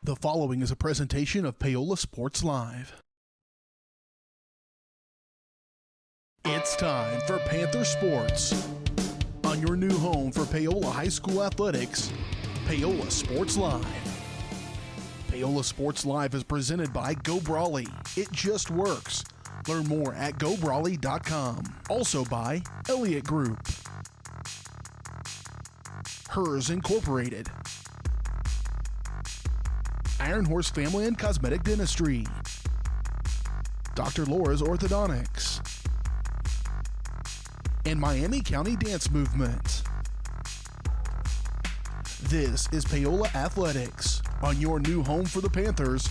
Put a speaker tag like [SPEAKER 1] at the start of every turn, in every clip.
[SPEAKER 1] The following is a presentation of Paola Sports Live. It's time for Panther Sports. On your new home for Paola High School athletics, Paola Sports Live. Paola Sports Live is presented by Go Brawley. It just works. Learn more at gobrawley.com. Also by Elliott Group. Hers Incorporated. Iron Horse Family and Cosmetic Dentistry. Dr. Laura's Orthodontics. And Miami County Dance Movement. This is Paola Athletics. On your new home for the Panthers,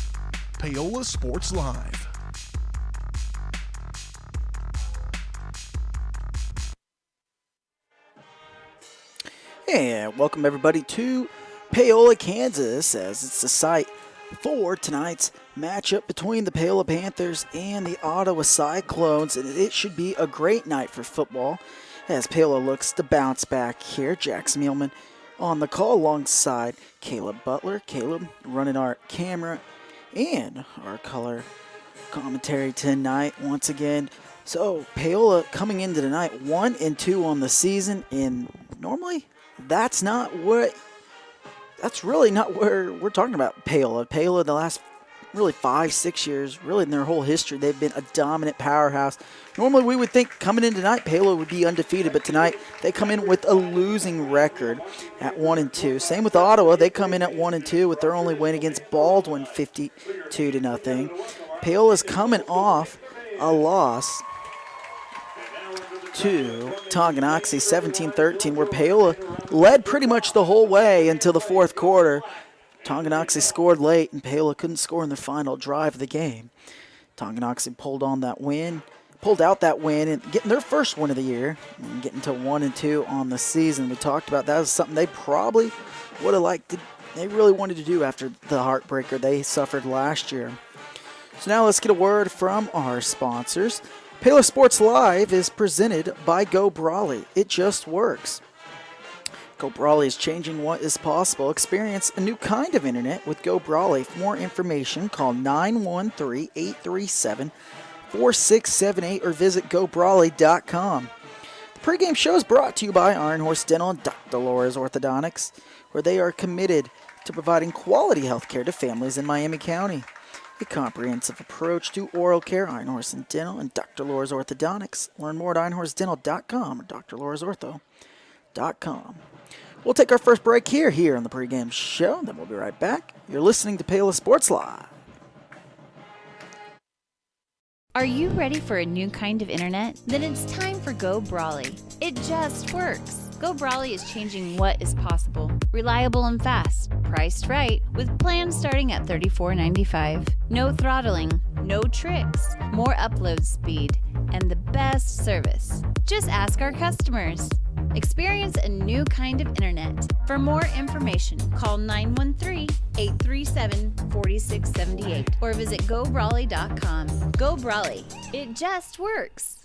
[SPEAKER 1] Paola Sports Live.
[SPEAKER 2] And welcome everybody to Paola, Kansas, as it's the site for tonight's matchup between the Paola Panthers and the Ottawa Cyclones, and it should be a great night for football as Paola looks to bounce back here. Jackson Mielman on the call alongside Caleb Butler. Caleb running our camera and our color commentary tonight once again. So Paola coming into tonight 1-2 on the season, and normally that's really not where we're talking about Paola. Paola, the last really 5-6 years, really in their whole history, they've been a dominant powerhouse. Normally we would think coming in tonight, Paola would be undefeated, but tonight they come in with a losing record at 1-2. Same with Ottawa. They come in at 1-2 with their only win against Baldwin, 52-0. Paola's coming off a loss to Tonganoxie, 17-13, where Paola led pretty much the whole way until the fourth quarter. Tonganoxie scored late, and Paola couldn't score in the final drive of the game. Tonganoxie pulled out that win, and getting their first win of the year, and getting to 1-2 on the season. We talked about that was something they probably would have liked to, they really wanted to do after the heartbreaker they suffered last year. So now let's get a word from our sponsors. Paola Sports Live is presented by Go Brawley. It just works. Go Brawley is changing what is possible. Experience a new kind of internet with Go Brawley. For more information, call 913-837-4678 or visit gobrawley.com. The pregame show is brought to you by Iron Horse Dental and Dr. Laura's Orthodontics, where they are committed to providing quality health care to families in Miami County. A comprehensive approach to oral care, Iron Horse Dental and Dr. Laura's Orthodontics. Learn more at ironhorsedental.com or drlaurasortho.com. We'll take our first break here on the pregame show, and then we'll be right back. You're listening to Paola Sports Live.
[SPEAKER 3] Are you ready for a new kind of internet? Then it's time for Go Brawley. It just works. Go Brawley is changing what is possible. Reliable and fast, priced right, with plans starting at $34.95. No throttling, no tricks, more upload speed, and the best service. Just ask our customers. Experience a new kind of internet. For more information, call 913-837-4678 or visit gobrawley.com. Go Brawley. It just works.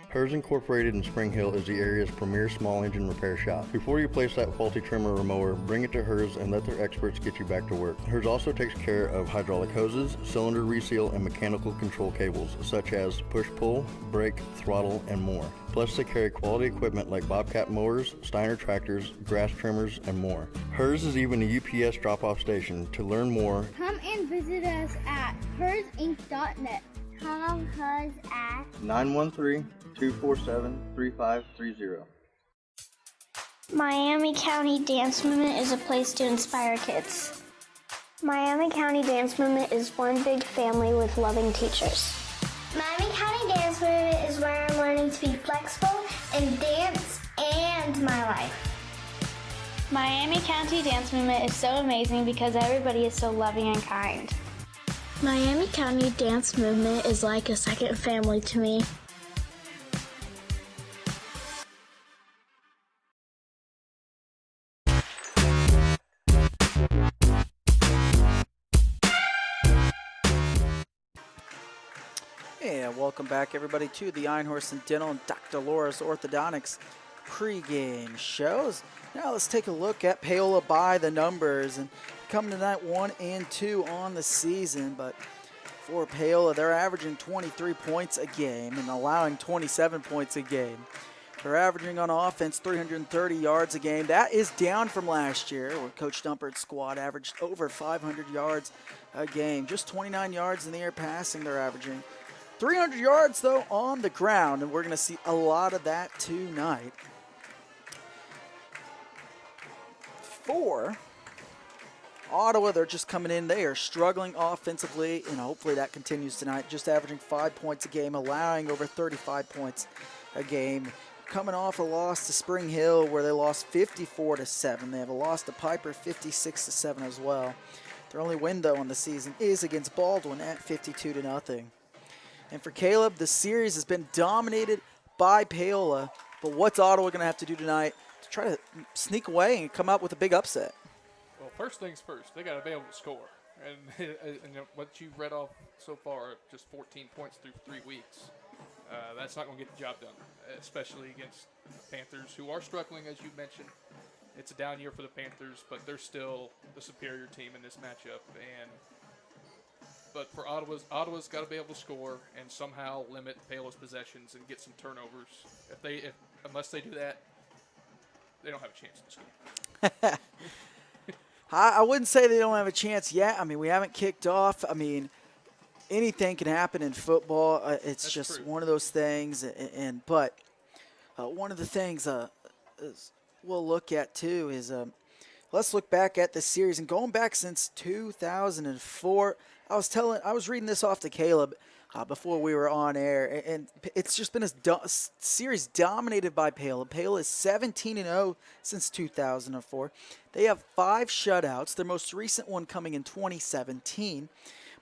[SPEAKER 4] Hers Incorporated in Spring Hill is the area's premier small engine repair shop. Before you place that faulty trimmer or mower, bring it to Hers and let their experts get you back to work. Hers also takes care of hydraulic hoses, cylinder reseal, and mechanical control cables, such as push-pull, brake, throttle, and more. Plus, they carry quality equipment like Bobcat mowers, Steiner tractors, grass trimmers, and more. Hers is even a UPS drop-off station. To learn more,
[SPEAKER 5] come and visit us at hersinc.net. Call us at
[SPEAKER 4] 913-247-3530.
[SPEAKER 5] Miami County Dance Movement is a place to inspire kids. Miami County Dance Movement is one big family with loving teachers. Miami County Dance Movement is where I'm learning to be flexible in dance and my life. Miami County Dance Movement is so amazing because everybody is so loving and kind. Miami County Dance Movement is like a second family to me.
[SPEAKER 2] And welcome back, everybody, to the Iron Horse Dental and Dr. Laura's Orthodontics pregame shows. Now let's take a look at Paola by the numbers. And coming tonight 1-2 on the season, but for Paola, they're averaging 23 points a game and allowing 27 points a game. They're averaging on offense 330 yards a game. That is down from last year, where Coach Dumpert's squad averaged over 500 yards a game. Just 29 yards in the air passing they're averaging. 300 yards, though, on the ground, and we're going to see a lot of that tonight. For Ottawa, they're just coming in. They are struggling offensively, and hopefully that continues tonight. Just averaging 5 points a game, allowing over 35 points a game. Coming off a loss to Spring Hill where they lost 54-7. They have a loss to Piper 56-7 as well. Their only win, though, on the season is against Baldwin at 52-0. And for Caleb, the series has been dominated by Paola. But what's Ottawa going to have to do tonight to try to sneak away and come out with a big upset?
[SPEAKER 6] Well, first things first, they got to be able to score. And what you've read off so far, just 14 points through 3 weeks. That's not going to get the job done, especially against the Panthers, who are struggling, as you mentioned. It's a down year for the Panthers, but they're still the superior team in this matchup. But for Ottawa's got to be able to score and somehow limit Paola's possessions and get some turnovers. Unless they do that, they don't have a chance to score.
[SPEAKER 2] I wouldn't say they don't have a chance yet. I mean, we haven't kicked off. I mean, anything can happen in football. It's
[SPEAKER 6] That's
[SPEAKER 2] just
[SPEAKER 6] true.
[SPEAKER 2] one of those things. But one of the things we'll look at too is let's look back at the series, and going back since 2004. I was reading this off to Caleb before we were on air, and it's just been a series dominated by Paola. Paola is 17-0 since 2004. They have 5 shutouts. Their most recent one coming in 2017.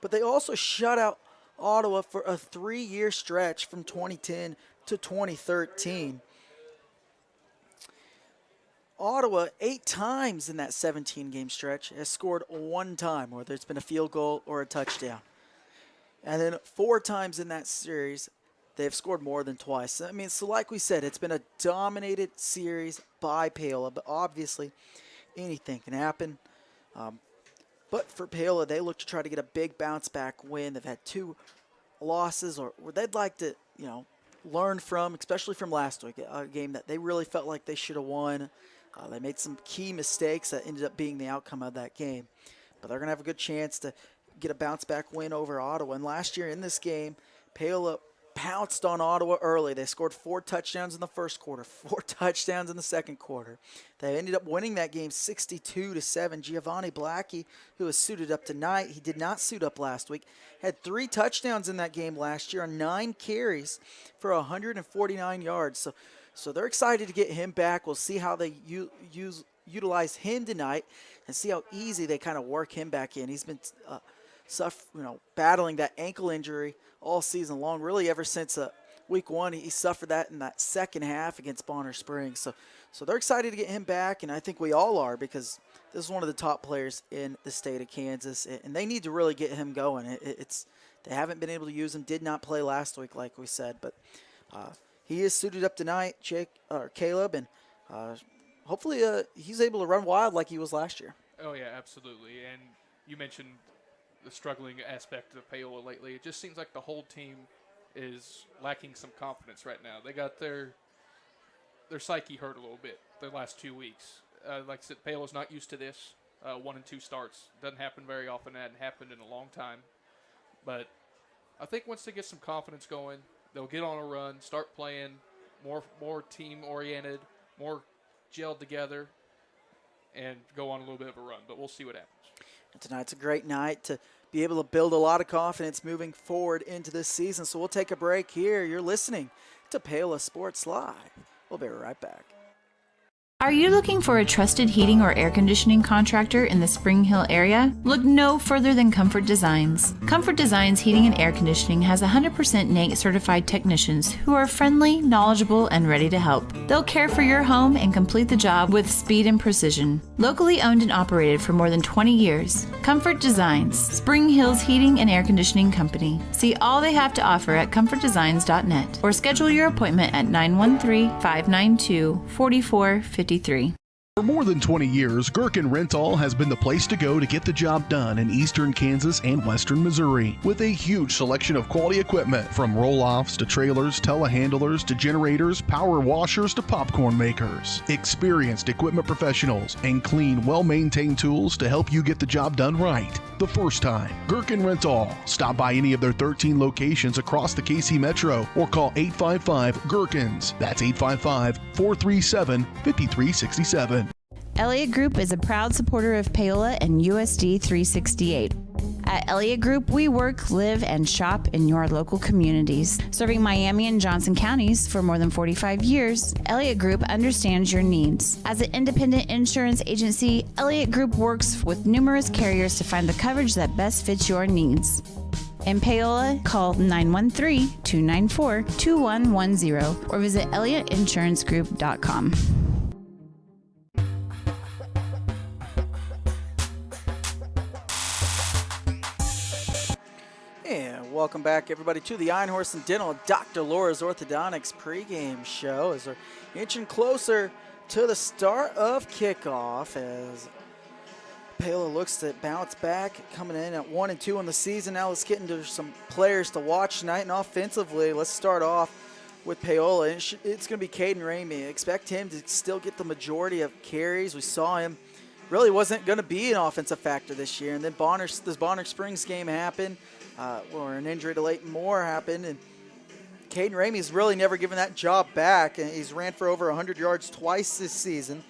[SPEAKER 2] But they also shut out Ottawa for a 3-year stretch from 2010 to 2013. Ottawa, 8 times in that 17-game stretch, has scored 1 time, whether it's been a field goal or a touchdown. And then 4 times in that series, they've scored more than twice. I mean, so like we said, it's been a dominated series by Paola, but obviously anything can happen. But for Paola, they look to try to get a big bounce-back win. They've had 2 losses, or they'd like to, learn from, especially from last week, a game that they really felt like they should have won. They made some key mistakes that ended up being the outcome of that game. But they're going to have a good chance to get a bounce-back win over Ottawa. And last year in this game, Paola pounced on Ottawa early. They scored 4 touchdowns in the first quarter, 4 touchdowns in the second quarter. They ended up winning that game 62-7. Giovanni Blackie, who is suited up tonight, he did not suit up last week, had 3 touchdowns in that game last year on 9 carries for 149 yards. So they're excited to get him back. We'll see how they utilize him tonight and see how easy they kind of work him back in. He's been battling that ankle injury all season long, really ever since week 1. He suffered that in that second half against Bonner Springs. So they're excited to get him back, and I think we all are, because this is one of the top players in the state of Kansas, and they need to really get him going. They haven't been able to use him, did not play last week like we said, but he is suited up tonight, Caleb, and hopefully he's able to run wild like he was last year.
[SPEAKER 6] Oh, yeah, absolutely. And you mentioned the struggling aspect of Paola lately. It just seems like the whole team is lacking some confidence right now. They got their psyche hurt a little bit the last 2 weeks. Like I said, Paola's not used to this. 1 and 2 starts. Doesn't happen very often. That hadn't happened in a long time. But I think once they get some confidence going, they'll get on a run, start playing more team-oriented, more gelled together, and go on a little bit of a run. But we'll see what happens.
[SPEAKER 2] And tonight's a great night to be able to build a lot of confidence moving forward into this season. So we'll take a break here. You're listening to Paola Sports Live. We'll be right back.
[SPEAKER 3] Are you looking for a trusted heating or air conditioning contractor in the Spring Hill area? Look no further than Comfort Designs. Comfort Designs Heating and Air Conditioning has 100% NATE certified technicians who are friendly, knowledgeable, and ready to help. They'll care for your home and complete the job with speed and precision. Locally owned and operated for more than 20 years, Comfort Designs, Spring Hill's heating and air conditioning company. See all they have to offer at comfortdesigns.net or schedule your appointment at 913-592-4453.
[SPEAKER 1] For more than 20 years, Gherkin Rental has been the place to go to get the job done in eastern Kansas and western Missouri. With a huge selection of quality equipment, from roll-offs to trailers, telehandlers to generators, power washers to popcorn makers. Experienced equipment professionals and clean, well-maintained tools to help you get the job done right the first time. Gherkin Rental. Stop by any of their 13 locations across the KC Metro or call 855-GHERKINS. That's 855-437-5367.
[SPEAKER 3] Elliott Group is a proud supporter of Paola and USD 368. At Elliott Group, we work, live, and shop in your local communities. Serving Miami and Johnson counties for more than 45 years, Elliott Group understands your needs. As an independent insurance agency, Elliott Group works with numerous carriers to find the coverage that best fits your needs. In Paola, call 913-294-2110 or visit ElliottInsuranceGroup.com.
[SPEAKER 2] And welcome back, everybody, to the Iron Horse and Dental Dr. Laura's Orthodontics pregame show as we're inching closer to the start of kickoff as Paola looks to bounce back, coming in at 1-2 in the season. Now let's get into some players to watch tonight. And offensively, let's start off with Paola. It's going to be Caden Ramey. Expect him to still get the majority of carries. We saw him really wasn't going to be an offensive factor this year. And then this Bonner Springs game happened, where an injury to Leighton Moore happened. And Caden Ramey's really never given that job back. And he's ran for over 100 yards twice this season.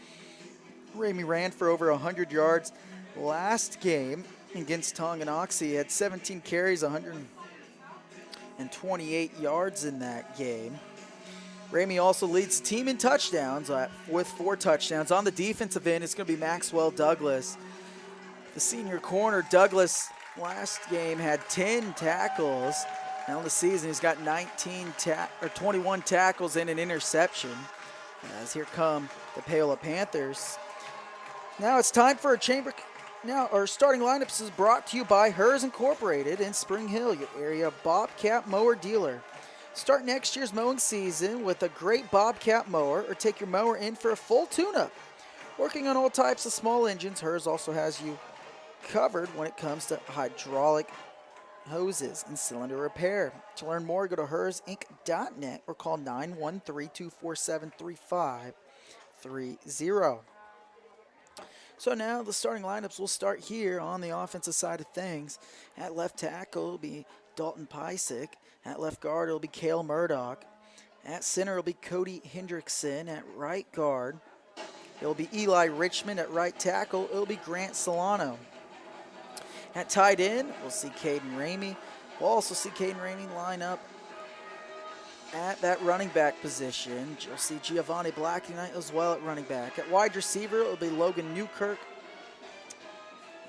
[SPEAKER 2] Ramey ran for over 100 yards last game against Tonganoxie. He had 17 carries, 128 yards in that game. Ramey also leads the team in touchdowns with 4 touchdowns. On the defensive end, it's going to be Maxwell Douglas. The senior corner, Douglas, last game had 10 tackles. Now in the season, he's got 21 tackles and an interception. As here come the Paola Panthers. Now it's time for a chamber. Now our starting lineups is brought to you by Hers Incorporated in Spring Hill, your area Bobcat mower dealer. Start next year's mowing season with a great Bobcat mower or take your mower in for a full tune-up. Working on all types of small engines, Hers also has you covered when it comes to hydraulic hoses and cylinder repair. To learn more, go to hersinc.net or call 913-247-3530. So now the starting lineups will start here on the offensive side of things. At left tackle will be Dalton Pysick. At left guard it'll be Cale Murdoch. At center it'll be Cody Hendrickson. At right guard it'll be Eli Richmond. At right tackle it'll be Grant Solano. At tight end we'll see Caden Ramey. We'll also see Caden Ramey line up at that running back position. You'll see Giovanni Black tonight as well at running back. At wide receiver, it'll be Logan Newkirk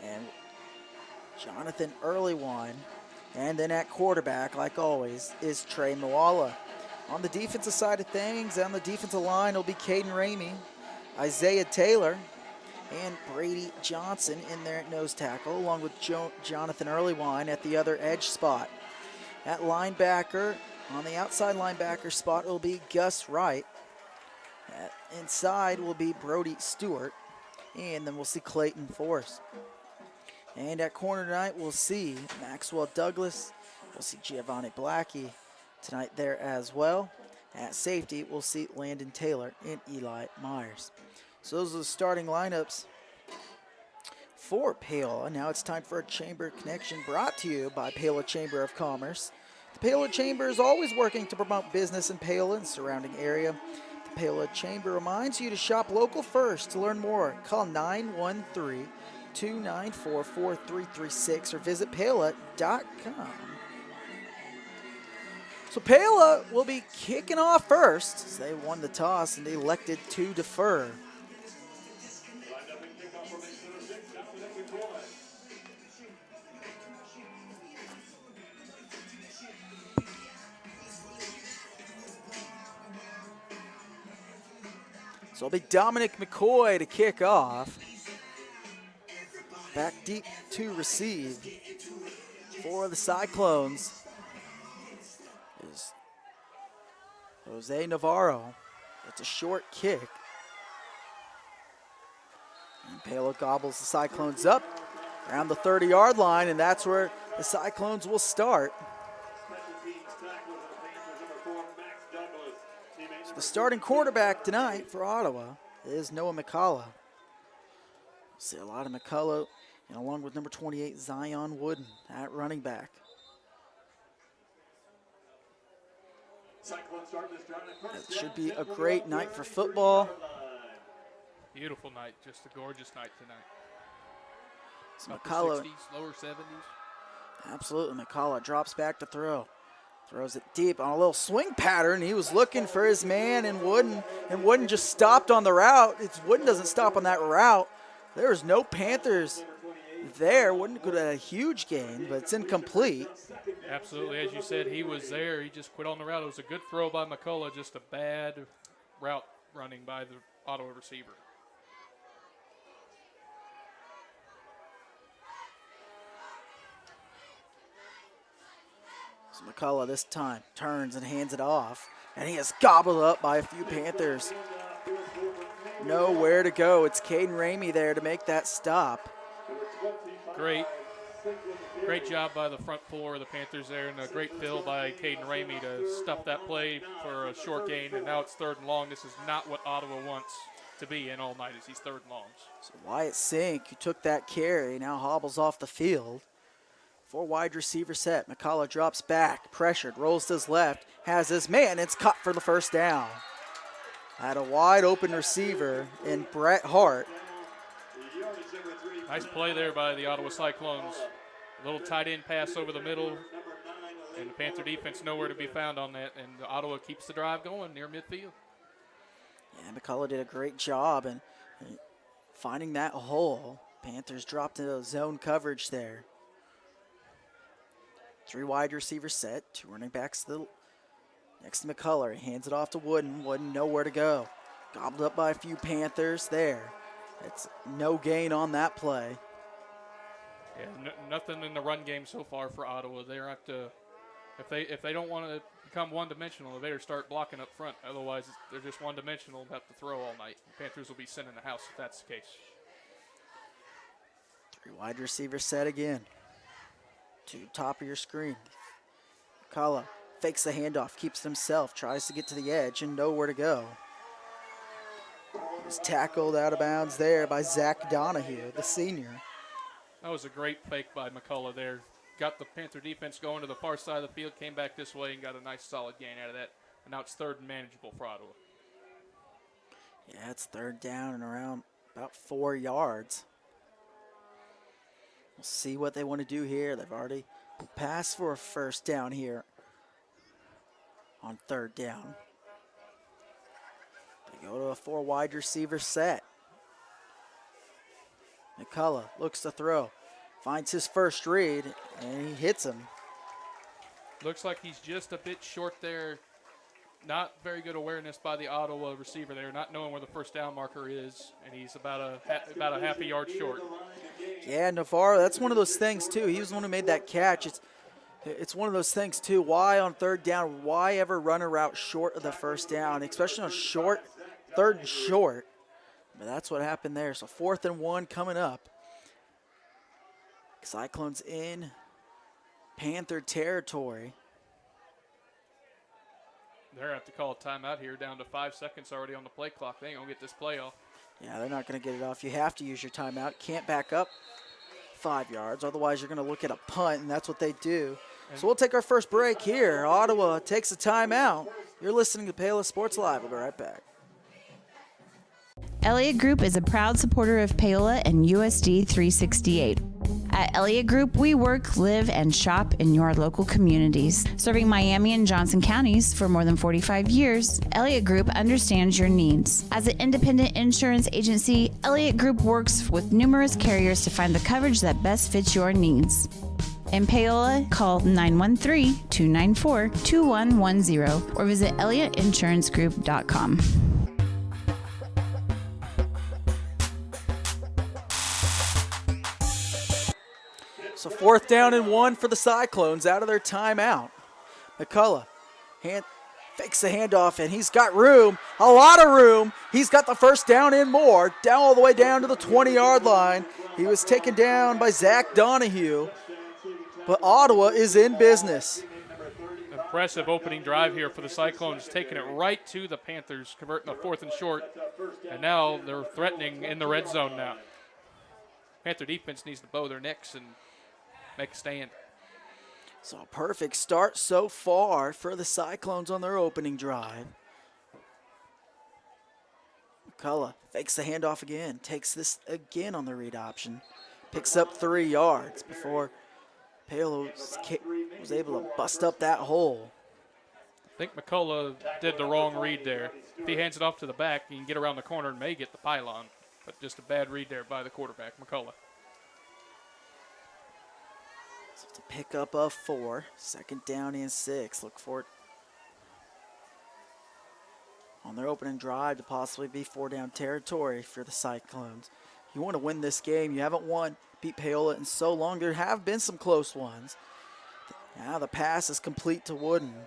[SPEAKER 2] and Jonathan Earlywine. And then at quarterback, like always, is Trey Moala. On the defensive side of things, on the defensive line, it'll be Caden Ramey, Isaiah Taylor, and Brady Johnson in there at nose tackle, along with Jonathan Earlywine at the other edge spot. At linebacker, on the outside linebacker spot, will be Gus Wright. Inside will be Brody Stewart. And then we'll see Clayton Force. And at corner tonight, we'll see Maxwell Douglas. We'll see Giovanni Blackie tonight there as well. At safety, we'll see Landon Taylor and Eli Myers. So those are the starting lineups for Paola. Now it's time for a Chamber Connection brought to you by Paola Chamber of Commerce. The Paola Chamber is always working to promote business in Paola and surrounding area. The Paola Chamber reminds you to shop local first. To learn more, call 913-294-4336 or visit paola.com. So Paola will be kicking off first as they won the toss and they elected to defer. So it'll be Dominic McCoy to kick off. Back deep to receive for the Cyclones is Jose Navarro. It's a short kick. And Paola gobbles the Cyclones up around the 30-yard line, and that's where the Cyclones will start. So the starting quarterback tonight for Ottawa is Noah McCullough. See a lot of McCullough, and along with number 28, Zion Wooden at running back. It should be a great night for football.
[SPEAKER 6] Beautiful night, just a gorgeous night tonight.
[SPEAKER 2] So
[SPEAKER 6] Upper
[SPEAKER 2] McCullough,
[SPEAKER 6] 60s, lower 70s.
[SPEAKER 2] absolutely, McCullough drops back to throw. Throws it deep on a little swing pattern. He was looking for his man, and Wooden just stopped on the route. Wooden doesn't stop on that route. There was no Panthers there. Wooden could have had a huge gain, but it's incomplete.
[SPEAKER 6] Absolutely, as you said, he was there. He just quit on the route. It was a good throw by McCullough, just a bad route running by the Ottawa receiver.
[SPEAKER 2] So McCullough this time turns and hands it off, and he is gobbled up by a few Panthers. Nowhere to go. It's Caden Ramey there to make that stop.
[SPEAKER 6] Great job by the front four of the Panthers there, and a great fill by Caden Ramey to stuff that play for a short gain, and now it's 3rd and long. This is not what Ottawa wants to be in all night, is these 3rd and longs.
[SPEAKER 2] So Wyatt Sink, who took that carry, now hobbles off the field. 4 wide receiver set. McCullough drops back, pressured, rolls to his left, has his man. It's caught for the first down. Had a wide open receiver in Brett Hart.
[SPEAKER 6] Nice play there by the Ottawa Cyclones. A little tight end pass over the middle, and the Panther defense nowhere to be found on that, and Ottawa keeps the drive going near midfield.
[SPEAKER 2] Yeah, McCullough did a great job in finding that hole. Panthers dropped into zone coverage there. 3 wide receiver set, 2 running backs next to McCullough. He hands it off to Wooden. Wooden nowhere to go. Gobbled up by a few Panthers there. It's no gain on that play.
[SPEAKER 6] Yeah, nothing in the run game so far for Ottawa. They have to, if they don't want to become one-dimensional, they better start blocking up front. Otherwise, they're just one-dimensional and have to throw all night. The Panthers will be sent in the house if that's the case.
[SPEAKER 2] 3 wide receiver set again. To top of your screen. McCullough fakes the handoff, keeps it himself, tries to get to the edge, and nowhere to go. He's tackled out of bounds there by Zach Donahue, the senior.
[SPEAKER 6] That was a great fake by McCullough there. Got the Panther defense going to the far side of the field, came back this way and got a nice solid gain out of that. And now it's 3rd and manageable for Ottawa.
[SPEAKER 2] Yeah, it's 3rd down and around about 4 yards. We'll see what they want to do here. They've already passed for a 1st down here on 3rd down. They go to a 4 wide receiver set. McCullough looks to throw, finds his first read, and he hits him.
[SPEAKER 6] Looks like he's just a bit short there. Not very good awareness by the Ottawa receiver there, not knowing where the 1st down marker is, and he's about a half a yard short.
[SPEAKER 2] Yeah, Navarro, that's one of those things too. He was the one who made that catch. It's one of those things too. Why on 3rd down? Why ever run a route short of the 1st down, especially on 3rd and short? But that's what happened there. So 4th and 1 coming up. Cyclones in Panther territory.
[SPEAKER 6] They're going to have to call a timeout here, down to 5 seconds already on the play clock. They ain't going to get this play off.
[SPEAKER 2] Yeah, they're not going to get it off. You have to use your timeout. Can't back up 5 yards. Otherwise, you're going to look at a punt, and that's what they do. So we'll take our first break here. Ottawa takes a timeout. You're listening to Paola Sports Live. We'll be right back.
[SPEAKER 3] Elliott Group is a proud supporter of Paola and USD 368. At Elliott Group, we work, live, and shop in your local communities. Serving Miami and Johnson counties for more than 45 years, Elliott Group understands your needs. As an independent insurance agency, Elliott Group works with numerous carriers to find the coverage that best fits your needs. In Paola, call 913-294-2110 or visit ElliottInsuranceGroup.com.
[SPEAKER 2] So 4th down and 1 for the Cyclones out of their timeout. McCullough Fakes the handoff, and he's got room, a lot of room. He's got the first down and more, down all the way down to the 20-yard line. He was taken down by Zach Donahue, but Ottawa is in business.
[SPEAKER 6] Impressive opening drive here for the Cyclones, taking it right to the Panthers, converting a 4th and short, and now they're threatening in the red zone now. Panther defense needs to bow their necks and make a stand.
[SPEAKER 2] So a perfect start so far for the Cyclones on their opening drive. McCullough fakes the handoff again, takes this again on the read option, picks up 3 yards before Paola was able to bust up that hole.
[SPEAKER 6] I think McCullough did the wrong read there. If he hands it off to the back, he can get around the corner and may get the pylon, but just a bad read there by the quarterback, McCullough.
[SPEAKER 2] So it's a pickup of 4, 2nd down and 6. Look for it on their opening drive to possibly be 4-down territory for the Cyclones. You want to win this game. You haven't beat Paola in so long. There have been some close ones. Now the pass is complete to Wooden.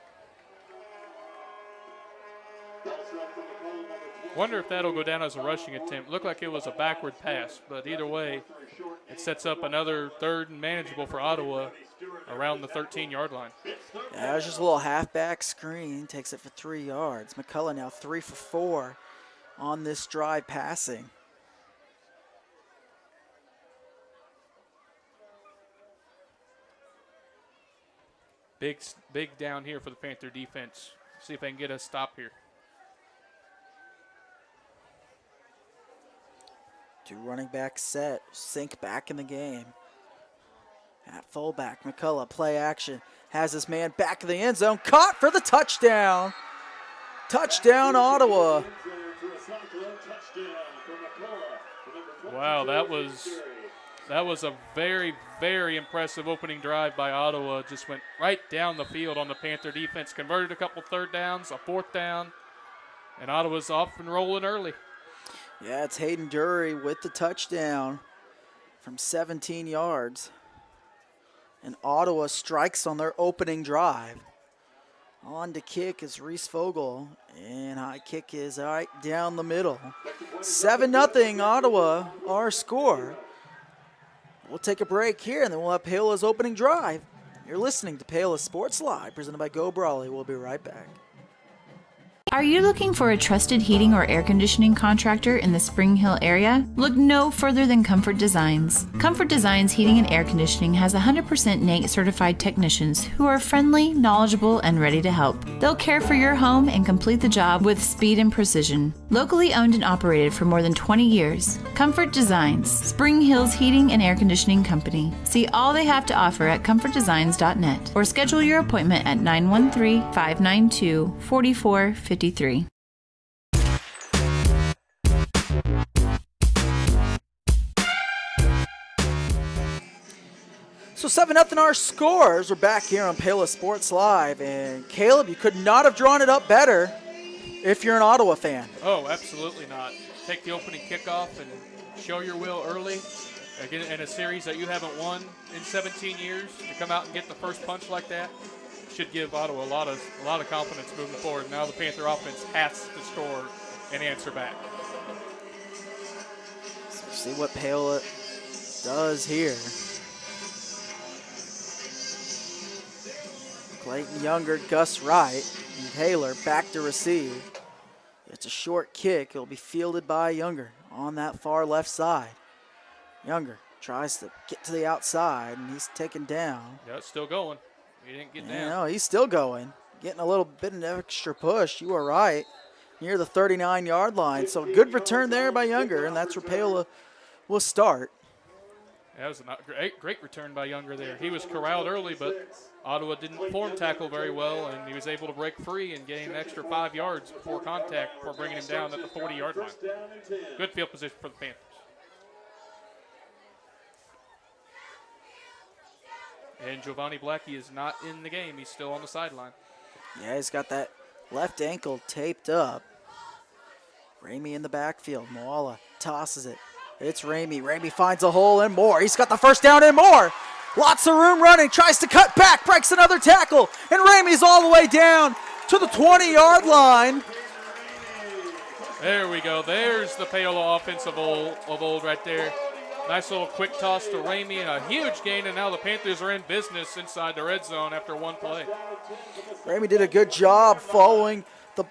[SPEAKER 6] Wonder if that'll go down as a rushing attempt. Looked like it was a backward pass, but either way, it sets up another 3rd and manageable for Ottawa around the 13-yard line.
[SPEAKER 2] Yeah, it was just a little halfback screen. Takes it for 3 yards. McCullough now 3 for 4 on this drive passing.
[SPEAKER 6] Big down here for the Panther defense. See if they can get a stop here.
[SPEAKER 2] 2 running back set. Sink back in the game. At fullback, McCullough, play action. Has his man back in the end zone. Caught for the touchdown. Touchdown, Ottawa.
[SPEAKER 6] Wow, that was a very, very impressive opening drive by Ottawa. Just went right down the field on the Panther defense. Converted a couple 3rd downs, a 4th down, and Ottawa's off and rolling early.
[SPEAKER 2] Yeah, it's Hayden Dury with the touchdown from 17 yards. And Ottawa strikes on their opening drive. On to kick is Reese Fogel, and high kick is right down the middle. 7-0 Ottawa, our score. We'll take a break here, and then we'll have Paola's opening drive. You're listening to Paola Sports Live, presented by Go Brawley. We'll be right back.
[SPEAKER 3] Are you looking for a trusted heating or air conditioning contractor in the Spring Hill area? Look no further than Comfort Designs. Comfort Designs Heating and Air Conditioning has 100% NATE certified technicians who are friendly, knowledgeable, and ready to help. They'll care for your home and complete the job with speed and precision. Locally owned and operated for more than 20 years, Comfort Designs, Spring Hill's heating and air conditioning company. See all they have to offer at comfortdesigns.net or schedule your appointment at 913-592-4453.
[SPEAKER 2] So 7-0 our scores. We're back here on Paola Sports Live. And Caleb, you could not have drawn it up better if you're an Ottawa fan.
[SPEAKER 6] Oh, absolutely not. Take the opening kickoff and show your will early. Again, in a series that you haven't won in 17 years, to come out and get the first punch like that should give Ottawa a lot of confidence moving forward. Now the Panther offense has to score and answer back.
[SPEAKER 2] So see what Paola does here. Clayton Younger, Gus Wright, and Taylor back to receive. It's a short kick. It'll be fielded by Younger on that far left side. Younger tries to get to the outside, and he's taken down.
[SPEAKER 6] Yeah, it's still going. He didn't get down.
[SPEAKER 2] No, he's still going. Getting a little bit of an extra push. You are right. Near the 39-yard line. So good return there by Younger, and that's where Paola will start.
[SPEAKER 6] That was a great return by Younger there. He was corralled early, but Ottawa didn't form tackle very well, and he was able to break free and gain an extra 5 yards before contact before bringing him down at the 40-yard line. Good field position for the Panthers. And Giovanni Blackie is not in the game. He's still on the sideline.
[SPEAKER 2] Yeah, he's got that left ankle taped up. Ramey in the backfield. Moala tosses it. It's Ramey. Ramey finds a hole and more. He's got the first down and more. Lots of room running. Tries to cut back. Breaks another tackle. And Ramey's all the way down to the 20-yard line.
[SPEAKER 6] There we go. There's the Paola offense of old right there. Nice little quick toss to Ramey and a huge gain, and now the Panthers are in business inside the red zone after one play.
[SPEAKER 2] Ramey did a good job following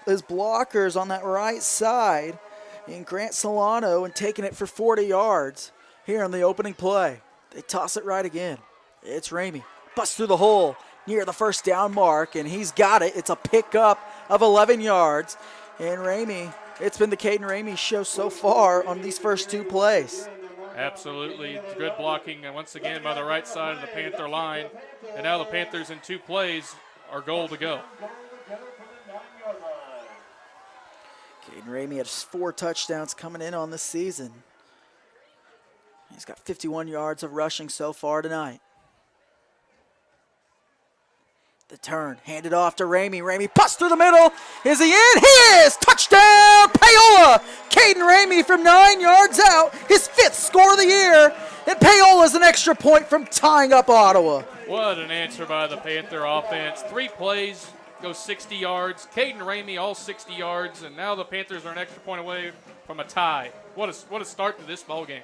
[SPEAKER 2] his blockers on that right side in Grant Solano and taking it for 40 yards here on the opening play. They toss it right again. It's Ramey. Busts through the hole near the first down mark, and he's got it. It's a pickup of 11 yards. And Ramey, it's been the Caden Ramey show so far on these first two plays.
[SPEAKER 6] Absolutely. Good blocking, and once again, by the right side of the Panther line. And now the Panthers in 2 plays are goal to go.
[SPEAKER 2] Caden Ramey has 4 touchdowns coming in on this season. He's got 51 yards of rushing so far tonight. The turn, handed off to Ramey. Ramey busts through the middle. Is he in? He is! Touchdown, Paola! Caden Ramey from 9 yards out. His 5th score of the year. And Paola's an extra point from tying up Ottawa.
[SPEAKER 6] What an answer by the Panther offense. 3 plays, go 60 yards. Caden Ramey all 60 yards, and now the Panthers are an extra point away from a tie. What a start to this ball game.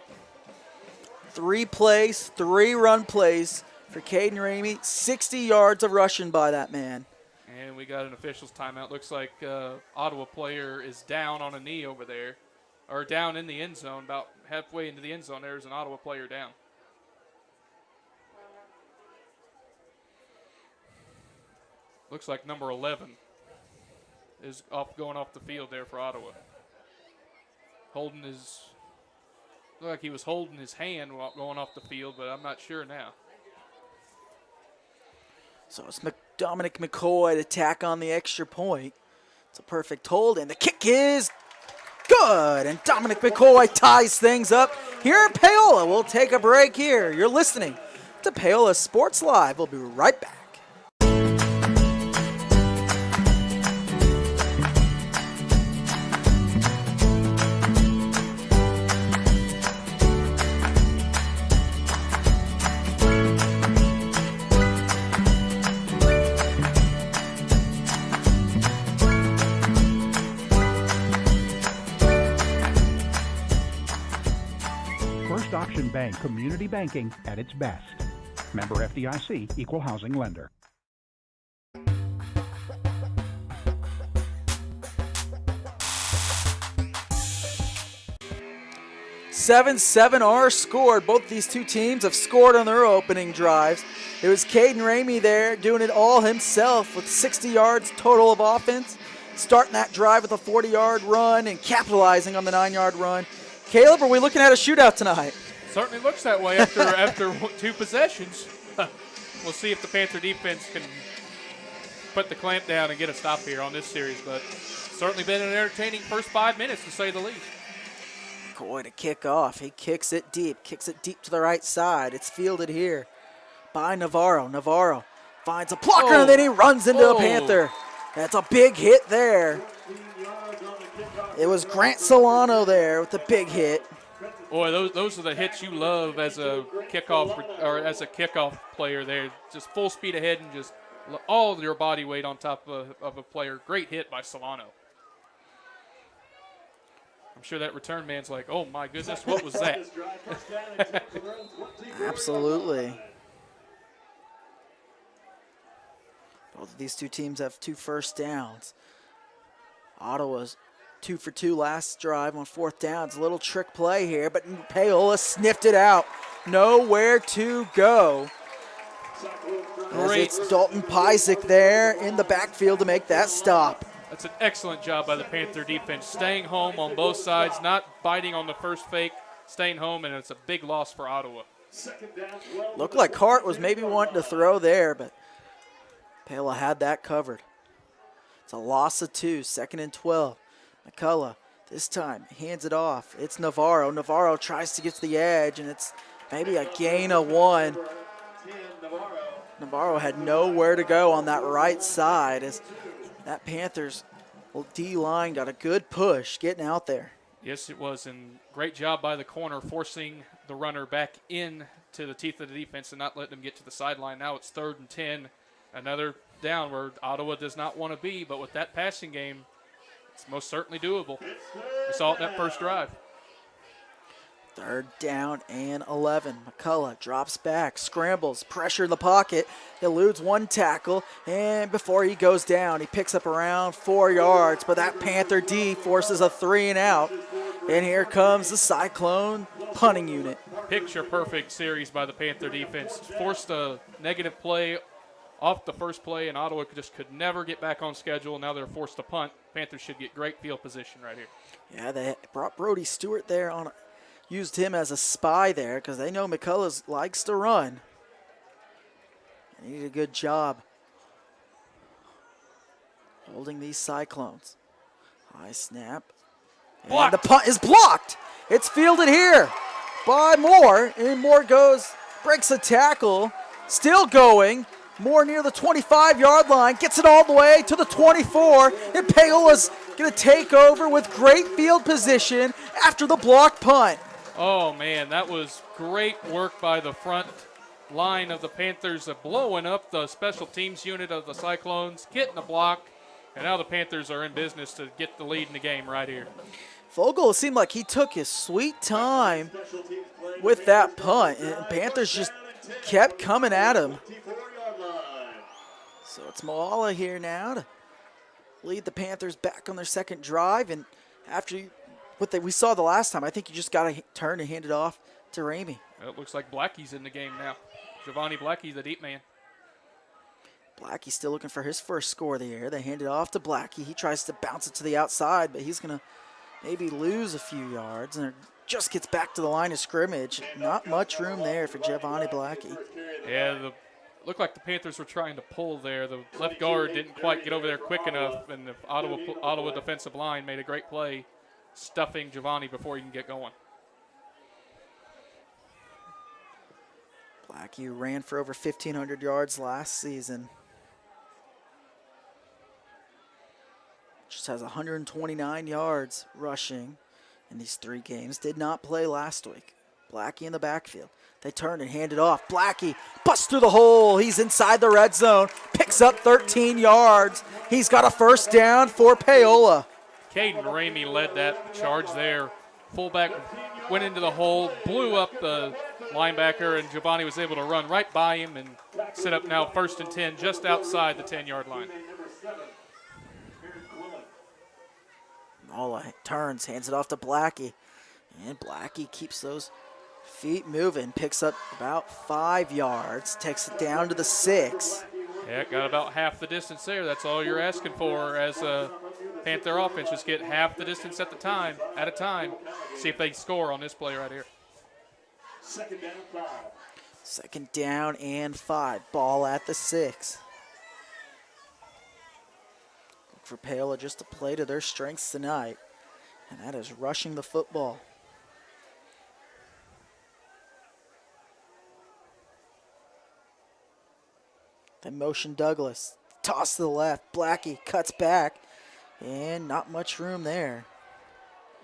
[SPEAKER 2] 3 plays, 3 run plays for Caden Ramey. 60 yards of rushing by that man.
[SPEAKER 6] And we got an official's timeout. Looks like Ottawa player is down on a knee over there, or down in the end zone, about halfway into the end zone. There's an Ottawa player down. Looks like number 11 is going off the field there for Ottawa. Looked like he was holding his hand while going off the field, but I'm not sure now.
[SPEAKER 2] So it's Dominic McCoy to tack on the extra point. It's a perfect hold, and the kick is good. And Dominic McCoy ties things up here in Paola. We'll take a break here. You're listening to Paola Sports Live. We'll be right back.
[SPEAKER 7] Auction Bank community banking at its best. Member FDIC, equal housing lender.
[SPEAKER 2] 7-7 are scored. Both these two teams have scored on their opening drives. It was Caden Ramey there doing it all himself with 60 yards total of offense, starting that drive with a 40-yard run and capitalizing on the 9-yard run. Caleb, are we looking at a shootout tonight?
[SPEAKER 6] Certainly looks that way after 2 possessions. We'll see if the Panther defense can put the clamp down and get a stop here on this series, but certainly been an entertaining first 5 minutes to say the least.
[SPEAKER 2] McCoy to kick off. He kicks it deep to the right side. It's fielded here by Navarro. Navarro finds a blocker, and then he runs into a Panther. That's a big hit there. It was Grant Solano there with the big hit.
[SPEAKER 6] Boy, those are the hits you love as a kickoff player there. Just full speed ahead and just all your body weight on top of a player. Great hit by Solano. I'm sure that return man's like, oh my goodness, what was that?
[SPEAKER 2] Absolutely. Both of these two teams have 2 first downs. Ottawa's 2 for 2 last drive on 4th down. It's a little trick play here, but Paola sniffed it out. Nowhere to go. It's Dalton Pysick there in the backfield to make that stop.
[SPEAKER 6] That's an excellent job by the Panther defense, staying home on both sides, not biting on the first fake, staying home, and it's a big loss for Ottawa.
[SPEAKER 2] Looked like Hart was maybe wanting to throw there, but Paola had that covered. It's a loss of 2, 2nd and 12. McCullough, this time, hands it off. It's Navarro. Navarro tries to get to the edge, and it's maybe a gain of 1. Navarro had nowhere to go on that right side as that Panthers D-line got a good push getting out there.
[SPEAKER 6] Yes, it was, and great job by the corner forcing the runner back in to the teeth of the defense and not letting him get to the sideline. Now it's 3rd and 10. Another down where Ottawa does not want to be, but with that passing game, it's most certainly doable. We saw it in that first drive.
[SPEAKER 2] 3rd down and 11. McCullough drops back, scrambles, pressure in the pocket, eludes one tackle, and before he goes down, he picks up around 4 yards, but that Panther D forces a 3 and out. And here comes the Cyclone punting unit.
[SPEAKER 6] Picture-perfect series by the Panther defense. Forced a negative play off the first play, and Ottawa just could never get back on schedule. Now they're forced to punt. Panthers should get great field position right here.
[SPEAKER 2] Yeah, they brought Brody Stewart there on used him as a spy there because they know McCullough likes to run. And he did a good job holding these Cyclones. High snap. And the punt is blocked. It's fielded here by Moore. And Moore breaks a tackle. Still going. Moore near the 25-yard line. Gets it all the way to the 24. And Paola's going to take over with great field position after the blocked punt.
[SPEAKER 6] Oh, man, that was great work by the front line of the Panthers, blowing up the special teams unit of the Cyclones, getting the block, and now the Panthers are in business to get the lead in the game right here.
[SPEAKER 2] Vogel, it seemed like he took his sweet time with that punt, and Panthers just kept coming at him. So it's Paola here now to lead the Panthers back on their second drive, and after what we saw the last time, I think you just got to turn and hand it off to Ramey.
[SPEAKER 6] It looks like Blackie's in the game now. Giovanni Blackie, the deep man.
[SPEAKER 2] Blackie still looking for his first score of the year. They hand it off to Blackie. He tries to bounce it to the outside, but he's going to maybe lose a few yards, and it just gets back to the line of scrimmage. Not much room there for Giovanni Blackie.
[SPEAKER 6] Yeah, looked like the Panthers were trying to pull there. The left guard didn't quite get over there quick enough, and the Ottawa defensive line made a great play stuffing Giovanni before he can get going.
[SPEAKER 2] Blackie ran for over 1,500 yards last season. Just has 129 yards rushing in these 3 games. Did not play last week. Blackie in the backfield. They turn and hand it off. Blackie busts through the hole. He's inside the red zone. Picks up 13 yards. He's got a first down for Paola.
[SPEAKER 6] Caden Ramey led that charge there. Fullback went into the hole, blew up the linebacker, and Giovanni was able to run right by him and set up now 1st and 10 just outside the 10-yard line.
[SPEAKER 2] Paola turns, hands it off to Blackie. And Blackie keeps those feet moving, picks up about 5 yards, takes it down to the 6.
[SPEAKER 6] Yeah, got about half the distance there. That's all you're asking for as a Panther offense. Just get half the distance at a time. See if they score on this play right here.
[SPEAKER 2] 2nd down and 5. Ball at the 6. Look for Paola just to play to their strengths tonight, and that is rushing the football. Then motion Douglas. Toss to the left. Blackie cuts back. And not much room there.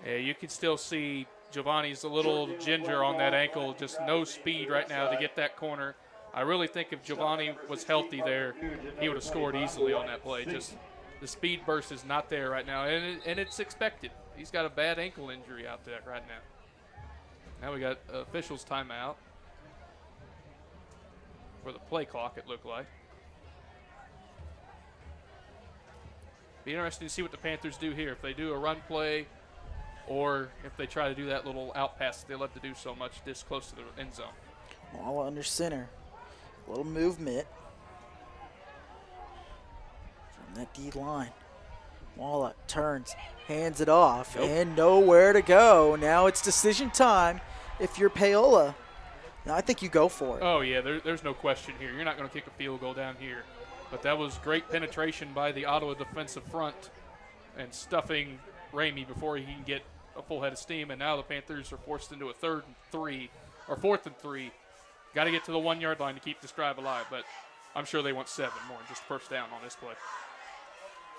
[SPEAKER 6] Yeah, you can still see Giovanni's a little ginger on that ankle. Just no speed right now to get that corner. I really think if Giovanni was healthy there, he would have scored easily on that play. Just the speed burst is not there right now, and it's expected. He's got a bad ankle injury out there right now. Now we got officials timeout for the play clock, it looked like. Be interesting to see what the Panthers do here. If they do a run play or if they try to do that little out pass that they love to do so much this close to the end zone.
[SPEAKER 2] All under center. A little movement from that D line. Walla turns, hands it off, and nowhere to go. Now it's decision time. If you're Paola, now I think you go for it.
[SPEAKER 6] Oh, yeah, there's no question here. You're not going to kick a field goal down here. But that was great penetration by the Ottawa defensive front and stuffing Ramey before he can get a full head of steam. And now the Panthers are forced into a 4th and 3. Got to get to the 1-yard line to keep this drive alive. But I'm sure they want 7 more than just first down on this play.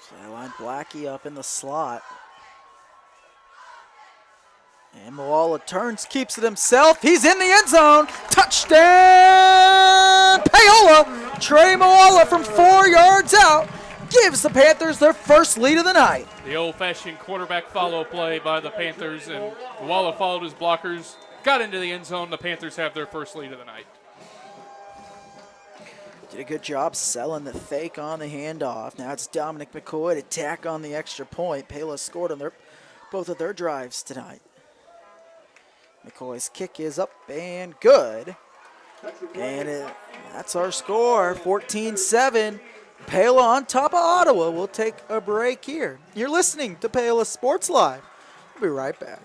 [SPEAKER 2] So they line Blackie up in the slot. And Paola turns, keeps it himself. He's in the end zone. Touchdown, Paola. Trey Paola from 4 yards out gives the Panthers their first lead of the night.
[SPEAKER 6] The old-fashioned quarterback follow play by the Panthers, and Paola followed his blockers, got into the end zone. The Panthers have their first lead of the night.
[SPEAKER 2] Did a good job selling the fake on the handoff. Now it's Dominic McCoy to tack on the extra point. Paola scored on both of their drives tonight. McCoy's kick is up and good. And that's our score, 14-7. Paola on top of Ottawa. We'll take a break here. You're listening to Paola Sports Live. We'll be right back.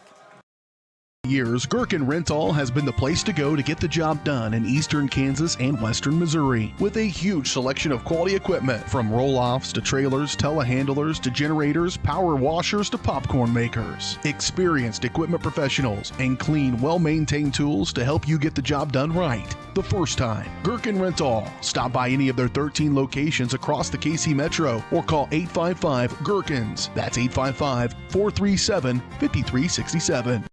[SPEAKER 1] Years, Gherkin Rental has been the place to go to get the job done in eastern Kansas and western Missouri. With a huge selection of quality equipment, from roll-offs to trailers, telehandlers to generators, power washers to popcorn makers. Experienced equipment professionals and clean, well-maintained tools to help you get the job done right the first time. Gherkin Rental. Stop by any of their 13 locations across the KC Metro or call 855-GHERKINS. That's 855-437-5367.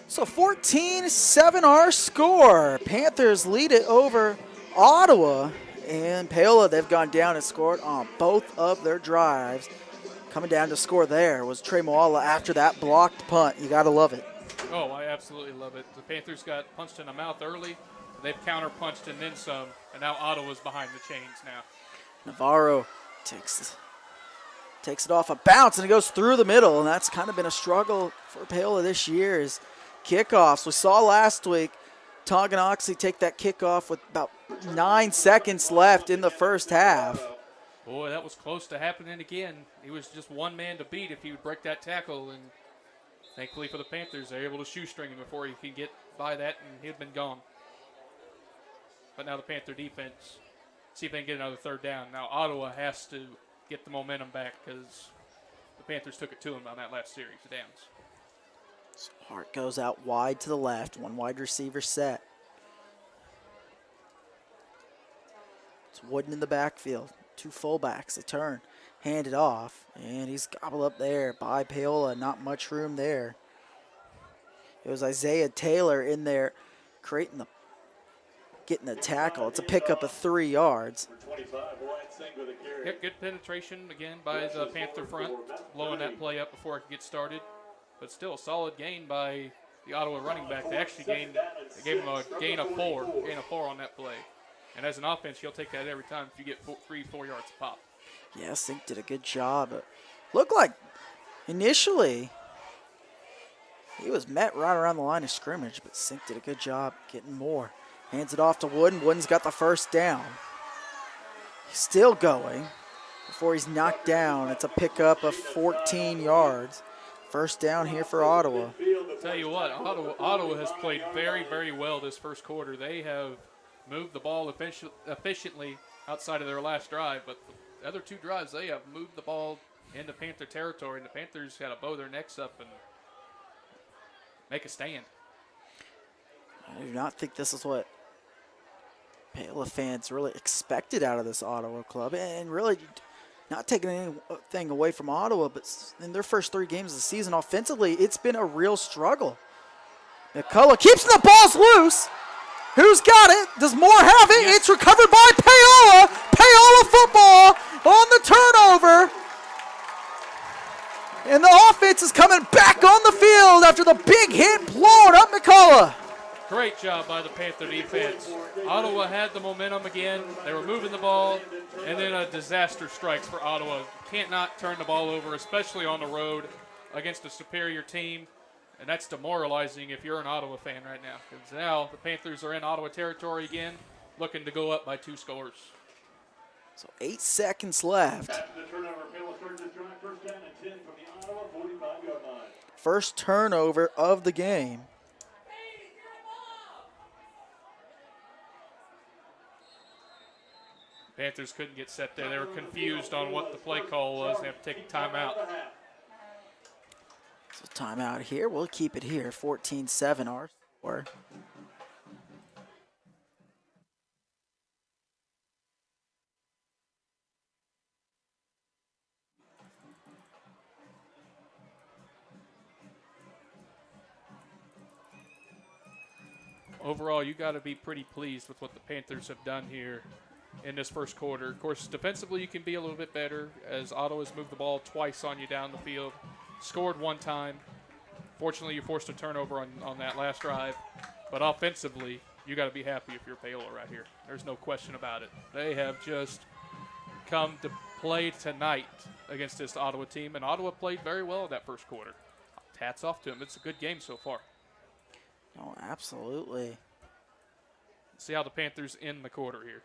[SPEAKER 2] So 14-7 our score. Panthers lead it over Ottawa. And Paola, they've gone down and scored on both of their drives. Coming down to score there was Trey Moala after that blocked punt. You got to love it.
[SPEAKER 6] Oh, I absolutely love it. The Panthers got punched in the mouth early. They've counter-punched and then some. And now Ottawa's behind the chains now.
[SPEAKER 2] Navarro takes it off a bounce, and it goes through the middle. And that's kind of been a struggle for Paola this year is kickoffs. We saw last week Tonganoxie take that kickoff with about 9 seconds left in the first half.
[SPEAKER 6] Boy, that was close to happening again. He was just one man to beat if he would break that tackle, and thankfully for the Panthers, they're able to shoestring him before he could get by that, and he'd been gone. But now the Panther defense, see if they can get another third down. Now Ottawa has to get the momentum back because the Panthers took it to him on that last series of downs.
[SPEAKER 2] So Hart goes out wide to the left, one wide receiver set. It's Wooden in the backfield, two fullbacks, a turn, hand it off, and he's gobbled up there by Paola, not much room there. It was Isaiah Taylor in there getting the tackle. It's a pickup of 3 yards.
[SPEAKER 6] Yep, good penetration again by the Panther front, blowing that play up before it could get started. But still a solid gain by the Ottawa running back. They actually gave him a gain of 4 on that play. And as an offense, you'll take that every time if you get 3-4 yards a pop.
[SPEAKER 2] Yeah, Sink did a good job. It looked like initially he was met right around the line of scrimmage, but Sink did a good job getting more. Hands it off to Wooden. Wooden's got the first down. He's still going before he's knocked down. It's a pickup of 14 yards. First down here for Ottawa.
[SPEAKER 6] Tell you what, Ottawa has played very, very well this first quarter. They have moved the ball efficiently outside of their last drive, but the other 2 drives, they have moved the ball into Panther territory, and the Panthers got to bow their necks up and make a stand.
[SPEAKER 2] I do not think this is what Paola fans really expected out of this Ottawa club, and really not taking anything away from Ottawa, but in their first 3 games of the season offensively, it's been a real struggle. McCullough keeps the balls loose. Who's got it? Does Moore have it?
[SPEAKER 6] Yes.
[SPEAKER 2] It's recovered by Paola. Paola football on the turnover. And the offense is coming back on the field after the big hit blowing up McCullough.
[SPEAKER 6] Great job by the Panther defense. Ottawa had the momentum again. They were moving the ball, and then a disaster strikes for Ottawa. Can't not turn the ball over, especially on the road against a superior team, and that's demoralizing if you're an Ottawa fan right now. Because now the Panthers are in Ottawa territory again, looking to go up by 2 scores.
[SPEAKER 2] So 8 seconds left. First turnover of the game.
[SPEAKER 6] Panthers couldn't get set there. They were confused on what the play call was. They have to take a timeout.
[SPEAKER 2] So timeout here. We'll keep it here. 14-7 our score.
[SPEAKER 6] overall, you got to be pretty pleased with what the Panthers have done here in this first quarter. Of course, defensively, you can be a little bit better as Ottawa's moved the ball twice on you down the field, scored one time. Fortunately, you forced a turnover on that last drive. But offensively, you got to be happy if you're Paola right here. There's no question about it. They have just come to play tonight against this Ottawa team, and Ottawa played very well in that first quarter. Hats off to them. It's a good game so far.
[SPEAKER 2] Oh, absolutely.
[SPEAKER 6] See how the Panthers end the quarter here.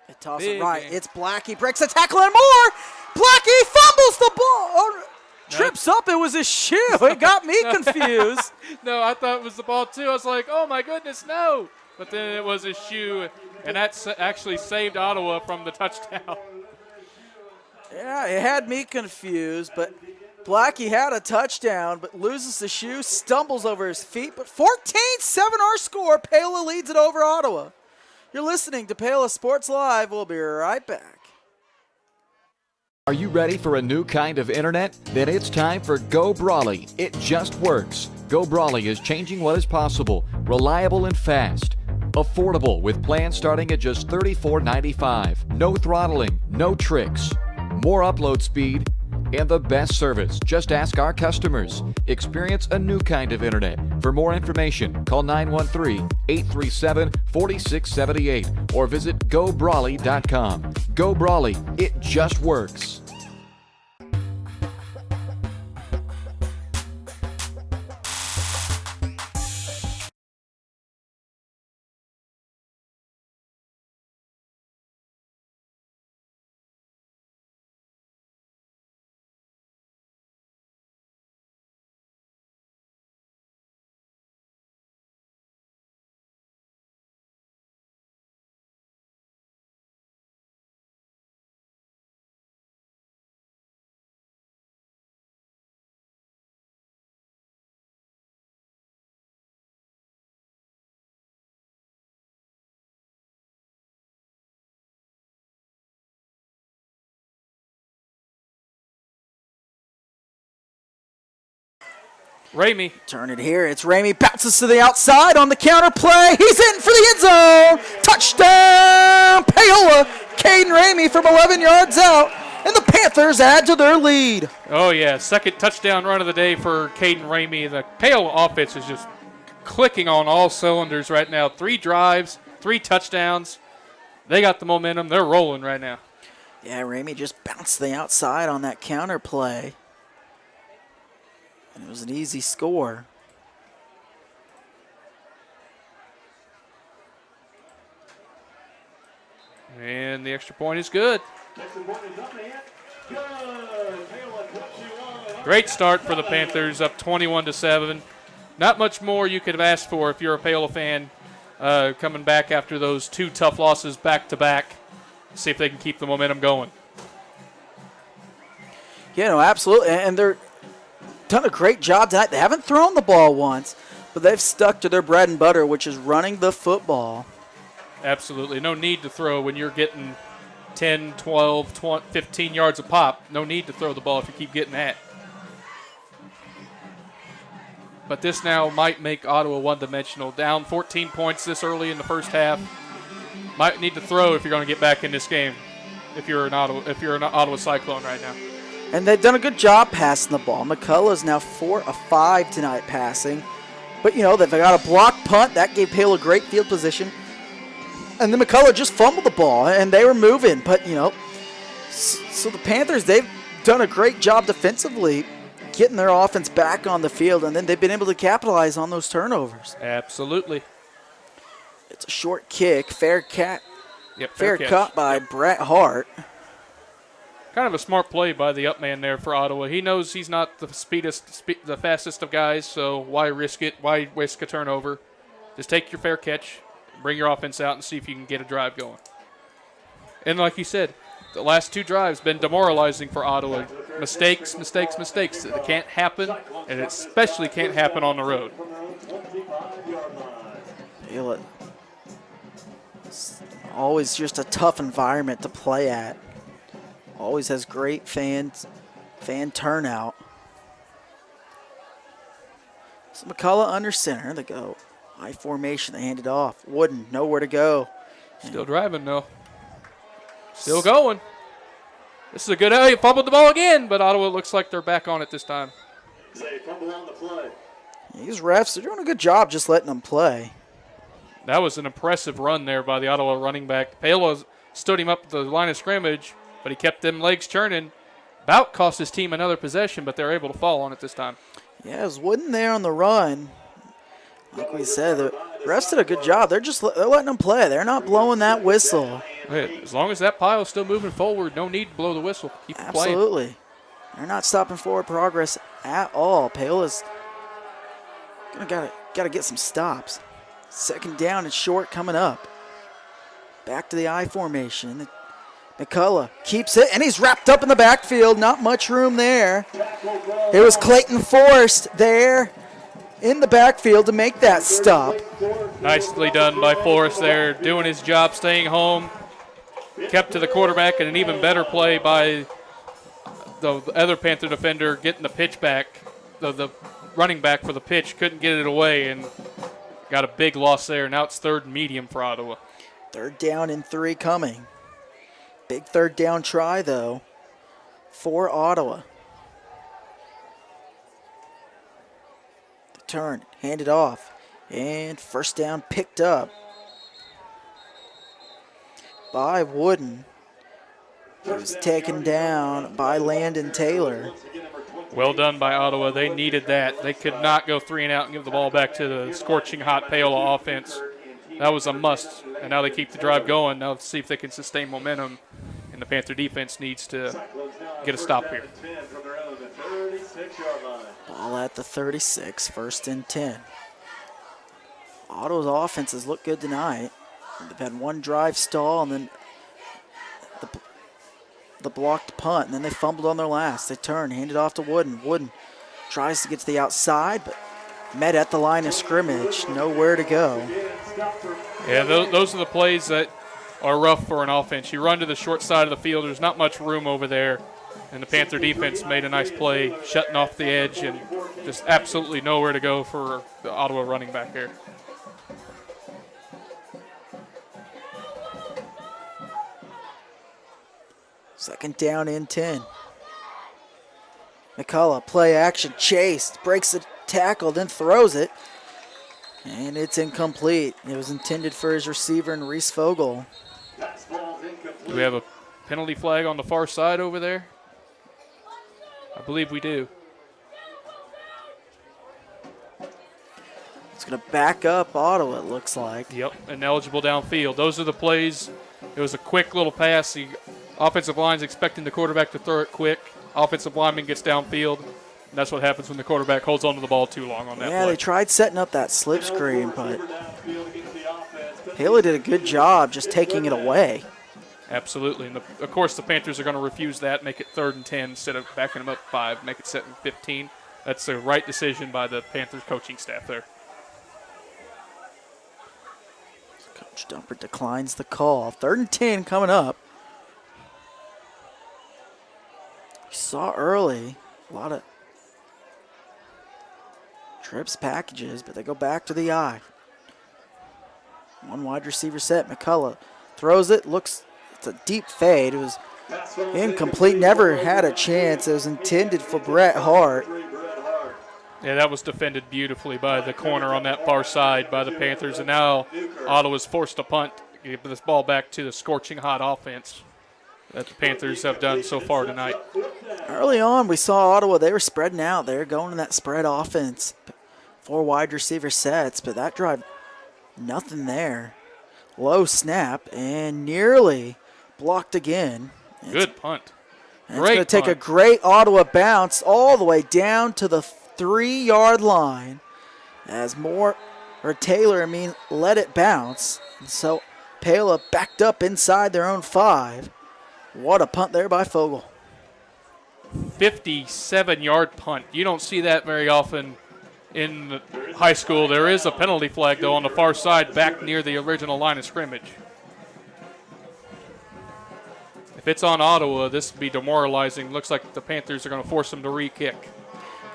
[SPEAKER 2] They toss
[SPEAKER 6] Big
[SPEAKER 2] it right.
[SPEAKER 6] game.
[SPEAKER 2] It's Blackie. Breaks a tackle and more. Blackie fumbles the ball. Oh, trips up. It was a shoe. It got me confused.
[SPEAKER 6] No, I thought it was the ball too. I was like, oh my goodness, no. But then it was a shoe, and that actually saved Ottawa from the touchdown.
[SPEAKER 2] Yeah, it had me confused, but Blackie had a touchdown, but loses the shoe, stumbles over his feet. But 14-7 our score. Paola leads it over Ottawa. You're listening to Paola Sports Live. We'll be right back.
[SPEAKER 8] Are you ready for a new kind of internet? Then it's time for Go Brawley. It just works. Go Brawley is changing what is possible. Reliable and fast. Affordable with plans starting at just $34.95. No throttling, no tricks. More upload speed, and the best service. Just ask our customers. Experience a new kind of internet. For more information, call 913-837-4678 or visit gobrawley.com. Go Brawley, it just works.
[SPEAKER 6] Ramey.
[SPEAKER 2] Turn it here. It's Ramey. Bounces to the outside on the counter play. He's in for the end zone. Touchdown, Paola. Caden Ramey from 11 yards out. And the Panthers add to their lead.
[SPEAKER 6] Oh, yeah. Second touchdown run of the day for Caden Ramey. The Paola offense is just clicking on all cylinders right now. 3 drives, 3 touchdowns. They got the momentum. They're rolling right now.
[SPEAKER 2] Yeah, Ramey just bounced to the outside on that counter play. And it was an easy score.
[SPEAKER 6] And the extra point is good. Great start for the Panthers, up 21-7. Not much more you could have asked for if you're a Paola fan coming back after those 2 tough losses back-to-back. See if they can keep the momentum going.
[SPEAKER 2] Yeah, no, absolutely. And they're done a great job tonight. They haven't thrown the ball once, but they've stuck to their bread and butter, which is running the football.
[SPEAKER 6] Absolutely. No need to throw when you're getting 10, 12, 20, 15 yards a pop. No need to throw the ball if you keep getting that. But this now might make Ottawa one-dimensional. Down 14 points this early in the first half. Might need to throw if you're going to get back in this game. If you're an Ottawa Cyclone right now.
[SPEAKER 2] And they've done a good job passing the ball. McCullough's now 4 of 5 tonight passing. But, you know, they've got a block punt. That gave Paola great field position. And then McCullough just fumbled the ball, and they were moving. But, you know, so the Panthers, they've done a great job defensively getting their offense back on the field, and then they've been able to capitalize on those turnovers.
[SPEAKER 6] Absolutely.
[SPEAKER 2] It's a short kick, fair cut
[SPEAKER 6] catch
[SPEAKER 2] by Brett Hart.
[SPEAKER 6] Kind of a smart play by the up man there for Ottawa. He knows he's not the fastest of guys, so why risk it? Why risk a turnover? Just take your fair catch, bring your offense out, and see if you can get a drive going. And like you said, the last 2 drives been demoralizing for Ottawa. Mistakes. It can't happen, and it especially can't happen on the road.
[SPEAKER 2] Feel it. It's always just a tough environment to play at. Always has great fan turnout. So McCullough under center. They go I formation. They hand it off. Wooden, nowhere to go.
[SPEAKER 6] Still driving, though. Still going. This is a good area. Fumbled the ball again, but Ottawa looks like they're back on it this time.
[SPEAKER 2] These refs are doing a good job just letting them play.
[SPEAKER 6] That was an impressive run there by the Ottawa running back. Paola stood him up at the line of scrimmage, but he kept them legs churning. About cost his team another possession, but they're able to fall on it this time.
[SPEAKER 2] Yeah, it was Wooden there on the run. Like we said, the refs did a good job. They're letting them play. They're not blowing that whistle.
[SPEAKER 6] As long as that pile's still moving forward, no need to blow the whistle. Keep playing.
[SPEAKER 2] Absolutely. They're not stopping forward progress at all. Paola's got to get some stops. Second down and short coming up. Back to the I formation. McCullough keeps it, and he's wrapped up in the backfield. Not much room there. It was Clayton Forrest there in the backfield to make that stop.
[SPEAKER 6] Nicely done by Forrest there, doing his job, staying home. Kept to the quarterback, and an even better play by the other Panther defender getting the pitch back. The running back for the pitch couldn't get it away and got a big loss there. Now it's third and medium for Ottawa.
[SPEAKER 2] Third down and 3 coming. Big third down try, though, for Ottawa. The turn, handed off, and first down picked up by Wooden. He was taken down by Landon Taylor.
[SPEAKER 6] Well done by Ottawa. They needed that. They could not go 3 and out and give the ball back to the scorching hot Paola offense. That was a must, and now they keep the drive going. Now let's see if they can sustain momentum, and the Panther defense needs to get a stop here.
[SPEAKER 2] Ball at the 36, first and 10. Ottawa's offenses look good tonight. They've had one drive stall, and then the blocked punt, and then they fumbled on their last. They turn, hand it off to Wooden. Wooden tries to get to the outside, but met at the line of scrimmage. Nowhere to go.
[SPEAKER 6] Yeah, those are the plays that are rough for an offense. You run to the short side of the field. There's not much room over there, and the Panther defense made a nice play, shutting off the edge, and just absolutely nowhere to go for the Ottawa running back here.
[SPEAKER 2] Second down and 10. McCullough, play action, chased, breaks the tackle, then throws it. And it's incomplete. It was intended for his receiver, and Reese Fogel.
[SPEAKER 6] Do we have a penalty flag on the far side over there? I believe we do.
[SPEAKER 2] It's going to back up Ottawa, it looks like.
[SPEAKER 6] Yep, ineligible downfield. Those are the plays. It was a quick little pass. The offensive line's expecting the quarterback to throw it quick. Offensive lineman gets downfield. And that's what happens when the quarterback holds onto the ball too long on that play.
[SPEAKER 2] Yeah, they tried setting up that slip screen, but Haley did a good job just taking it away.
[SPEAKER 6] Absolutely. And, of course, the Panthers are going to refuse that, make it 3rd and 10 instead of backing them up 5, make it 2nd and 15. That's the right decision by the Panthers coaching staff there.
[SPEAKER 2] Coach Dumper declines the call. 3rd and 10 coming up. We saw early a lot of trips, packages, but they go back to the I. One wide receiver set. McCullough throws it. Looks, it's a deep fade. It was incomplete. Never had a chance. It was intended for Brett Hart.
[SPEAKER 6] Yeah, that was defended beautifully by the corner on that far side by the Panthers. And now Ottawa's forced to punt, give this ball back to the scorching hot offense that the Panthers have done so far tonight.
[SPEAKER 2] Early on, we saw Ottawa. They were spreading out. They were going in that spread offense. 4 wide receiver sets, but that drive, nothing there. Low snap and nearly blocked again.
[SPEAKER 6] Good punt.
[SPEAKER 2] It's going to take a great Ottawa bounce all the way down to the 3-yard line as Taylor let it bounce. And so Paola backed up inside their own 5. What a punt there by Fogel.
[SPEAKER 6] 57-yard punt. You don't see that very often in high school. There is a penalty flag, though, on the far side back near the original line of scrimmage. If it's on Ottawa, this would be demoralizing. Looks like the Panthers are going to force them to re-kick.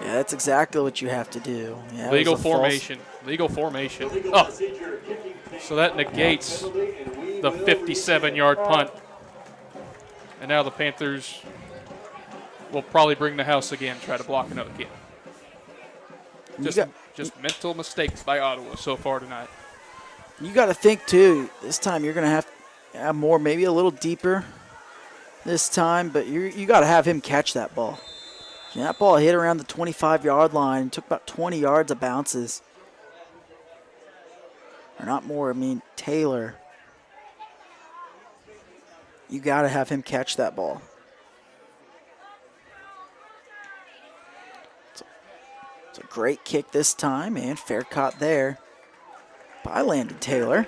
[SPEAKER 2] Yeah, that's exactly what you have to do. Yeah,
[SPEAKER 6] Legal formation. Legal formation. Oh. So that negates the 57-yard punt. And now the Panthers will probably bring the house again, try to block another kick. Just mental mistakes by Ottawa so far tonight.
[SPEAKER 2] You got to think, too, this time you're going to have more, maybe a little deeper this time, but you got to have him catch that ball. And that ball hit around the 25-yard line and took about 20 yards of bounces. Or not more, I mean, Taylor. You got to have him catch that ball. It's a great kick this time, and fair caught there by Landon Taylor.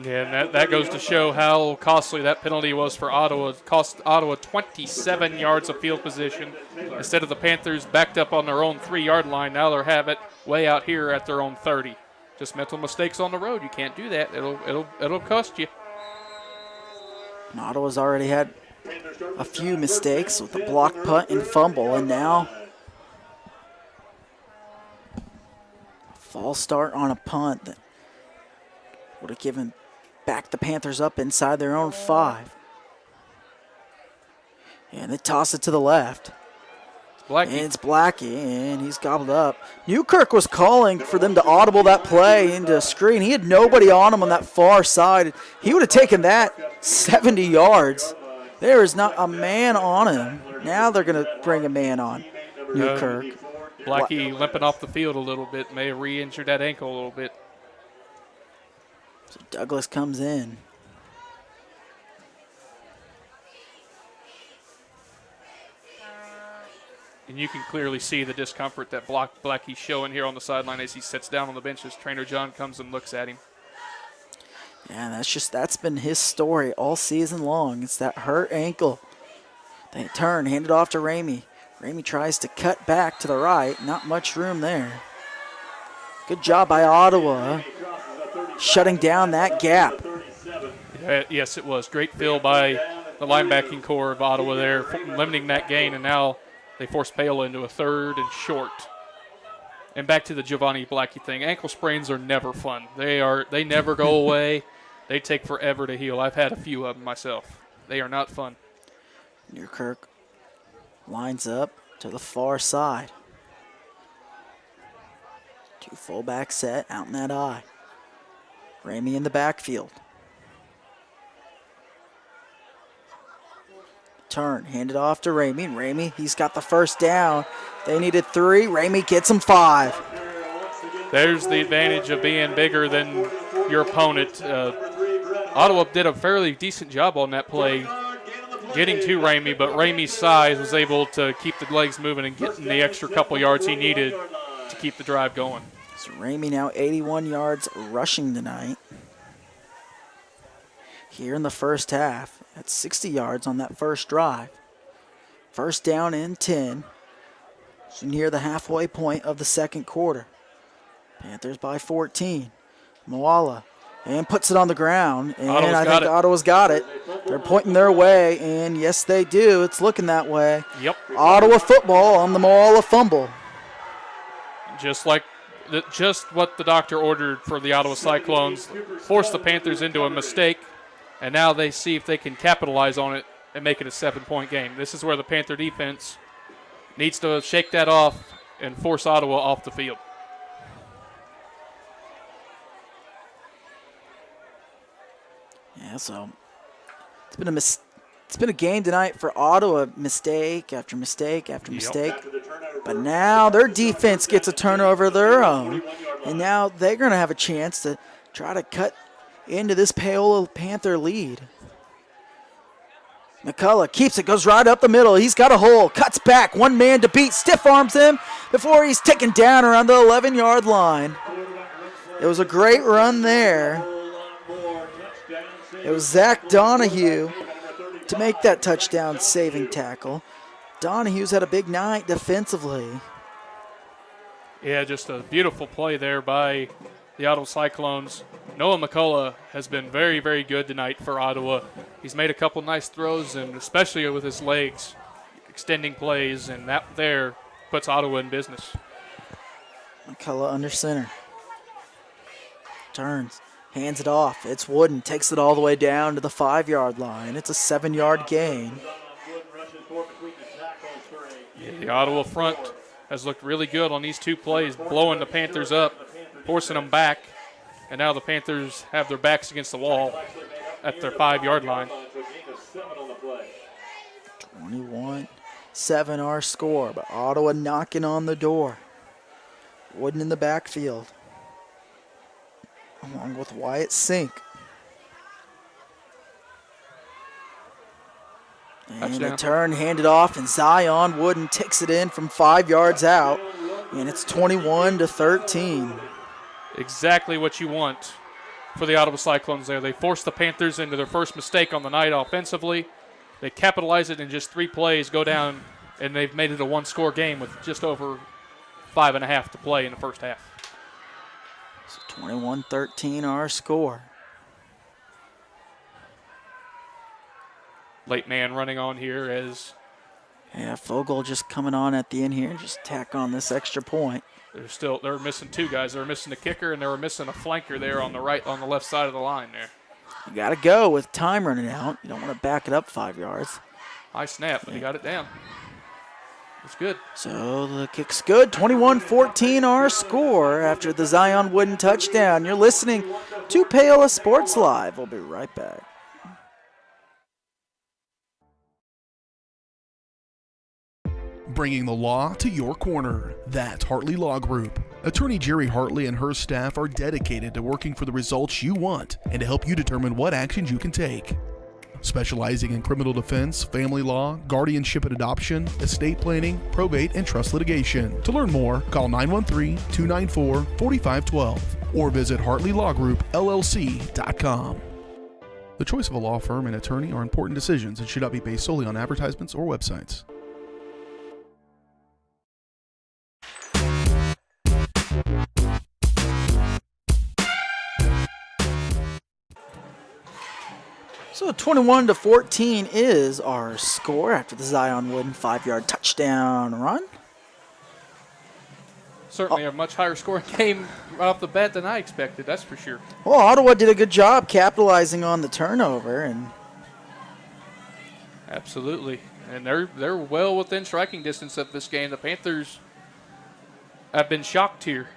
[SPEAKER 6] Yeah, and that goes to show how costly that penalty was for Ottawa. It cost Ottawa 27 yards of field position. Instead of the Panthers backed up on their own 3-yard line, now they'll have it way out here at their own 30. Just mental mistakes on the road. You can't do that. It'll cost you.
[SPEAKER 2] And Ottawa's already had a few mistakes with the block punt and fumble, and now false start on a punt that would have given back the Panthers up inside their own 5. And they toss it to the left.
[SPEAKER 6] Blackie.
[SPEAKER 2] And it's Blackie, and he's gobbled up. Newkirk was calling for them to audible that play into a screen. He had nobody on him on that far side. He would have taken that 70 yards. There is not a man on him. Now they're going to bring a man on Newkirk.
[SPEAKER 6] Blackie limping off the field a little bit. May have re-injured that ankle a little bit.
[SPEAKER 2] So Douglas comes in.
[SPEAKER 6] And you can clearly see the discomfort that Blackie's showing here on the sideline as he sits down on the bench as trainer John comes and looks at him.
[SPEAKER 2] Yeah, that's been his story all season long. It's that hurt ankle. They turn, hand it off to Ramey. Ramey tries to cut back to the right. Not much room there. Good job by Ottawa shutting down that gap.
[SPEAKER 6] Yes, it was. Great fill by the linebacking core of Ottawa there, limiting that gain, and now they force Paola into a 3rd and short. And back to the Giovanni Blackie thing. Ankle sprains are never fun. They never go away. They take forever to heal. I've had a few of them myself. They are not fun.
[SPEAKER 2] Newkirk lines up to the far side. 2 fullback set out in that eye. Ramey in the backfield. Turn, hand it off to Ramey. Ramey, he's got the first down. They needed 3. Ramey gets him 5.
[SPEAKER 6] There's the advantage of being bigger than your opponent. Ottawa did a fairly decent job on that play, getting to Ramey, but Ramey's size was able to keep the legs moving and getting the extra couple yards he needed to keep the drive going.
[SPEAKER 2] So Ramey now 81 yards rushing tonight. Here in the first half, at 60 yards on that first drive. First down and 10. So near the halfway point of the second quarter. Panthers by 14. Moala and puts it on the ground. And I think Ottawa's got it. They're pointing their way, and yes, they do. It's looking that way.
[SPEAKER 6] Yep.
[SPEAKER 2] Ottawa football on the Moala fumble.
[SPEAKER 6] Just what the doctor ordered for the Ottawa Cyclones. Forced the Panthers into a mistake, and now they see if they can capitalize on it and make it a 7-point game. This is where the Panther defense needs to shake that off and force Ottawa off the field.
[SPEAKER 2] Yeah, so it's been a game tonight for Ottawa, mistake after mistake after mistake. But now their defense gets a turnover of their own, and now they're going to have a chance to try to cut into this Paola Panther lead. McCullough keeps it, goes right up the middle. He's got a hole, cuts back, one man to beat, stiff arms him before he's taken down around the 11-yard line. It was a great run there. It was Zach Donahue to make that touchdown saving tackle. Donahue's had a big night defensively.
[SPEAKER 6] Yeah, just a beautiful play there by the Ottawa Cyclones. Noah McCullough has been very, very good tonight for Ottawa. He's made a couple nice throws, and especially with his legs, extending plays, and that there puts Ottawa in business.
[SPEAKER 2] McCullough under center. Turns, hands it off. It's Wooden, takes it all the way down to the 5-yard line. It's a 7-yard gain.
[SPEAKER 6] Yeah, the Ottawa front has looked really good on these two plays, blowing the Panthers up, forcing them back, and now the Panthers have their backs against the wall at their 5-yard line.
[SPEAKER 2] 21-7 our score, but Ottawa knocking on the door. Wooden in the backfield, along with Wyatt Sink. And a turn, handed off, and Zion Wooden takes it in from 5 yards out, and it's 21-13.
[SPEAKER 6] Exactly what you want for the Ottawa Cyclones there. They forced the Panthers into their first mistake on the night offensively. They capitalize it in just 3 plays, go down, and they've made it a 1-score game with just over 5.5 to play in the first half.
[SPEAKER 2] So 21-13 our score.
[SPEAKER 6] Late man running on here as
[SPEAKER 2] Fogel just coming on at the end here, just tack on this extra point.
[SPEAKER 6] they're missing 2 guys. They're missing a kicker and they were missing a flanker there on the left side of the line there.
[SPEAKER 2] You got to go with time running out. You don't want to back it up 5 yards.
[SPEAKER 6] High snap, but he got it down. It's good.
[SPEAKER 2] So the kick's good. 21-14 our score after the Zion Wooden touchdown. You're listening to Paola Sports Live. We'll be right back.
[SPEAKER 1] Bringing the law to your corner. That's Hartley Law Group. Attorney Jerry Hartley and her staff are dedicated to working for the results you want and to help you determine what actions you can take. Specializing in criminal defense, family law, guardianship and adoption, estate planning, probate, and trust litigation. To learn more, call 913-294-4512 or visit HartleyLawGroupLLC.com. The choice of a law firm and attorney are important decisions and should not be based solely on advertisements or websites.
[SPEAKER 2] So 21-14 is our score after the Zion Wooden 5-yard touchdown run.
[SPEAKER 6] Certainly a much higher scoring game right off the bat than I expected, that's for sure.
[SPEAKER 2] Well, Ottawa did a good job capitalizing on the turnover, and
[SPEAKER 6] absolutely. And they're well within striking distance of this game. The Panthers have been shocked here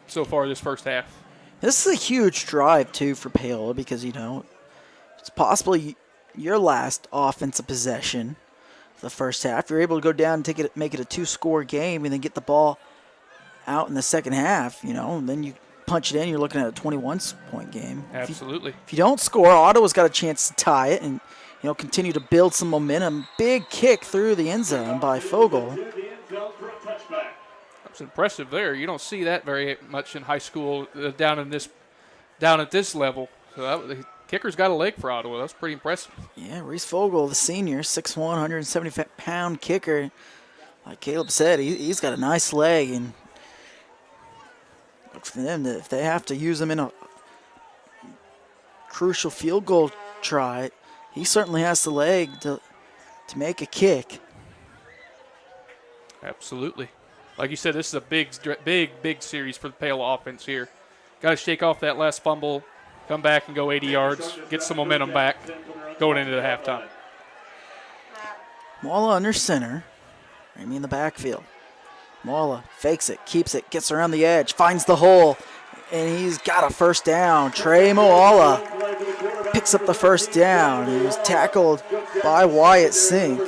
[SPEAKER 6] so far this first half.
[SPEAKER 2] this is a huge drive too for Paola because it's possibly your last offensive possession of the first half. You're able to go down and make it a 2-score game and then get the ball out in the second half, and then you punch it in, you're looking at a 21-point game.
[SPEAKER 6] Absolutely.
[SPEAKER 2] If you don't score, Ottawa's got a chance to tie it and continue to build some momentum. Big kick through the end zone by Fogel.
[SPEAKER 6] That's impressive there. You don't see that very much in high school down at this level. So the kicker's got a leg for Ottawa. That's pretty impressive.
[SPEAKER 2] Yeah, Reese Fogel, the senior, 6'1", 170-pound kicker. Like Caleb said, he's got a nice leg, and look for them if they have to use him in a crucial field goal try. He certainly has the leg to make a kick.
[SPEAKER 6] Absolutely. Like you said, this is a big series for the Paola offense here. Got to shake off that last fumble, come back and go 80 yards, get some momentum back going into the halftime.
[SPEAKER 2] Paola under center. Ramey in the backfield. Paola fakes it, keeps it, gets around the edge, finds the hole, and he's got a first down. Trey Moala picks up the first down. He was tackled by Wyatt Sink.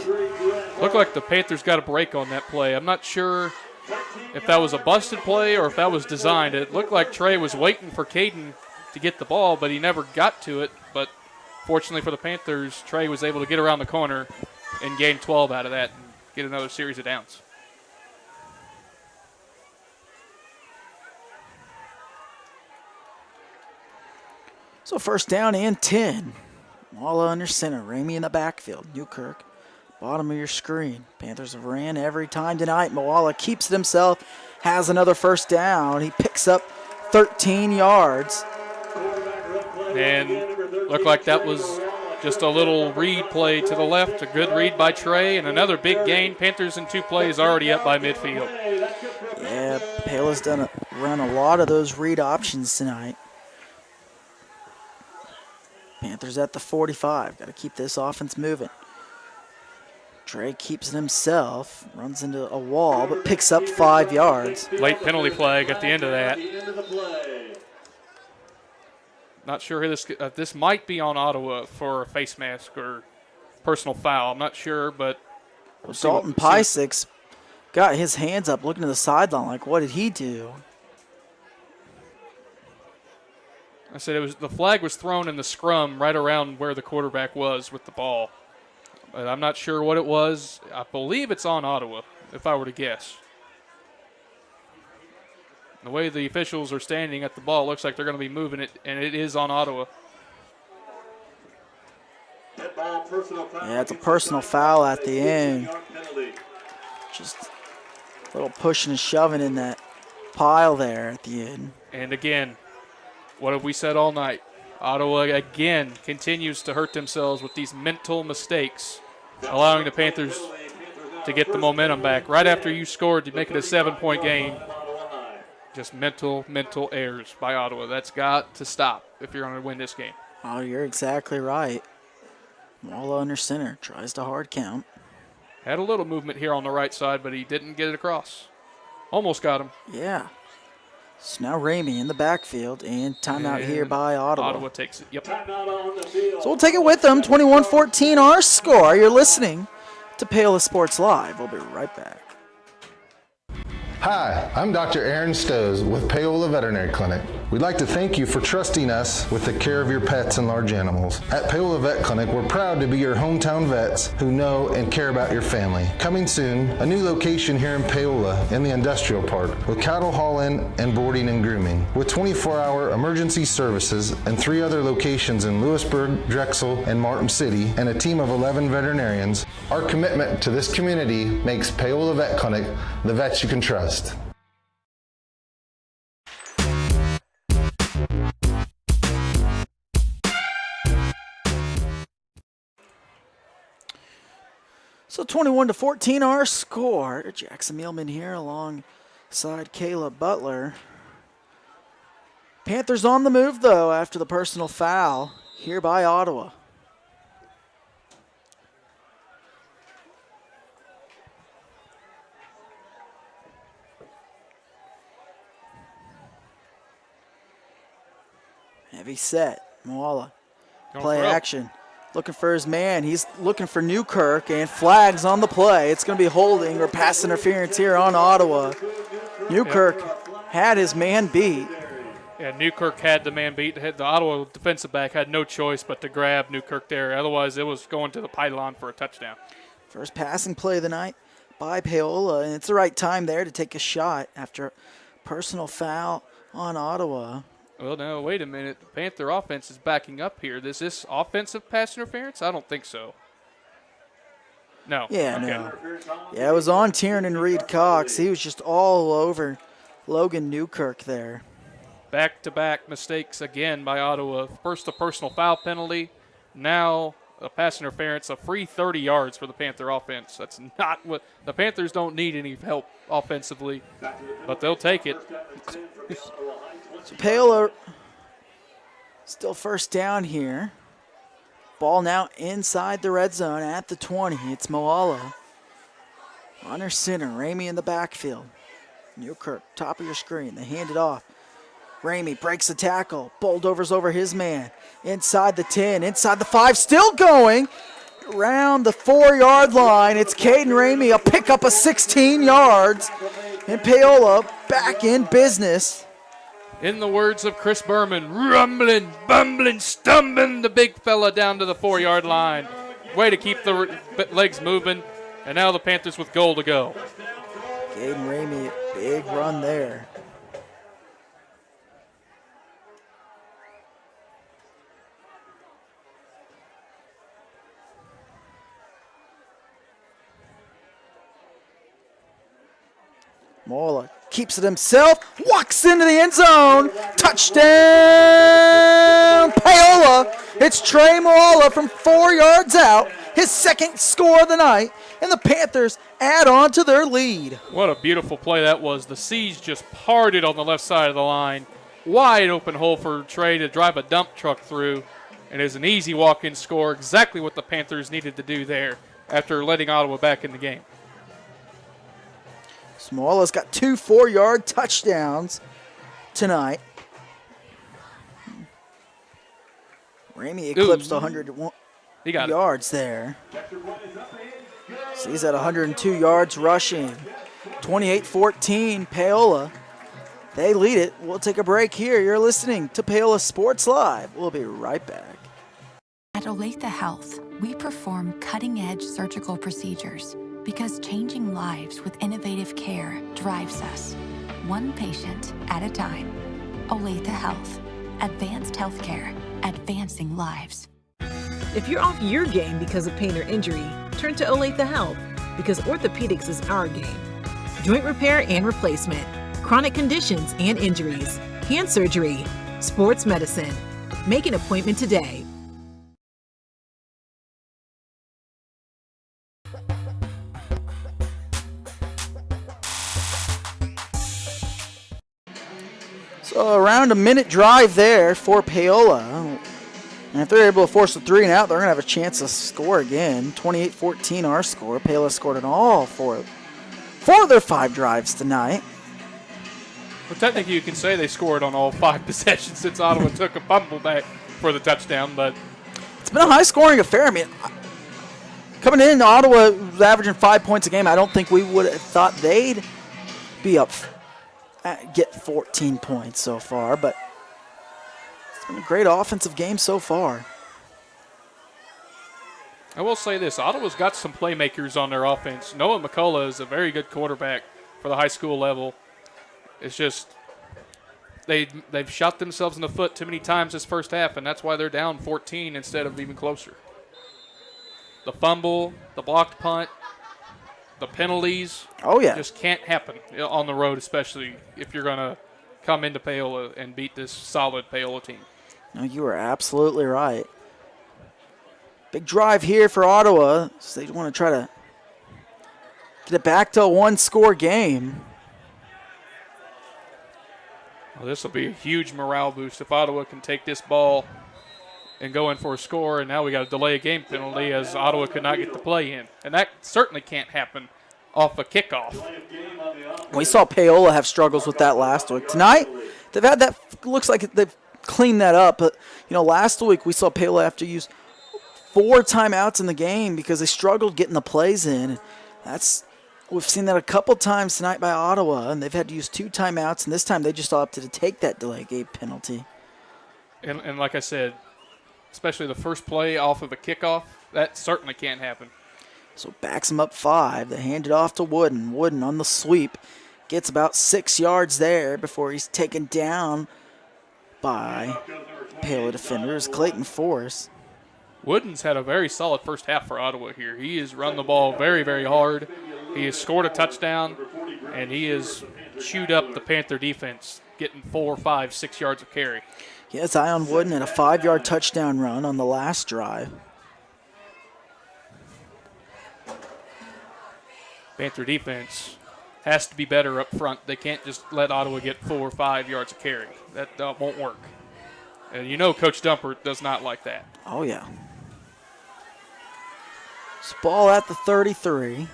[SPEAKER 6] Looked like the Panthers got a break on that play. I'm not sure if that was a busted play or if that was designed. It looked like Trey was waiting for Caden to get the ball, but he never got to it. But fortunately for the Panthers, Trey was able to get around the corner and gain 12 out of that and get another series of downs.
[SPEAKER 2] So first down and 10. Paola under center. Ramey in the backfield. Newkirk, bottom of your screen. Panthers have ran every time tonight. Moala keeps it himself, has another first down. He picks up 13 yards.
[SPEAKER 6] And looked like that was Just a little read play to the left, a good read by Trey, and another big gain. Panthers in 2 plays already up by midfield.
[SPEAKER 2] Yeah, Paola's run a lot of those read options tonight. Panthers at the 45. Got to keep this offense moving. Trey keeps it himself, runs into a wall, but picks up 5 yards.
[SPEAKER 6] Late penalty flag at the end of that. Not sure who this might be on Ottawa for a face mask or personal foul. I'm not sure, but
[SPEAKER 2] Dalton Pysik's got his hands up looking to the sideline like, what did he do?
[SPEAKER 6] I said the flag was thrown in the scrum right around where the quarterback was with the ball. But I'm not sure what it was. I believe it's on Ottawa, if I were to guess. The way the officials are standing at the ball, it looks like they're going to be moving it, and it is on Ottawa.
[SPEAKER 2] Yeah, it's a personal foul at the end. Just a little pushing and shoving in that pile there at the end.
[SPEAKER 6] And again, what have we said all night? Ottawa again continues to hurt themselves with these mental mistakes, allowing the Panthers to get the momentum back. Right after you scored to make it a 7-point game, just mental errors by Ottawa. That's got to stop if you're going to win this game.
[SPEAKER 2] Oh, you're exactly right. Paola under center, tries to hard count.
[SPEAKER 6] Had a little movement here on the right side, but he didn't get it across. Almost got him.
[SPEAKER 2] Yeah. So now Ramey in the backfield, and timeout here by Ottawa.
[SPEAKER 6] Ottawa takes it, yep.
[SPEAKER 2] So we'll take it with them, 21-14 our score. You're listening to Paola Sports Live. We'll be right back.
[SPEAKER 9] Hi, I'm Dr. Aaron Stoes with Paola Veterinary Clinic. We'd like to thank you for trusting us with the care of your pets and large animals. At Paola Vet Clinic, we're proud to be your hometown vets who know and care about your family. Coming soon, a new location here in Paola in the industrial park with cattle haul-in and boarding and grooming. With 24-hour emergency services and 3 other locations in Lewisburg, Drexel, and Martin City, and a team of 11 veterinarians, our commitment to this community makes Paola Vet Clinic the vets you can trust.
[SPEAKER 2] So 21-14 our score. Jackson Mielman here alongside Kayla Butler. Panthers on the move though after the personal foul here by Ottawa. Heavy set. Paola. Play action. Looking for his man. He's looking for Newkirk, and flags on the play. It's going to be holding or pass interference here on Ottawa. Newkirk had his man beat.
[SPEAKER 6] Yeah, Newkirk had the man beat. The Ottawa defensive back had no choice but to grab Newkirk there. Otherwise, it was going to the pylon for a touchdown.
[SPEAKER 2] First passing play of the night by Paola, and it's the right time there to take a shot after a personal foul on Ottawa.
[SPEAKER 6] Well, no, wait a minute. The Panther offense is backing up here. Is this offensive pass interference? I don't think so. No.
[SPEAKER 2] Yeah,
[SPEAKER 6] okay.
[SPEAKER 2] no. Yeah, it was on Tiernan Reed Cox. He was just all over Logan Newkirk there.
[SPEAKER 6] Back-to-back mistakes again by Ottawa. First a personal foul penalty. Now a pass interference, a free 30 yards for the Panther offense. That's not what – the Panthers don't need any help offensively, but they'll take it.
[SPEAKER 2] So Paola still first down here. Ball now inside the red zone at the 20. It's Moala. Under center, Ramey in the backfield. Newkirk, top of your screen. They hand it off. Ramey breaks the tackle. Bulldovers over his man. Inside the 10, inside the 5, still going. Around the 4-yard line, it's Caden Ramey, a pickup of 16 yards. And Paola back in business.
[SPEAKER 6] In the words of Chris Berman, rumbling, bumbling, stumbling the big fella down to the 4-yard line. Way to keep the legs moving. And now the Panthers with goal to go.
[SPEAKER 2] Caden Ramey, big run there. Mola keeps it himself, walks into the end zone. Touchdown, Paola. It's Trey Paola from 4 yards out, his second score of the night, and the Panthers add on to their lead.
[SPEAKER 6] What a beautiful play that was. The C's just parted on the left side of the line. Wide open hole for Trey to drive a dump truck through. And it's an easy walk-in score, exactly what the Panthers needed to do there after letting Ottawa back in the game.
[SPEAKER 2] Smola's got 2 4-yard touchdowns tonight. Ramey eclipsed 101 yards there. So he's at 102 yards rushing. 28-14, Paola. They lead it. We'll take a break here. You're listening to Paola Sports Live. We'll be right back.
[SPEAKER 10] At Olathe Health, we perform cutting-edge surgical procedures because changing lives with innovative care drives us, one patient at a time. Olathe Health. Advanced healthcare. Advancing lives.
[SPEAKER 11] If you're off your game because of pain or injury, turn to Olathe Health because orthopedics is our game. Joint repair and replacement, chronic conditions and injuries, hand surgery, sports medicine. Make an appointment today.
[SPEAKER 2] So around a minute drive there for Paola. And if they're able to force a 3 and out, they're going to have a chance to score again. 28-14 our score. Paola scored in all four of their 5 drives tonight.
[SPEAKER 6] Well, technically you can say they scored on all 5 possessions since Ottawa took a fumble back for the touchdown, but
[SPEAKER 2] it's been a high-scoring affair. I mean, coming in, Ottawa was averaging 5 points a game. I don't think we would have thought they'd be up, get 14 points so far, but it's been a great offensive game so far.
[SPEAKER 6] I will say this, Ottawa's got some playmakers on their offense. Noah McCullough is a very good quarterback for the high school level. It's just they've shot themselves in the foot too many times this first half, and that's why they're down 14 instead of even closer. The fumble, the blocked punt, the penalties.
[SPEAKER 2] Oh, yeah.
[SPEAKER 6] Just can't happen on the road, especially if you're going to come into Paola and beat this solid Paola team.
[SPEAKER 2] No, you are absolutely right. Big drive here for Ottawa. So they want to try to get it back to a 1-score game.
[SPEAKER 6] Well, this will be a huge morale boost if Ottawa can take this ball and go in for a score, and now we got a delay of game penalty as Ottawa could not get the play in. And that certainly can't happen off a kickoff.
[SPEAKER 2] We saw Paola have struggles with that last week. Tonight, they've had that, looks like they've cleaned that up, but last week we saw Paola have to use 4 timeouts in the game because they struggled getting the plays in. We've seen that a couple times tonight by Ottawa, and they've had to use 2 timeouts, and this time they just opted to take that delay game penalty.
[SPEAKER 6] And like I said, especially the first play off of a kickoff, that certainly can't happen.
[SPEAKER 2] So backs them up 5. They hand it off to Wooden. Wooden on the sweep gets about 6 yards there before he's taken down by Paola defenders, Clayton Force.
[SPEAKER 6] Wooden's had a very solid first half for Ottawa here. He has run the ball very, very hard. He has scored a touchdown, and he has chewed up the Panther defense, getting 4, 5, 6 yards of carry.
[SPEAKER 2] Yes, Ion Wooden had a 5-yard touchdown run on the last drive.
[SPEAKER 6] Panther defense has to be better up front. They can't just let Ottawa get 4 or 5 yards of carry. That won't work. And Coach Dumper does not like that.
[SPEAKER 2] Oh, yeah. It's ball at the 33.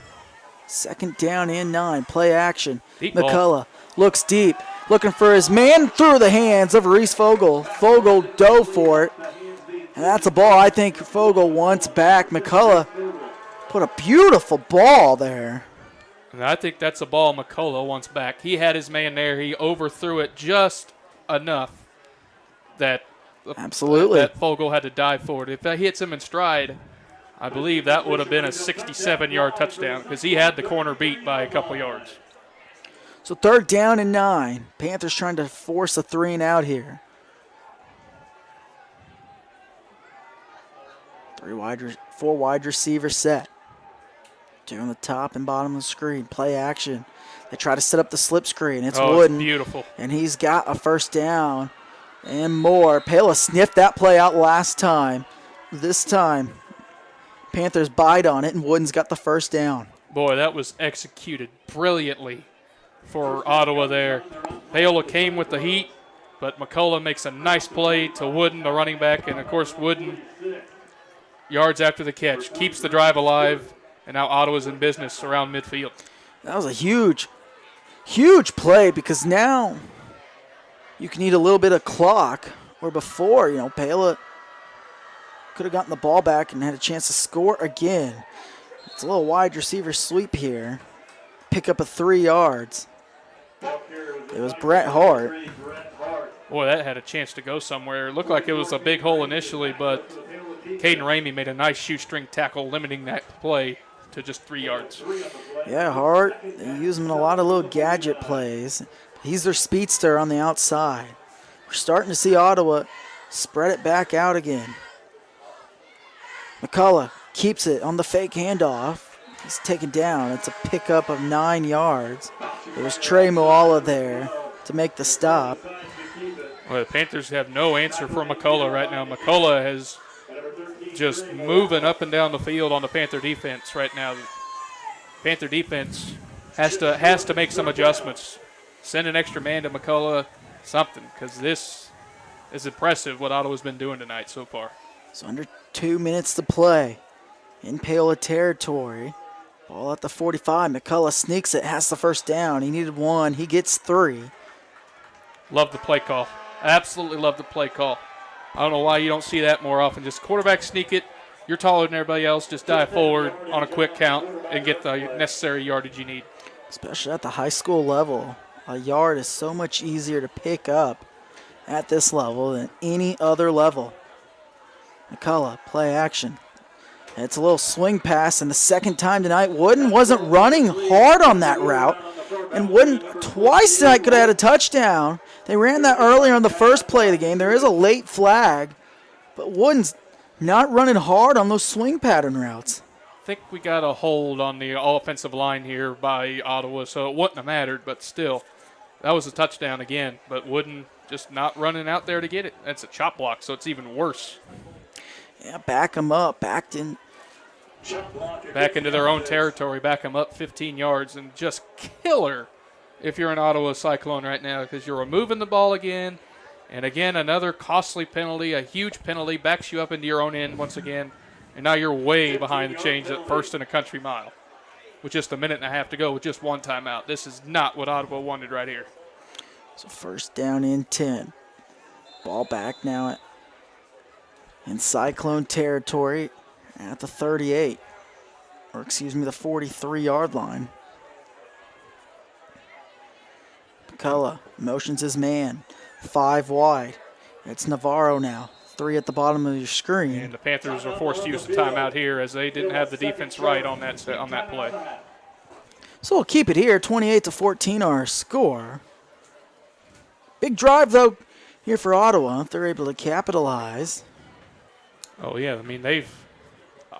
[SPEAKER 2] Second down and 9. Play action. McCullough looks deep. Looking for his man through the hands of Reese Fogel. Fogel dove for it. And that's a ball I think Fogel wants back. McCullough put a beautiful ball there.
[SPEAKER 6] And I think that's a ball McCullough wants back. He had his man there. He overthrew it just enough that
[SPEAKER 2] absolutely
[SPEAKER 6] that Fogel had to dive for it. If that hits him in stride, I believe that would have been a 67-yard touchdown because he had the corner beat by a couple yards.
[SPEAKER 2] So 3rd down and 9. Panthers trying to force a 3 and out here. 4 wide receiver set. 2 on the top and bottom of the screen. Play action. They try to set up the slip screen. It's Wooden.
[SPEAKER 6] It's beautiful.
[SPEAKER 2] And he's got a first down And more. Paola sniffed that play out last time. This time, Panthers bite on it, and Wooden's got the first down.
[SPEAKER 6] Boy, that was executed brilliantly for Ottawa there. Paola came with the heat, but McCullough makes a nice play to Wooden, the running back, and of course Wooden, yards after the catch, keeps the drive alive, and now Ottawa's in business around midfield.
[SPEAKER 2] That was a huge, huge play because now you can eat a little bit of clock, where before, Paola could have gotten the ball back and had a chance to score again. It's a little wide receiver sweep here. Pick up a 3 yards. It was Brett Hart.
[SPEAKER 6] Boy, that had a chance to go somewhere. It looked like it was a big hole initially, but Caden Ramey made a nice shoestring tackle, limiting that play to just 3 yards.
[SPEAKER 2] Yeah, Hart, they use him in a lot of little gadget plays. He's their speedster on the outside. We're starting to see Ottawa spread it back out again. McCullough keeps it on the fake handoff. He's taken down. It's a pickup of 9 yards. There's Trey Moala there to make the stop.
[SPEAKER 6] Well, the Panthers have no answer for McCullough right now. McCullough has just moving up and down the field on the Panther defense right now. Panther defense has to make some adjustments. Send an extra man to McCullough, something, because this is impressive what Ottawa's been doing tonight so far.
[SPEAKER 2] So under 2 minutes to play in Paola territory. Ball at the 45. McCullough sneaks it, has the first down. He needed 1. He gets 3.
[SPEAKER 6] Love the play call. Absolutely love the play call. I don't know why you don't see that more often. Just quarterback sneak it. You're taller than everybody else. Just dive forward on a quick count and get the necessary yardage you need.
[SPEAKER 2] Especially at the high school level. A yard is so much easier to pick up at this level than any other level. McCullough, play action. It's a little swing pass, and the second time tonight, Wooden wasn't running hard on that route. And Wooden twice tonight could have had a touchdown. They ran that earlier on the first play of the game. There is a late flag, but Wooden's not running hard on those swing pattern routes.
[SPEAKER 6] I think we got a hold on the offensive line here by Ottawa, so it wouldn't have mattered, but still, that was a touchdown again. But Wooden just not running out there to get it. That's a chop block, so it's even worse.
[SPEAKER 2] Yeah, back them up, back into
[SPEAKER 6] their own territory, back them up 15 yards, and just killer if you're an Ottawa Cyclone right now, because you're removing the ball again, and again, another costly penalty, a huge penalty, backs you up into your own end once again, and now you're way behind the chains at first and a country mile with just a minute and a half to go with just one timeout. This is not what Ottawa wanted right here.
[SPEAKER 2] So first down in 10. Ball back now in Cyclone territory at the 38, or excuse me, the 43-yard line. McCullough motions his man, 5 wide. It's Navarro now, 3 at the bottom of your screen.
[SPEAKER 6] And the Panthers are forced to use the timeout here as they didn't have the defense right on that play.
[SPEAKER 2] So we'll keep it here, 28-14 our score. Big drive, though, here for Ottawa, if they're able to capitalize.
[SPEAKER 6] Oh, yeah. I mean,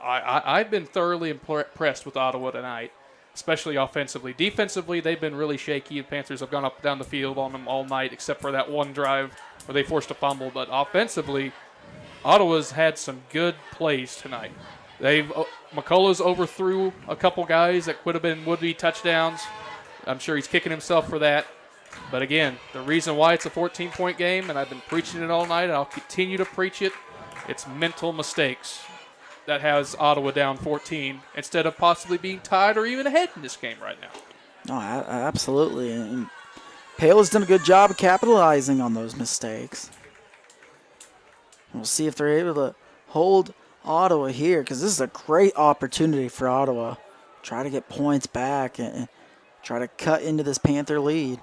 [SPEAKER 6] I've been thoroughly impressed with Ottawa tonight, especially offensively. Defensively, they've been really shaky. The Panthers have gone up and down the field on them all night, except for that one drive where they forced a fumble. But offensively, Ottawa's had some good plays tonight. McCullough's overthrew a couple guys that would-be touchdowns. I'm sure he's kicking himself for that. But again, the reason why it's a 14-point game, and I've been preaching it all night, and I'll continue to preach it, it's mental mistakes that has Ottawa down 14 instead of possibly being tied or even ahead in this game right now.
[SPEAKER 2] No, absolutely. And Paola's done a good job of capitalizing on those mistakes. We'll see if they're able to hold Ottawa here, because this is a great opportunity for Ottawa. Try to get points back and try to cut into this Panther lead.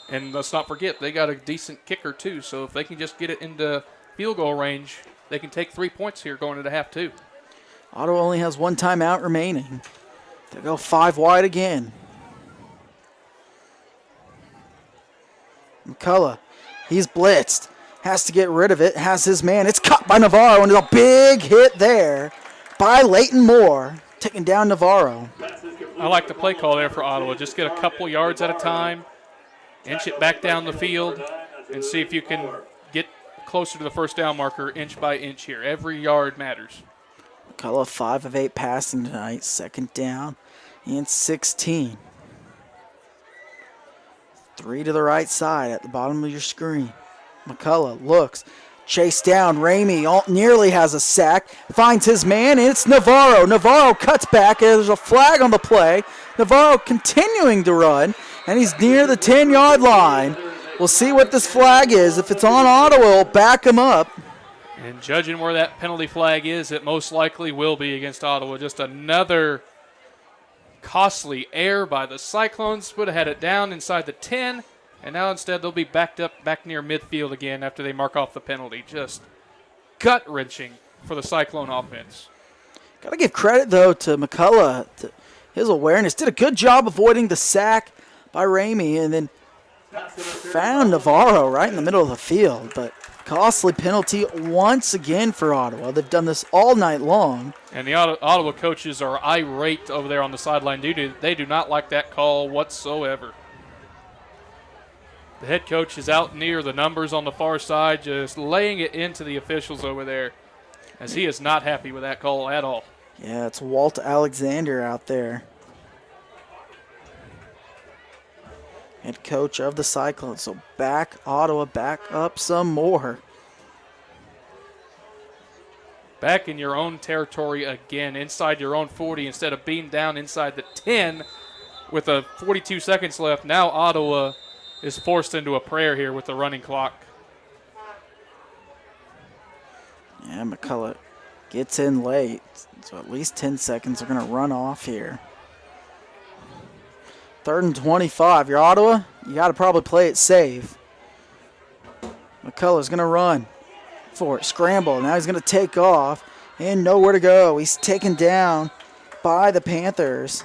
[SPEAKER 6] And let's not forget, they got a decent kicker too, so if they can just get it into field goal range, they can take 3 points here going into half two.
[SPEAKER 2] Ottawa only has 1 timeout remaining. They'll go 5 wide again. McCullough, he's blitzed. Has to get rid of it. Has his man. It's caught by Navarro, and there's a big hit there by Leighton Moore, taking down Navarro.
[SPEAKER 6] I like the play call there for Ottawa. Just get a couple yards at a time, inch it back down the field, and see if you can get closer to the first down marker inch by inch here. Every yard matters.
[SPEAKER 2] McCullough 5 of 8 passing tonight. Second down and 16. 3 to the right side at the bottom of your screen. McCullough looks. Chased down. Ramey nearly has a sack. Finds his man, and it's Navarro. Navarro cuts back. There's a flag on the play. Navarro continuing to run, and he's near the 10-yard line. We'll see what this flag is. If it's on Ottawa, it'll back him up.
[SPEAKER 6] And judging where that penalty flag is, it most likely will be against Ottawa. Just another costly error by the Cyclones. Would have had it down inside the 10, and now instead they'll be backed up back near midfield again after they mark off the penalty. Just gut-wrenching for the Cyclone offense.
[SPEAKER 2] Got to give credit, though, to McCullough. His awareness. Did a good job avoiding the sack by Ramey, and then found Navarro right in the middle of the field. But costly penalty once again for Ottawa. They've done this all night long.
[SPEAKER 6] And the Ottawa coaches are irate over there on the sideline. They do not like that call whatsoever. The head coach is out near the numbers on the far side, just laying it into the officials over there, as he is not happy with that call at all.
[SPEAKER 2] Yeah, it's Walt Alexander out there. Head coach of the Cyclones. So Ottawa back up some more.
[SPEAKER 6] Back in your own territory again, inside your own 40, instead of being down inside the 10 with 42 seconds left. Now Ottawa is forced into a prayer here with the running clock.
[SPEAKER 2] Yeah, McCullough gets in late. So at least 10 seconds are going to run off here. 3rd and 25. You're Ottawa, you got to probably play it safe. McCullough's going to run for it. Scramble. Now he's going to take off and nowhere to go. He's taken down by the Panthers.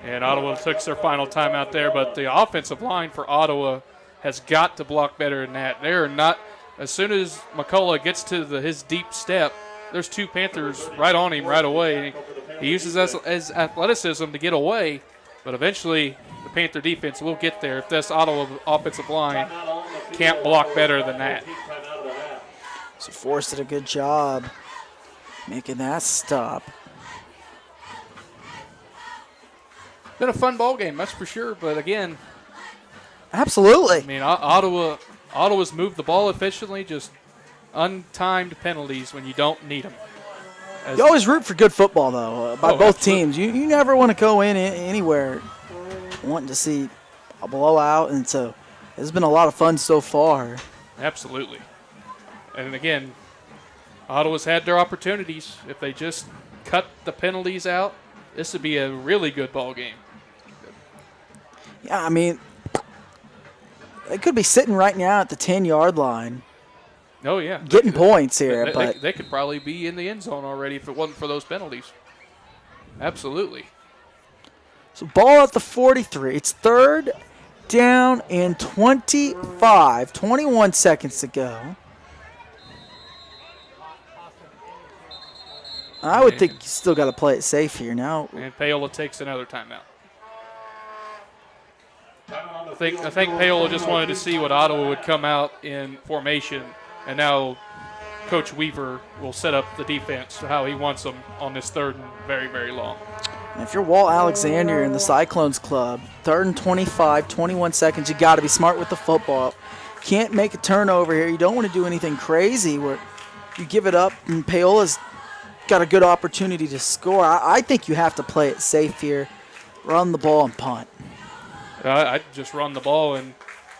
[SPEAKER 6] And Ottawa took their final timeout there, but the offensive line for Ottawa has got to block better than that. They're not, as soon as McCullough gets to his deep step, there's 2 Panthers right on him right away. He uses his athleticism to get away, but eventually the Panther defense will get there if this Ottawa offensive line can't block better than that.
[SPEAKER 2] So Forrest did a good job making that stop.
[SPEAKER 6] Been a fun ball game, that's for sure, but again,
[SPEAKER 2] absolutely.
[SPEAKER 6] I mean, Ottawa's moved the ball efficiently, just untimed penalties when you don't need them.
[SPEAKER 2] You always root for good football, though, by both teams. You never want to go in anywhere wanting to see a blowout, and so it's been a lot of fun so far.
[SPEAKER 6] Absolutely. And again, Ottawa's had their opportunities. If they just cut the penalties out, this would be a really good ball game.
[SPEAKER 2] Yeah, I mean, they could be sitting right now at the 10-yard line.
[SPEAKER 6] Oh, yeah.
[SPEAKER 2] Getting points here.
[SPEAKER 6] They could probably be in the end zone already if it wasn't for those penalties. Absolutely.
[SPEAKER 2] So ball at the 43. It's 3rd down and 25. 21 seconds to go. I would think you still got to play it safe here now.
[SPEAKER 6] And Paola takes another timeout. I think Paola just wanted to see what Ottawa would come out in formation, and now Coach Weaver will set up the defense to how he wants them on this 3rd and very, very long.
[SPEAKER 2] And if you're Walt Alexander in the Cyclones club, 3rd and 25, 21 seconds, you got to be smart with the football. Can't make a turnover here. You don't want to do anything crazy where you give it up and Paola's got a good opportunity to score. I think you have to play it safe here. Run the ball and punt.
[SPEAKER 6] I'd just run the ball and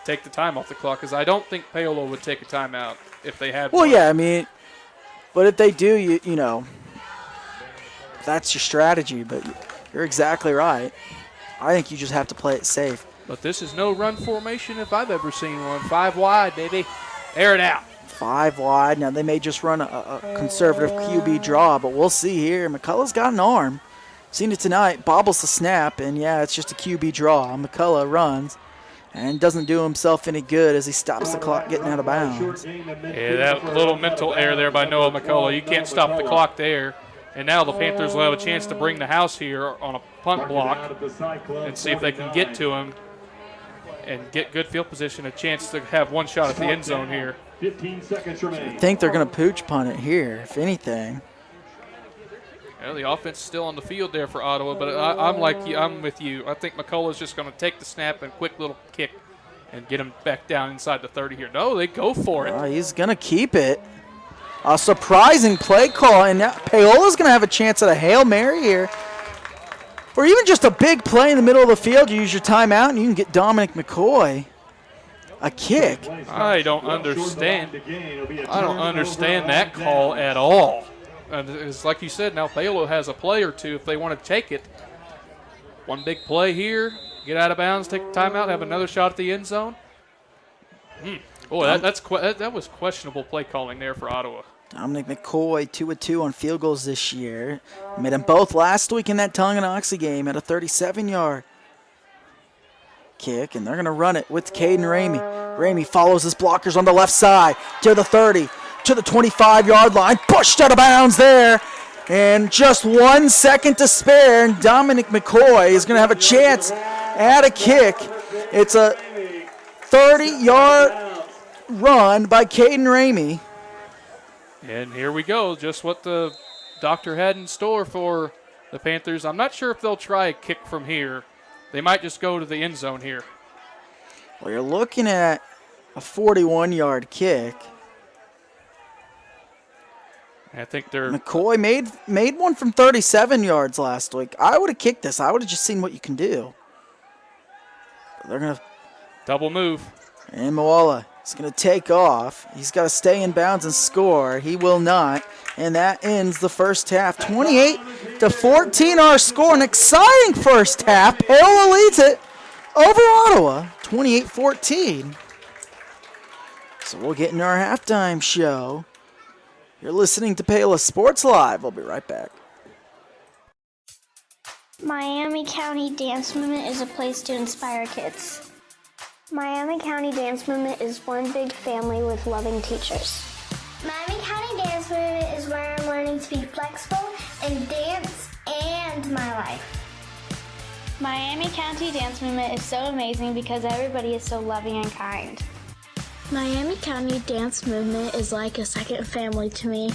[SPEAKER 6] take the time off the clock because I don't think Paola would take a timeout if they had one.
[SPEAKER 2] Well, yeah, I mean, but if they do, you know, that's your strategy. But you're exactly right. I think you just have to play it safe.
[SPEAKER 6] But this is no run formation if I've ever seen one. 5 wide, baby. Air it out.
[SPEAKER 2] 5 wide. Now, they may just run a conservative QB draw, but we'll see here. McCullough's got an arm. Seen it tonight. Bobbles the snap, and, yeah, it's just a QB draw. McCullough runs and doesn't do himself any good as he stops the clock getting out of bounds.
[SPEAKER 6] Yeah, that little mental error there by Noah McCullough. You can't stop the clock there. And now the Panthers will have a chance to bring the house here on a punt block and see if they can get to him. and get good field position, a chance to have one shot at the end zone here.
[SPEAKER 12] 15 seconds remaining.
[SPEAKER 2] I think they're going to pooch punt it here, if anything.
[SPEAKER 6] Yeah, the offense is still on the field there for Ottawa, but I'm like you. I'm with you. I think McCullough's just going to take the snap and quick little kick and get him back down inside the 30 here. No, they go for it.
[SPEAKER 2] He's going to keep it. A surprising play call, and now Paola's going to have a chance at a Hail Mary here. Or even just a big play in the middle of the field. You use your timeout, and you can get Dominic McCoy a kick.
[SPEAKER 6] I don't understand. I don't understand that call at all. And it's like you said, now Paola has a play or two if they want to take it. One big play here, get out of bounds, take the timeout, have another shot at the end zone. Boy, that was questionable play calling there for Ottawa.
[SPEAKER 2] Dominic McCoy, 2-2 on field goals this year. Made them both last week in that Tonganoxie game at a 37-yard kick, and they're going to run it with Caden Ramey. Ramey follows his blockers on the left side to the 30, to the 25-yard line, pushed out of bounds there, and just 1 second to spare, and Dominic McCoy is going to have a chance at a kick. It's a 30-yard run by Caden Ramey.
[SPEAKER 6] And here we go, just what the doctor had in store for the Panthers. I'm not sure if they'll try a kick from here. They might just go to the end zone here.
[SPEAKER 2] Well, you're looking at a 41-yard kick.
[SPEAKER 6] I think they're...
[SPEAKER 2] McCoy made one from 37 yards last week. I would have kicked this. I would have just seen what you can do. But they're going to...
[SPEAKER 6] Double move.
[SPEAKER 2] And Moala is going to take off. He's got to stay in bounds and score. He will not. And that ends the first half. 28-14 our score. An exciting first half. Paola leads it over Ottawa, 28-14. So we'll get into our halftime show. You're listening to Paola Sports Live. We'll be right back.
[SPEAKER 5] Miami County Dance Movement is a place to inspire kids. Miami County Dance Movement is one big family with loving teachers. Miami County Dance Movement is where I'm learning to be flexible in dance and my life. Miami County Dance Movement is so amazing because everybody is so loving and kind. Miami County Dance Movement is like a second family to me.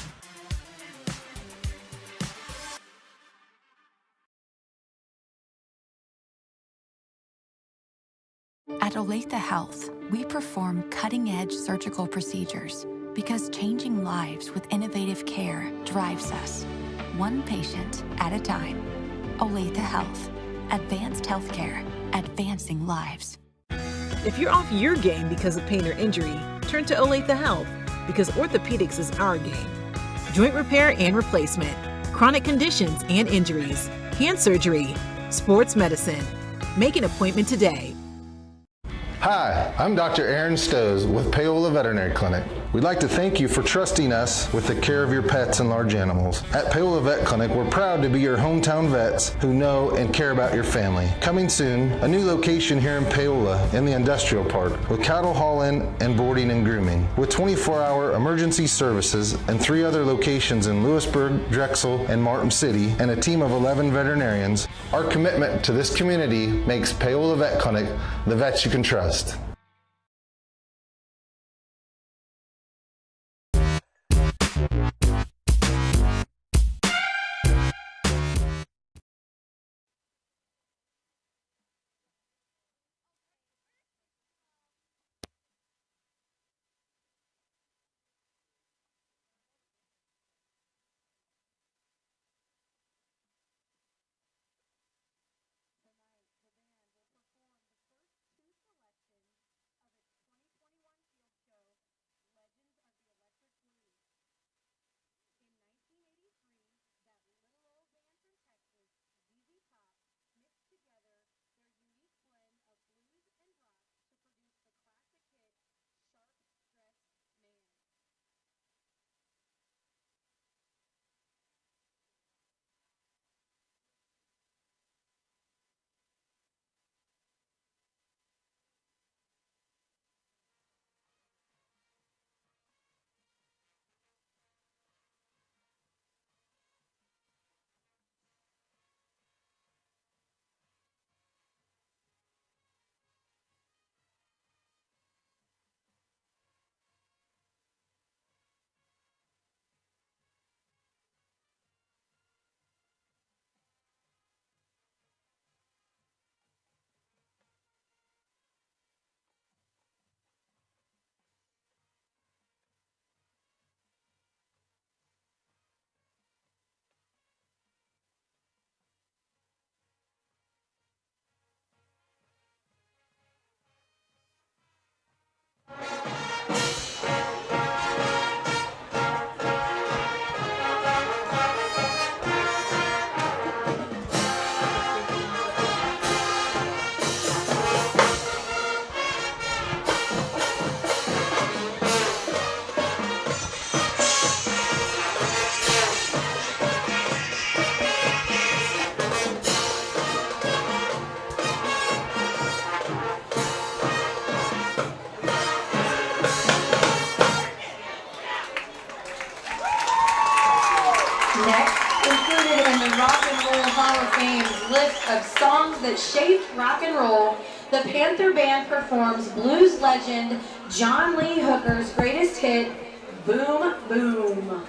[SPEAKER 10] At Olathe Health, we perform cutting-edge surgical procedures because changing lives with innovative care drives us, one patient at a time. Olathe Health. Advanced healthcare, advancing lives.
[SPEAKER 11] If you're off your game because of pain or injury, turn to Olathe Health because orthopedics is our game. Joint repair and replacement, chronic conditions and injuries, hand surgery, sports medicine. Make an appointment today.
[SPEAKER 9] Hi, I'm Dr. Aaron Stoes with Paola Veterinary Clinic. We'd like to thank you for trusting us with the care of your pets and large animals. At Paola Vet Clinic, we're proud to be your hometown vets who know and care about your family. Coming soon, a new location here in Paola in the industrial park with cattle haul-in and boarding and grooming. With 24-hour emergency services and 3 other locations in Lewisburg, Drexel, and Martin City, and a team of 11 veterinarians, our commitment to this community makes Paola Vet Clinic the vets you can trust.
[SPEAKER 12] Hall of Fame's list of songs that shaped rock and roll, the Panther Band performs blues legend John Lee Hooker's greatest hit, Boom Boom.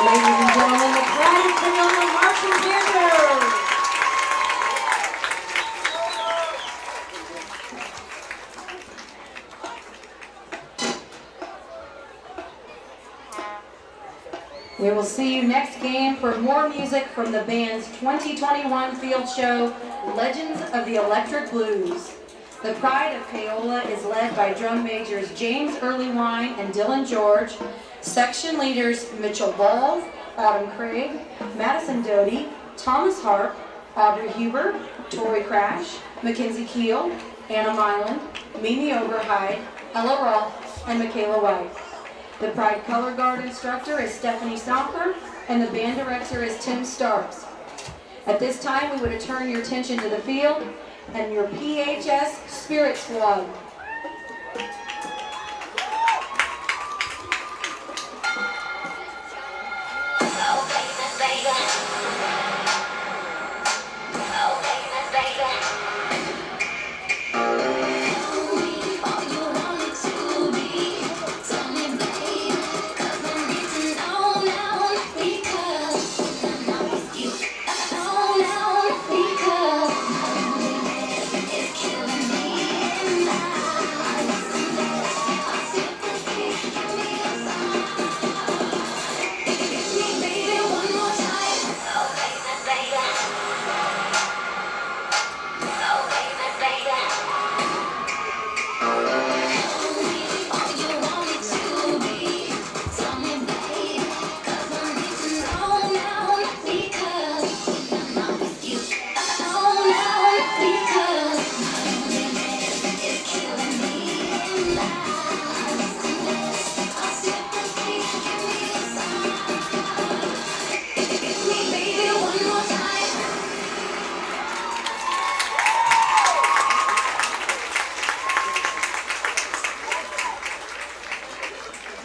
[SPEAKER 12] Ladies and gentlemen, the pride of Paola marching band. We will see you next game for more music from the band's 2021 field show, Legends of the Electric Blues. The pride of Paola is led by drum majors James Earlywine and Dylan George, section leaders Mitchell Ball, Autumn Craig, Madison Doty, Thomas Harp, Audrey Huber, Tori Crash, Mackenzie Keel, Anna Myland, Mimi Overhyde, Ella Roth, and Michaela White. The Pride Color Guard instructor is Stephanie Stomper, and the band director is Tim Starks. At this time, we would turn your attention to the field and your PHS Spirit Squad.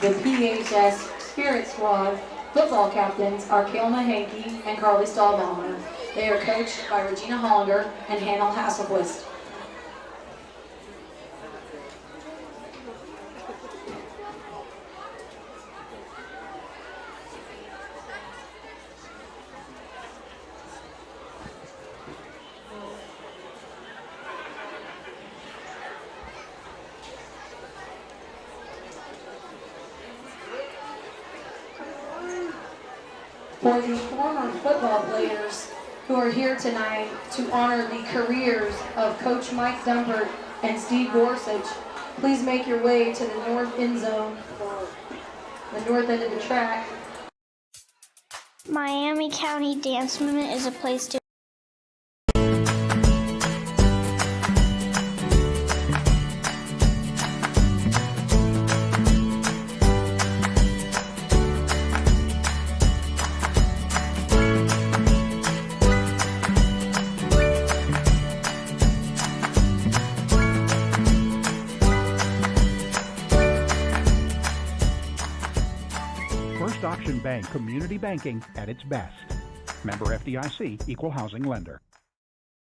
[SPEAKER 12] The PHS Spirit Squad football captains are Kilma Hankey and Carly Stahlbaumer. They are coached by Regina Hollinger and Hannah Hasselquist. For the former football players who are here tonight to honor the careers of Coach Mike Dumpert and Steve Gorsuch, please make your way to the north end zone, the north end of the track,
[SPEAKER 5] Miami County Dance Movement is a place to
[SPEAKER 7] First Auction Bank Community Banking at its best. Member FDIC, Equal Housing Lender.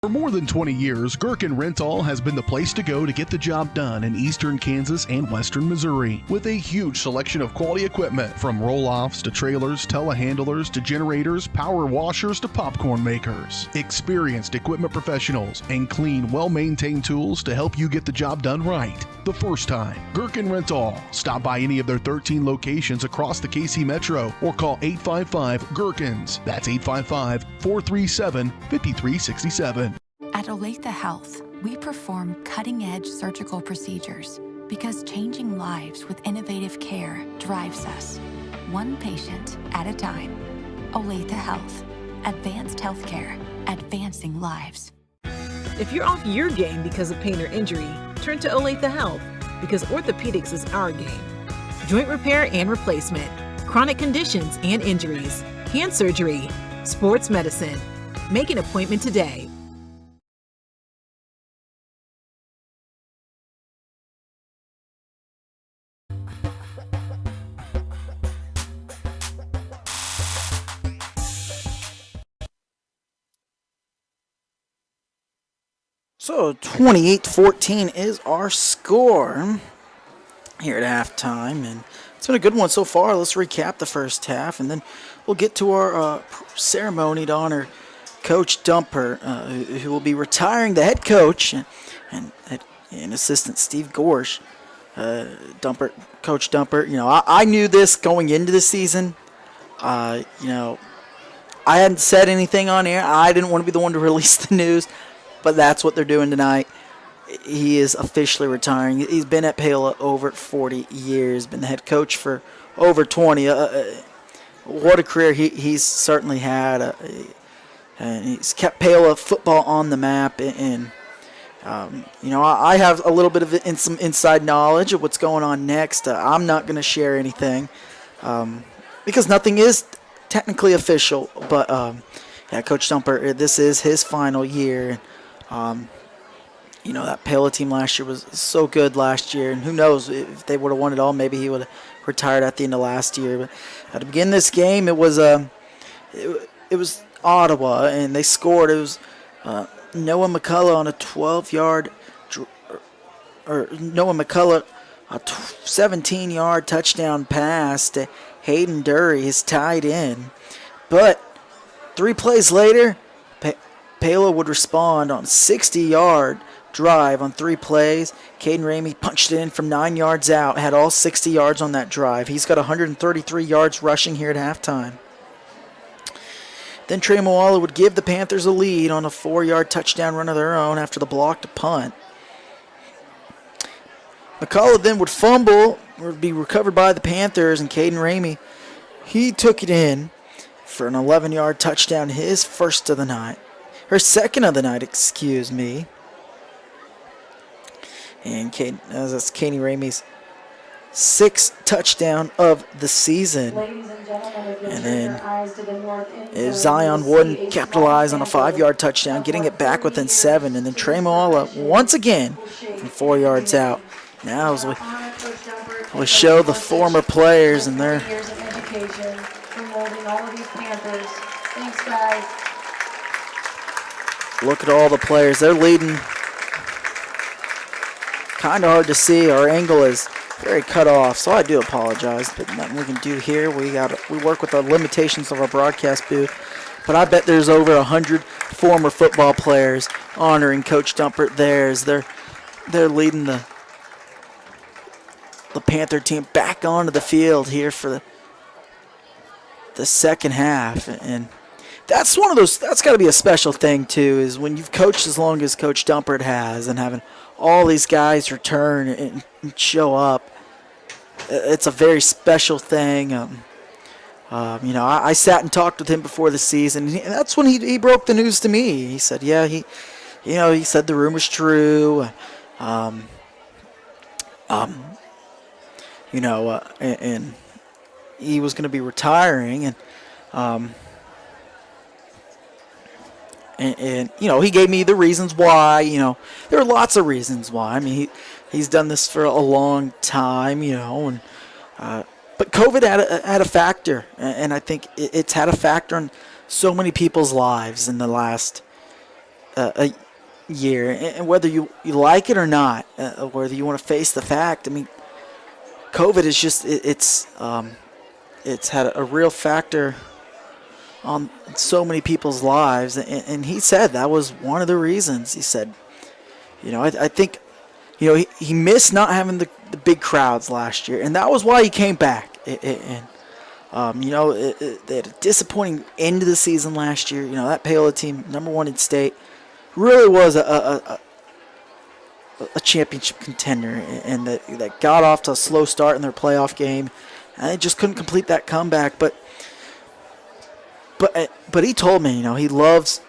[SPEAKER 1] For more than 20 years, Gherkin Rental has been the place to go to get the job done in eastern Kansas and western Missouri. With a huge selection of quality equipment, from roll-offs to trailers, telehandlers to generators, power washers to popcorn makers. Experienced equipment professionals and clean, well-maintained tools to help you get the job done right the first time. Gherkin Rental. Stop by any of their 13 locations across the KC Metro or call 855-GHERKINS. That's 855-437-5367.
[SPEAKER 10] At Olathe Health, we perform cutting-edge surgical procedures because changing lives with innovative care drives us, one patient at a time. Olathe Health. Advanced healthcare. Advancing lives.
[SPEAKER 11] If you're off your game because of pain or injury, turn to Olathe Health because orthopedics is our game. Joint repair and replacement, chronic conditions and injuries, hand surgery, sports medicine. Make an appointment today.
[SPEAKER 2] So 28-14 is our score here at halftime, and it's been a good one so far. Let's recap the first half, and then we'll get to our ceremony to honor Coach Dumper, who will be retiring, the head coach, and assistant Steve Gorsh. Coach Dumper, I knew this going into the season. I hadn't said anything on air. I didn't want to be the one to release the news. But that's what they're doing tonight. He is officially retiring. He's been at Paola over 40 years, been the head coach for over 20. What a career he's certainly had. And he's kept Paola football on the map. And I have a little bit of some inside knowledge of what's going on next. I'm not going to share anything because nothing is technically official. But, Coach Dumper, this is his final year. That Paola team last year was so good last year, and who knows if they would have won it all, maybe he would have retired at the end of last year. But to begin this game, it was Ottawa, and they scored. It was Noah McCullough on a 12-yard, Noah McCullough, a 17-yard touchdown pass to Hayden Dury, his tight end. But 3 plays later, Paola would respond on a 60-yard drive on 3 plays. Caden Ramey punched it in from 9 yards out, had all 60 yards on that drive. He's got 133 yards rushing here at halftime. Then Trey Moala would give the Panthers a lead on a 4-yard touchdown run of their own after the blocked punt. McCullough then would fumble, would be recovered by the Panthers, and Caden Ramey, he took it in for an 11-yard touchdown, his first of the night. Her second of the night, excuse me. And that's Katie Ramey's 6th touchdown of the season. And then Zion Wooden capitalized on a 5-yard touchdown, getting it back within 7. And then Trey Moala once again from 4 yards out. Now as we show the former players and their
[SPEAKER 12] Thanks, guys.
[SPEAKER 2] Look at all the players. They're leading. Kind of hard to see. Our angle is very cut off, so I do apologize. But nothing we can do here. We work with the limitations of our broadcast booth. But I bet there's over 100 former football players honoring Coach Dumpert there as they're leading the Panther team back onto the field here for the second half. And that's one of those, that's got to be a special thing too, is when you've coached as long as Coach Dumpert has and having all these guys return and show up. It's a very special thing. I sat and talked with him before the season, and that's when he broke the news to me. He said, yeah, he said the rumor's true. And he was going to be retiring, and he gave me the reasons why. There are lots of reasons why. I mean, he's done this for a long time, but COVID had a factor, and I think it's had a factor on so many people's lives in the last a year. And whether you like it or not, whether you want to face the fact, I mean, COVID is just it's had a real factor on so many people's lives, and he said that was one of the reasons. He said, I think, he missed not having the big crowds last year, and that was why he came back. They had a disappointing end of the season last year. That Paola team, number 1 in state, really was a championship contender, and that got off to a slow start in their playoff game, and they just couldn't complete that comeback. But he told me, he loves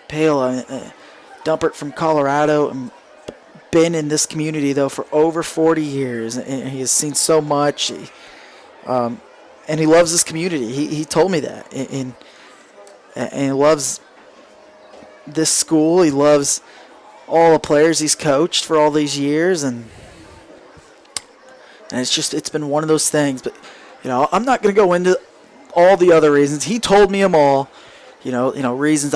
[SPEAKER 2] Paola, Dumpert from Colorado, and been in this community though for over 40 years, and he has seen so much, and he loves this community. He told me that, and he loves this school. He loves all the players he's coached for all these years, and it's been one of those things. But I'm not going to go into all the other reasons. He told me them all. Reasons.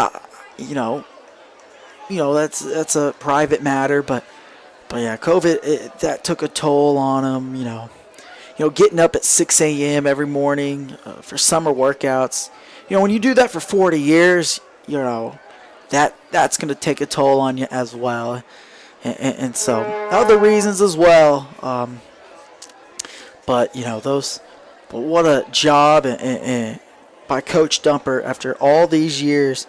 [SPEAKER 2] That's a private matter, but yeah, COVID that took a toll on him. Getting up at 6 a.m. every morning for summer workouts. When you do that for 40 years, that's going to take a toll on you as well, and so other reasons as well. But what a job by Coach Dumper after all these years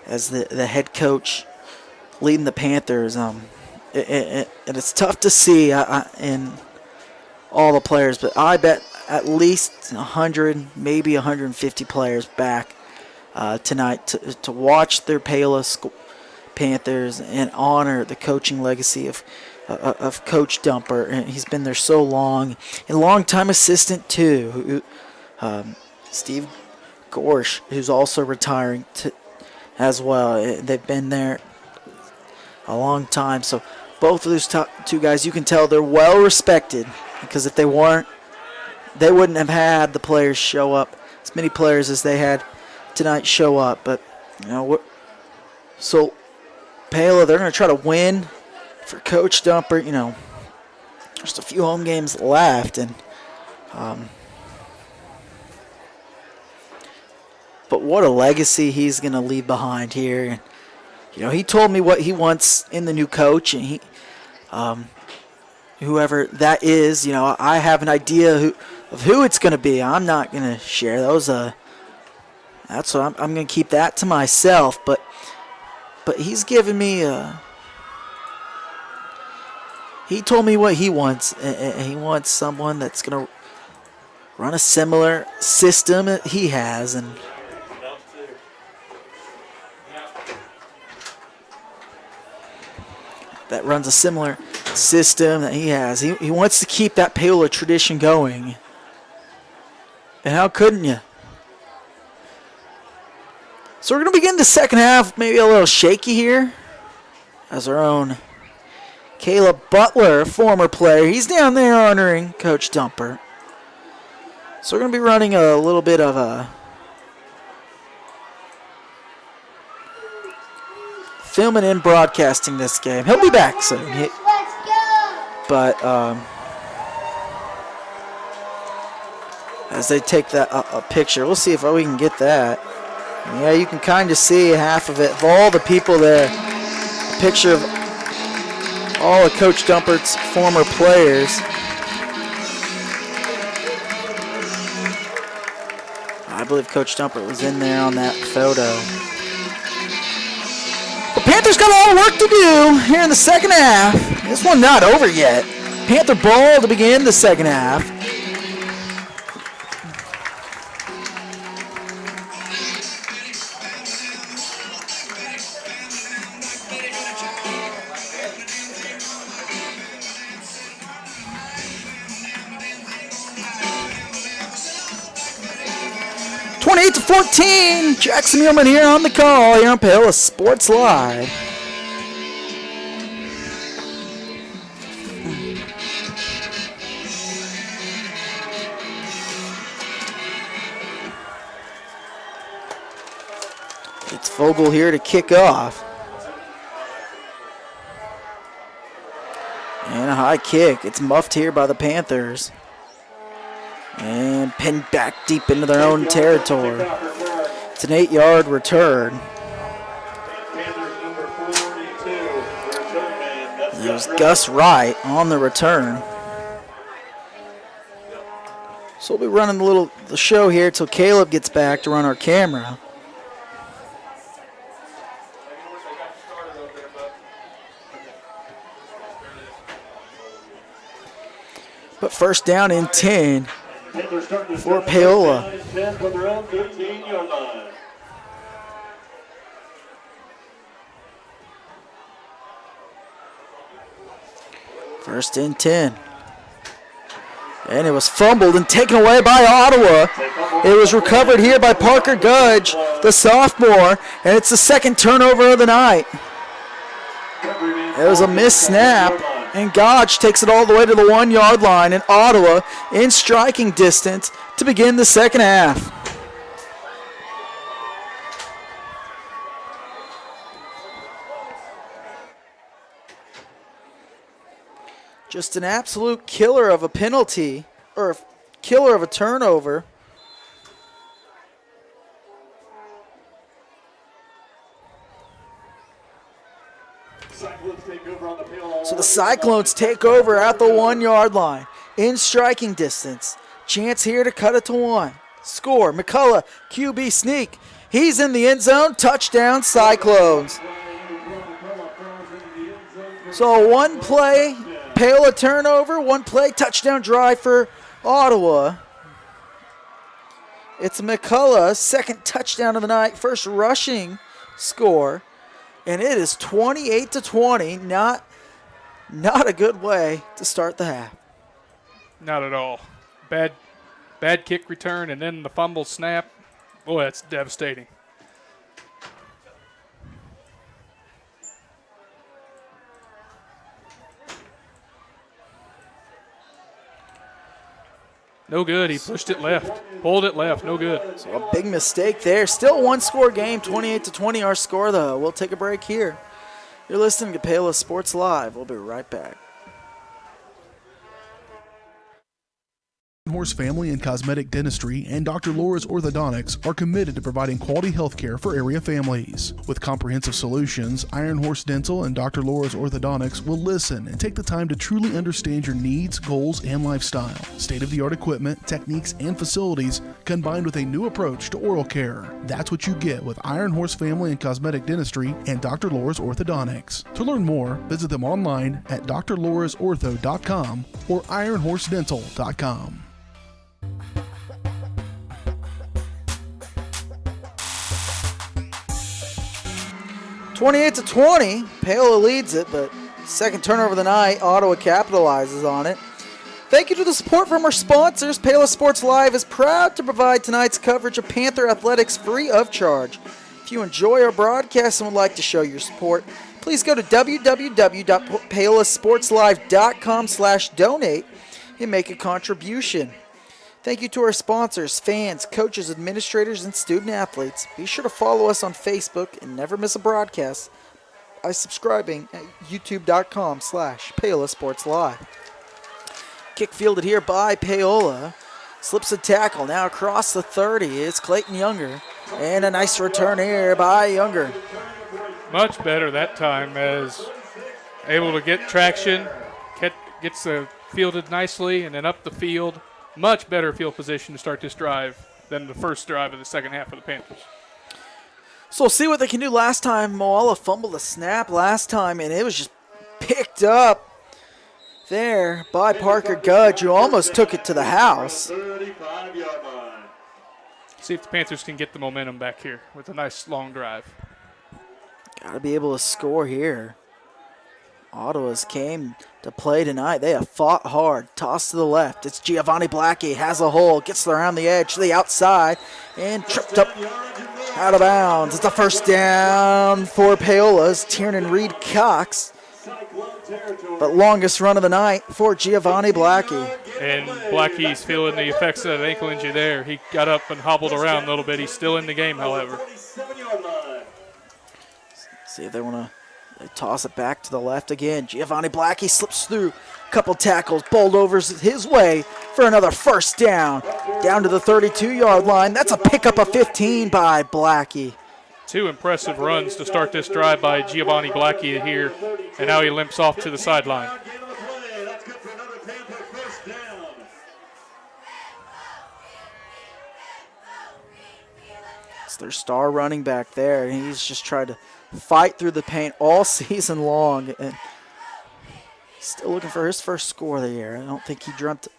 [SPEAKER 2] as the head coach leading the Panthers. And it's tough to see in all the players, but I bet at least 100, maybe 150 players back tonight to watch their Paola Panthers and honor the coaching legacy of Coach Dumper. And he's been there so long, and longtime assistant too, Steve Gorsh, who's also retiring as well. They've been there a long time. So both of those two guys, you can tell they're well respected, because if they weren't, they wouldn't have had the players show up, as many players as they had tonight show up. But so Paola, they're going to try to win for Coach Dumper. Just a few home games left, and but what a legacy he's going to leave behind here. And he told me what he wants in the new coach, and whoever that is, I have an idea of who it's going to be. I'm not going to share those. That's what I'm going to keep that to myself. But he's given me. He told me what he wants, and he wants someone that's going to run a similar system that he has, and that runs a similar system that he has. He wants to keep that Paola tradition going. And how couldn't you? So we're going to begin the second half, maybe a little shaky here, as our own Caleb Butler, former player, he's down there honoring Coach Dumper. So we're going to be running a little bit of a filming and broadcasting this game. He'll be back soon. But as they take that a picture, we'll see if we can get that. Yeah, you can kind of see half of it, of all the people there. A picture of all of Coach Dumpert's former players. I believe Coach Dumpert was in there on that photo. The Panthers got a lot of work to do here in the second half. This one not over yet. Panther ball to begin the second half. 28-14. Jackson Muleman here on the call here on Paola Sports Live. It's Vogel here to kick off. And a high kick. It's muffed here by the Panthers. And pinned back deep into their own territory. It's an 8-yard return. There's Gus Wright on the return. So we'll be running the show here till Caleb gets back to run our camera. But first down and 10 for Paola. First and 10. And it was fumbled and taken away by Ottawa. It was recovered here by Parker Gudge, the sophomore, and it's the second turnover of the night. It was a missed snap. And Gotch takes it all the way to the 1-yard line, and Ottawa in striking distance to begin the second half. Just an absolute killer of a penalty, or killer of a turnover. So the Cyclones take over at the 1-yard line in striking distance. Chance here to cut it to 1. Score, McCullough, QB sneak. He's in the end zone. Touchdown, Cyclones. So one play, Paola turnover, one play, touchdown drive for Ottawa. It's McCullough's second touchdown of the night, first rushing score. And it is 28-20, not a good way to start the half.
[SPEAKER 6] Not at all. Bad kick return and then the fumble snap. Boy, that's devastating. No good. He pushed it left. Pulled it left. No good.
[SPEAKER 2] So a big mistake there. Still one-score game, 28-20 our score, though. We'll take a break here. You're listening to Paola Sports Live. We'll be right back.
[SPEAKER 1] Horse Family and Cosmetic Dentistry and Dr. Laura's Orthodontics are committed to providing quality health care for area families. With comprehensive solutions, Iron Horse Dental and Dr. Laura's Orthodontics will listen and take the time to truly understand your needs, goals, and lifestyle. State-of-the-art equipment, techniques, and facilities combined with a new approach to oral care. That's what you get with Iron Horse Family and Cosmetic Dentistry and Dr. Laura's Orthodontics. To learn more, visit them online at drlaurasortho.com or ironhorsedental.com.
[SPEAKER 2] 28-20, Paola leads it, but second turnover of the night, Ottawa capitalizes on it. Thank you to the support from our sponsors. Paola Sports Live is proud to provide tonight's coverage of Panther athletics free of charge. If you enjoy our broadcast and would like to show your support, please go to www.paolasportslive.com/donate and make a contribution. Thank you to our sponsors, fans, coaches, administrators, and student athletes. Be sure to follow us on Facebook and never miss a broadcast by subscribing at youtube.com/Paola Sports Live. Kick fielded here by Paola. Slips a tackle now across the 30. It's Clayton Younger. And a nice return here by Younger.
[SPEAKER 6] Much better that time, as able to get traction, gets fielded nicely, and then up the field. Much better field position to start this drive than the first drive of the second half of the Panthers.
[SPEAKER 2] So we'll see what they can do. Last time, Moala fumbled a snap last time, and it was just picked up there by Parker Gudge, who almost took it to the house.
[SPEAKER 6] See if the Panthers can get the momentum back here with a nice long drive.
[SPEAKER 2] Got to be able to score here. Ottawa's came to play tonight. They have fought hard. Toss to the left. It's Giovanni Blackie. Has a hole. Gets around the edge to the outside. And tripped up out of bounds. It's a first down for Paola's Tiernan Reed Cox. But longest run of the night for Giovanni Blackie.
[SPEAKER 6] And Blackie's feeling the effects of that ankle injury there. He got up and hobbled around a little bit. He's still in the game, however.
[SPEAKER 2] See if they want to toss it back to the left again. Giovanni Blackie slips through a couple tackles, bowled over his way for another first down. Down to the 32-yard line. That's a pickup of 15 by Blackie.
[SPEAKER 6] 2 impressive runs to start this drive by Giovanni Blackie here, and now he limps off to the sideline.
[SPEAKER 2] It's their star running back there, and he's just tried to fight through the paint all season long, and still looking for his first score of the year. I don't think he dreamt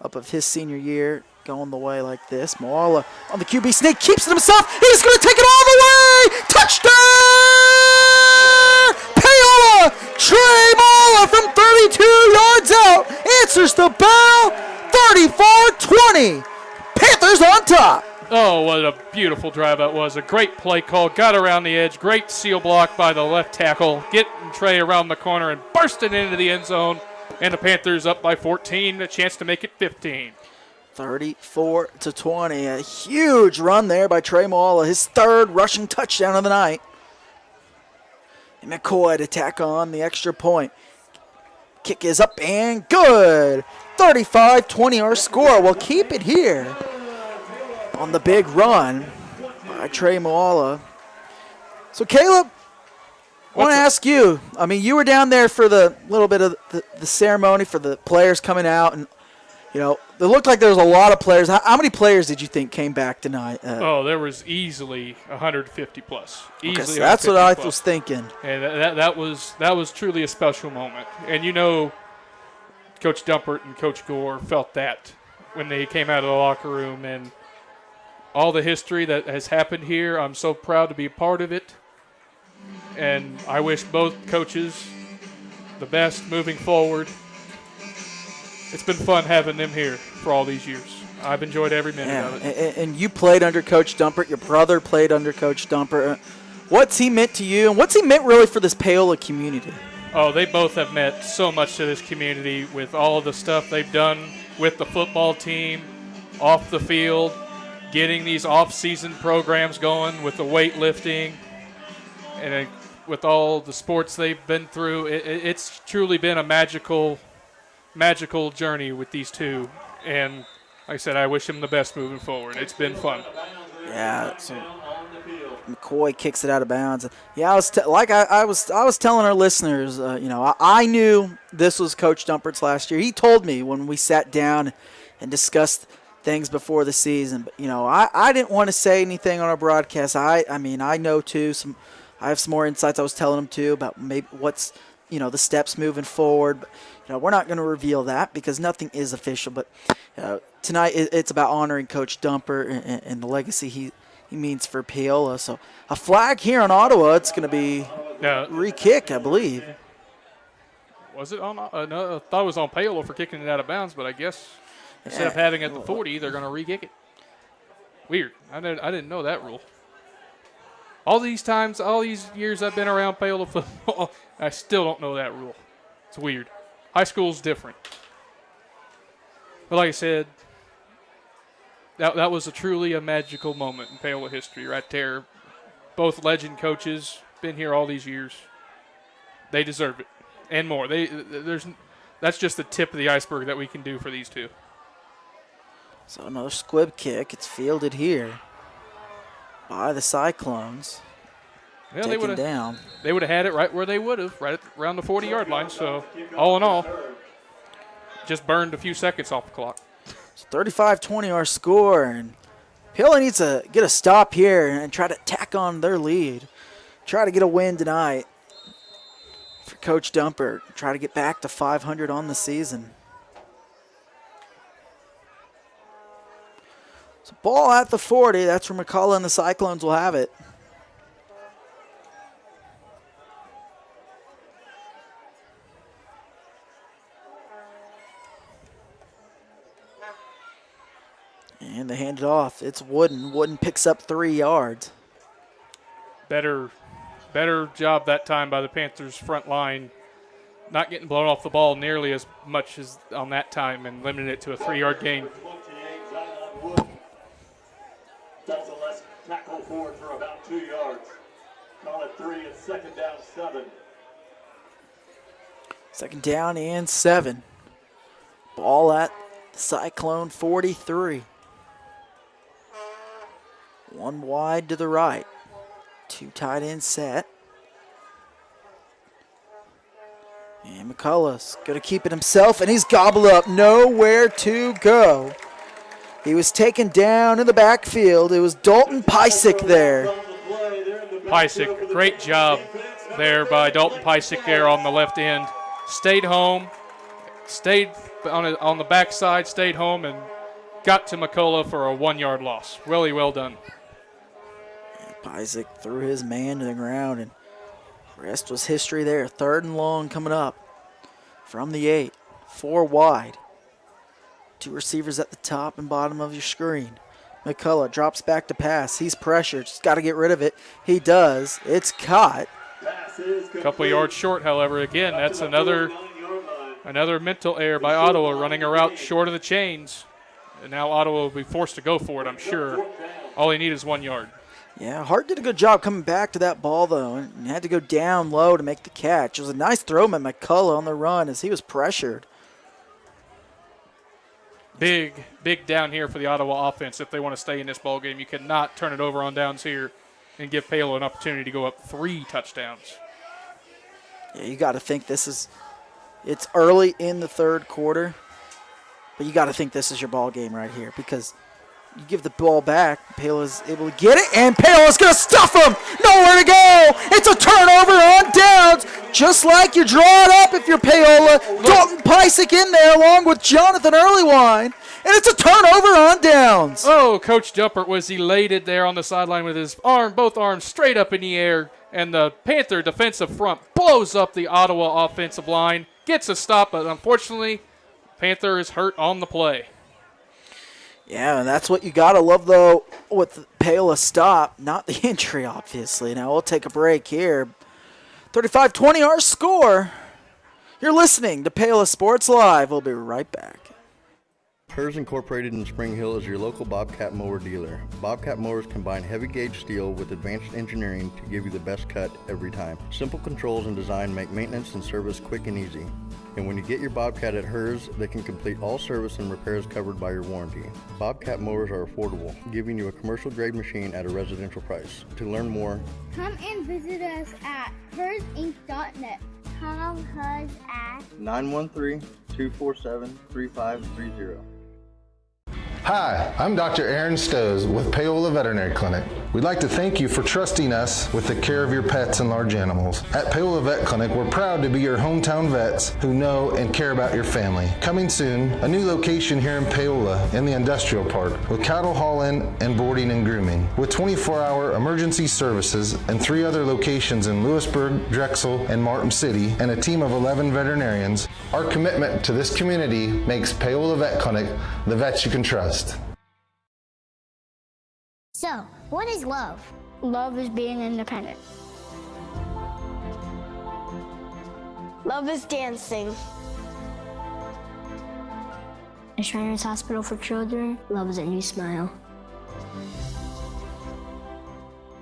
[SPEAKER 2] up of his senior year going the way like this. Paola on the QB sneak, keeps it himself. He's going to take it all the way. Touchdown! Paola! Trey Paola from 32 yards out answers the bell. 34-20. Panthers on top.
[SPEAKER 6] Oh, what a beautiful drive that was. A great play call. Got around the edge. Great seal block by the left tackle. Getting Trey around the corner and bursting into the end zone. And the Panthers up by 14. A chance to make it 15.
[SPEAKER 2] 34-20. A huge run there by Trey Paola. His third rushing touchdown of the night. And McCoy to tack on the extra point. Kick is up and good. 35-20 our score. We'll keep it here on the big run by Trey Paola. So, Caleb, I want to ask you. I mean, you were down there for the little bit of the ceremony for the players coming out, and you know, it looked like there was a lot of players. How many players did you think came back tonight?
[SPEAKER 6] There was easily 150 plus.
[SPEAKER 2] Okay, so that's what I was thinking.
[SPEAKER 6] And that was truly a special moment. And you know, Coach Dumpert and Coach Gore felt that when they came out of the locker room, and all the history that has happened here. I'm so proud to be a part of it. And I wish both coaches the best moving forward. It's been fun having them here for all these years. I've enjoyed every minute of it.
[SPEAKER 2] And you played under Coach Dumpert. Your brother played under Coach Dumpert. What's he meant to you, and what's he meant really for this Paola community?
[SPEAKER 6] Oh, they both have meant so much to this community with all of the stuff they've done with the football team, off the field, getting these off-season programs going with the weightlifting, and with all the sports they've been through. It's truly been a magical journey with these two. And like I said, I wish them the best moving forward. It's been fun.
[SPEAKER 2] Yeah, so McCoy kicks it out of bounds. Yeah, I was telling our listeners, I knew this was Coach Dumpert's last year. He told me when we sat down and discussed things before the season, but I didn't want to say anything on our broadcast. I know too. I have some more insights I was telling him too about maybe what's the steps moving forward. But, we're not going to reveal that because nothing is official. But tonight it's about honoring Coach Dumpert and the legacy he means for Paola. So a flag here in Ottawa. It's going to be re-kick, I believe.
[SPEAKER 6] Was it on? No, I thought it was on Paola for kicking it out of bounds, but I guess instead of having it at the 40, they're going to re-kick it. Weird. I didn't know that rule. All these years I've been around Paola football, I still don't know that rule. It's weird. High school's different. But like I said, that was truly a magical moment in Paola history right there. Both legend coaches, been here all these years. They deserve it and more. That's just the tip of the iceberg that we can do for these two.
[SPEAKER 2] So another squib kick. It's fielded here by the Cyclones.
[SPEAKER 6] Yeah,
[SPEAKER 2] taken down.
[SPEAKER 6] They would have had it right where they would have, right around the 40-yard line. So all in all, just burned a few seconds off the clock.
[SPEAKER 2] It's 35-20 our score, and Paola needs to get a stop here and try to tack on their lead. Try to get a win tonight for Coach Dumpert. Try to get back to 500 on the season. So ball at the 40. That's where McCullough and the Cyclones will have it. they hand it off. It's Wooden. Wooden picks up 3 yards.
[SPEAKER 6] Better job that time by the Panthers front line, not getting blown off the ball nearly as much as on that time and limiting it to a 3-yard gain.
[SPEAKER 13] Does a less tackle forward for about 2 yards. Call it 3 and second down 7.
[SPEAKER 2] Second down and 7. Ball at the Cyclone 43. 1 wide to the right. 2 tight end set. And McCullough's going to keep it himself, and he's gobbled up. Nowhere to go. He was taken down in the backfield. It was Dalton Pysick there.
[SPEAKER 6] Pysick, great job there by Dalton Pysick there on the left end. Stayed home, stayed on the backside, stayed home, and got to McCullough for a 1-yard loss. Really well done.
[SPEAKER 2] Pysick threw his man to the ground, and the rest was history there. 3rd and long coming up from the 8. 4 wide. 2 receivers at the top and bottom of your screen. McCullough drops back to pass. He's pressured. Just got to get rid of it. He does. It's caught.
[SPEAKER 6] A couple yards short, however. Again, that's another mental error by Ottawa, running a route short of the chains. And now Ottawa will be forced to go for it, I'm sure. All they need is 1 yard.
[SPEAKER 2] Yeah, Hart did a good job coming back to that ball, though, and had to go down low to make the catch. It was a nice throw by McCullough on the run as he was pressured.
[SPEAKER 6] Big down here for the Ottawa offense if they want to stay in this ball game. You cannot turn it over on downs here and give Paola an opportunity to go up 3 touchdowns.
[SPEAKER 2] Yeah, you got to think it's early in the 3rd quarter, but you got to think this is your ball game right here because you give the ball back, Paola's able to get it, and Paola's going to stuff him. Nowhere to go. It's a turnover on downs, just like you draw it up if you're Paola. Dalton Pysick in there along with Jonathan Earlywine, and it's a turnover on downs.
[SPEAKER 6] Oh, Coach Jumpert was elated there on the sideline with his both arms straight up in the air, and the Panther defensive front blows up the Ottawa offensive line, gets a stop, but unfortunately, Panther is hurt on the play.
[SPEAKER 2] Yeah, and that's what you got to love, though, with the Paola stop, not the injury, obviously. Now we'll take a break here. 35-20 our score. You're listening to Paola Sports Live. We'll be right back.
[SPEAKER 4] Hers Incorporated in Spring Hill is your local Bobcat mower dealer. Bobcat mowers combine heavy gauge steel with advanced engineering to give you the best cut every time. Simple controls and design make maintenance and service quick and easy. And when you get your Bobcat at Hers, they can complete all service and repairs covered by your warranty. Bobcat mowers are affordable, giving you a commercial grade machine at a residential price. To learn more,
[SPEAKER 5] Come and visit us at hersinc.net. Call Hers at
[SPEAKER 4] 913-247-3530.
[SPEAKER 9] Hi, I'm Dr. Aaron Stoes with Paola Veterinary Clinic. We'd like to thank you for trusting us with the care of your pets and large animals. At Paola Vet Clinic, we're proud to be your hometown vets who know and care about your family. Coming soon, a new location here in Paola in the industrial park with cattle haul-in and boarding and grooming. With 24-hour emergency services and 3 other locations in Lewisburg, Drexel, and Martin City, and a team of 11 veterinarians, our commitment to this community makes Paola Vet Clinic the vets you can trust.
[SPEAKER 5] So, what is love? Love is being independent. Love is dancing. At Shriners Hospital for Children, love is a new smile.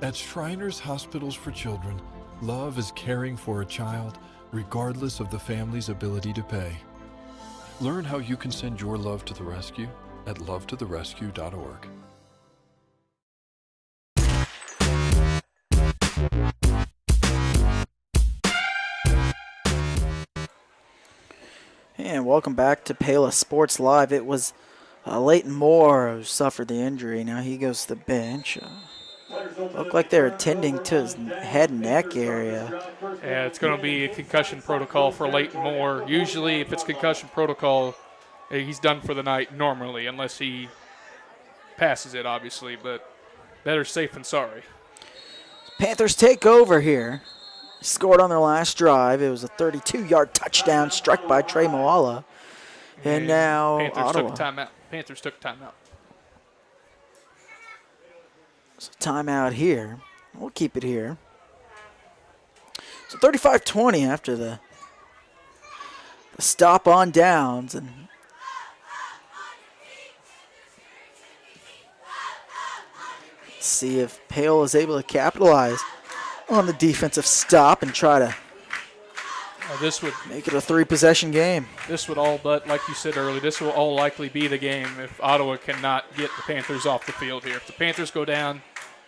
[SPEAKER 14] At Shriners Hospitals for Children, love is caring for a child regardless of the family's ability to pay. Learn how you can send your love to the rescue at lovetotherescue.org.
[SPEAKER 2] And welcome back to Paola Sports Live. It was Leighton Moore who suffered the injury. Now he goes to the bench. Looked like they're attending to his head and neck area.
[SPEAKER 6] Yeah, it's going to be a concussion protocol for Leighton Moore. Usually if it's concussion protocol, he's done for the night normally, unless he passes it, obviously. But better safe than sorry.
[SPEAKER 2] Panthers take over here. Scored on their last drive. It was a 32-yard touchdown struck by Trey Moala. And now
[SPEAKER 6] Panthers
[SPEAKER 2] Ottawa.
[SPEAKER 6] took a timeout. Panthers took a timeout.
[SPEAKER 2] So timeout here. We'll keep it here. So 35-20 after the stop on downs. And see if Paola is able to capitalize on the defensive stop and try to
[SPEAKER 6] this would
[SPEAKER 2] make it a 3-possession game.
[SPEAKER 6] This would all, but like you said earlier, this will all likely be the game if Ottawa cannot get the Panthers off the field here. If the Panthers go down,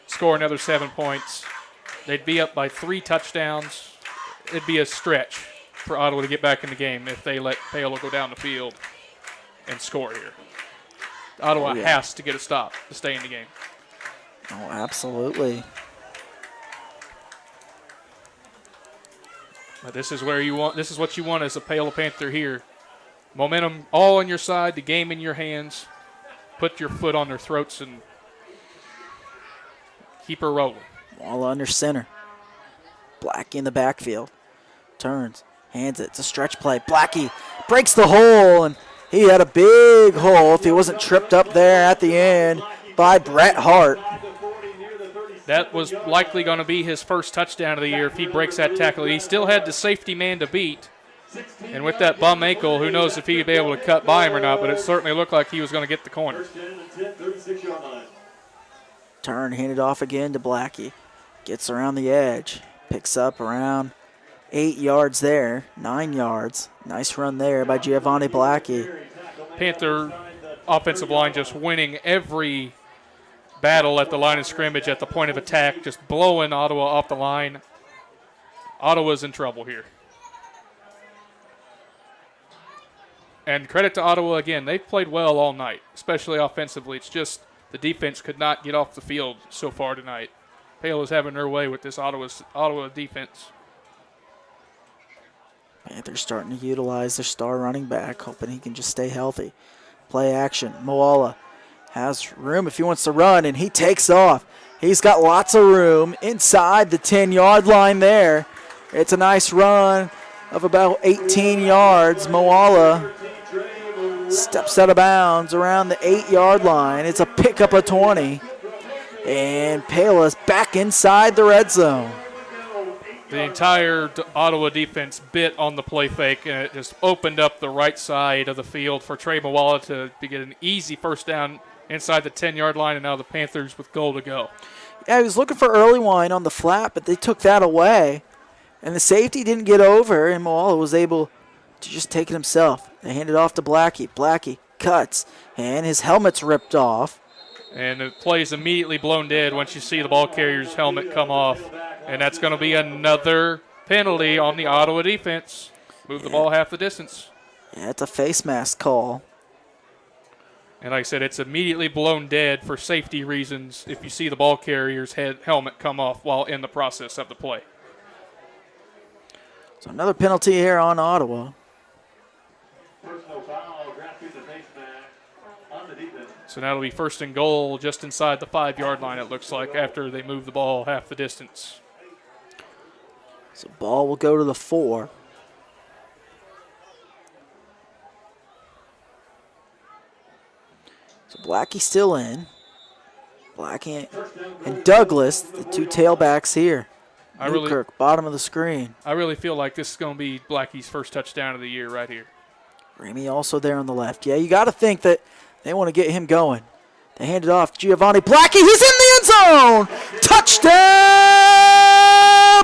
[SPEAKER 6] score another 7 points, they'd be up by 3 touchdowns. It'd be a stretch for Ottawa to get back in the game if they let Paola go down the field and score here. Ottawa has to get a stop to stay in the game.
[SPEAKER 2] Oh, absolutely.
[SPEAKER 6] But this is where you want. This is what you want as a Paola Panther here. Momentum all on your side, the game in your hands. Put your foot on their throats and keep her rolling.
[SPEAKER 2] Wall under center. Blackie in the backfield. Turns, hands it. It's a stretch play. Blackie breaks the hole, and he had a big hole if he wasn't tripped up there at the end by Bret Hart.
[SPEAKER 6] That was likely going to be his first touchdown of the year if he breaks that tackle. He still had the safety man to beat. And with that bum ankle, who knows if he'd be able to cut by him or not, but it certainly looked like he was going to get the corner.
[SPEAKER 2] Turn, handed off again to Blackie. Gets around the edge. Picks up around 8 yards there, 9 yards. Nice run there by Giovanni Blackie.
[SPEAKER 6] Panther offensive line just winning every battle at the line of scrimmage, at the point of attack, just blowing Ottawa off the line. Ottawa's in trouble here. And credit to Ottawa again. They've played well all night, especially offensively. It's just the defense could not get off the field so far tonight. Paola's having their way with this Ottawa defense.
[SPEAKER 2] Panthers starting to utilize their star running back, hoping he can just stay healthy. Play action. Moala has room if he wants to run, and he takes off. He's got lots of room inside the 10-yard line there. It's a nice run of about 18 yards. Moala steps out of bounds around the 8-yard line. It's a pickup of 20. And Paola's back inside the red zone.
[SPEAKER 6] The entire Ottawa defense bit on the play fake, and it just opened up the right side of the field for Trey Moala to get an easy first down inside the 10-yard line, and now the Panthers with goal to go.
[SPEAKER 2] Yeah, he was looking for early wine on the flat, but they took that away. And the safety didn't get over, and Moala was able to just take it himself. They hand it off to Blackie. Blackie cuts, and his helmet's ripped off.
[SPEAKER 6] And the play is immediately blown dead once you see the ball carrier's helmet come off. And that's going to be another penalty on the Ottawa defense. Move the ball half the distance.
[SPEAKER 2] Yeah, it's a face mask call.
[SPEAKER 6] And like I said, it's immediately blown dead for safety reasons if you see the ball carrier's helmet come off while in the process of the play.
[SPEAKER 2] So another penalty here on Ottawa.
[SPEAKER 6] So now it'll be first and goal just inside the 5-yard line, it looks like, after they move the ball half the distance.
[SPEAKER 2] So ball will go to the 4. So Blackie still in. Blackie and Douglas, the two tailbacks here. Newkirk, bottom of the screen.
[SPEAKER 6] I really feel like this is going to be Blackie's first touchdown of the year right here.
[SPEAKER 2] Ramey also there on the left. Yeah, you got to think that they want to get him going. They hand it off. Giovanni Blackie, he's in the end zone! Touchdown,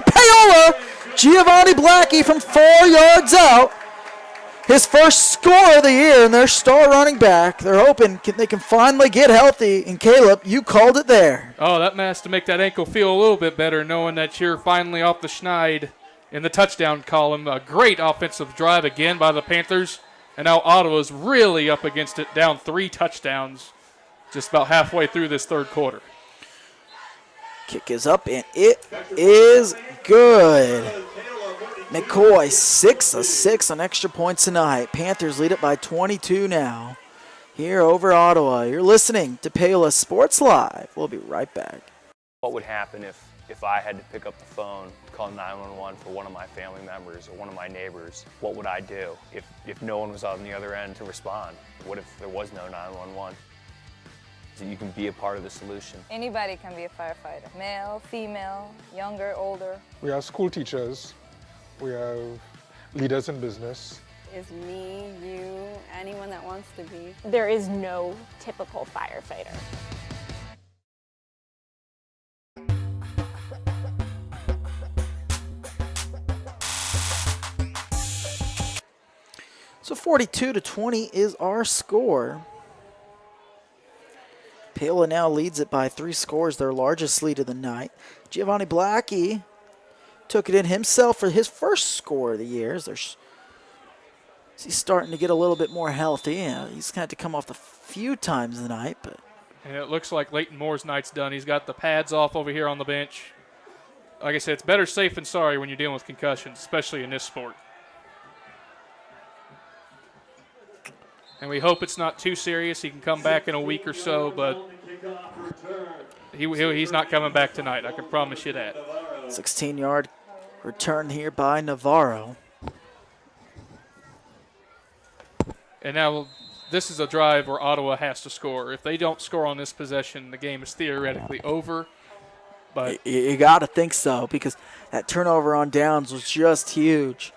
[SPEAKER 2] Paola! Giovanni Blackie from 4 yards out. His first score of the year, and their star running back. They're hoping they can finally get healthy. And Caleb, you called it there.
[SPEAKER 6] Oh, that has to make that ankle feel a little bit better, knowing that you're finally off the schneid in the touchdown column. A great offensive drive again by the Panthers. And now Ottawa's really up against it, down 3 touchdowns just about halfway through this third quarter.
[SPEAKER 2] Kick is up, and it is good. McCoy, 6 of 6 on extra points tonight. Panthers lead it by 22 now. Here over Ottawa. You're listening to Paola Sports Live. We'll be right back.
[SPEAKER 15] What would happen if I had to pick up the phone, call 911 for one of my family members or one of my neighbors? What would I do if no one was on the other end to respond? What if there was no 911? that you can be a part of the solution.
[SPEAKER 16] Anybody can be a firefighter, male, female, younger, older.
[SPEAKER 17] We have school teachers, we have leaders in business.
[SPEAKER 18] Is me, you, anyone that wants to be.
[SPEAKER 19] There is no typical firefighter.
[SPEAKER 2] So 42-20 is our score. Paola now leads it by 3 scores, their largest lead of the night. Giovanni Blackie took it in himself for his first score of the year. He's starting to get a little bit more healthy. He's had to come off a few times tonight, but.
[SPEAKER 6] And it looks like Leighton Moore's night's done. He's got the pads off over here on the bench. Like I said, it's better safe than sorry when you're dealing with concussions, especially in this sport. And we hope it's not too serious. He can come back in a week or so, but he's not coming back tonight. I can promise you that.
[SPEAKER 2] 16-yard return here by Navarro.
[SPEAKER 6] And now this is a drive where Ottawa has to score. If they don't score on this possession, the game is theoretically over. But
[SPEAKER 2] you got to think so, because that turnover on downs was just huge.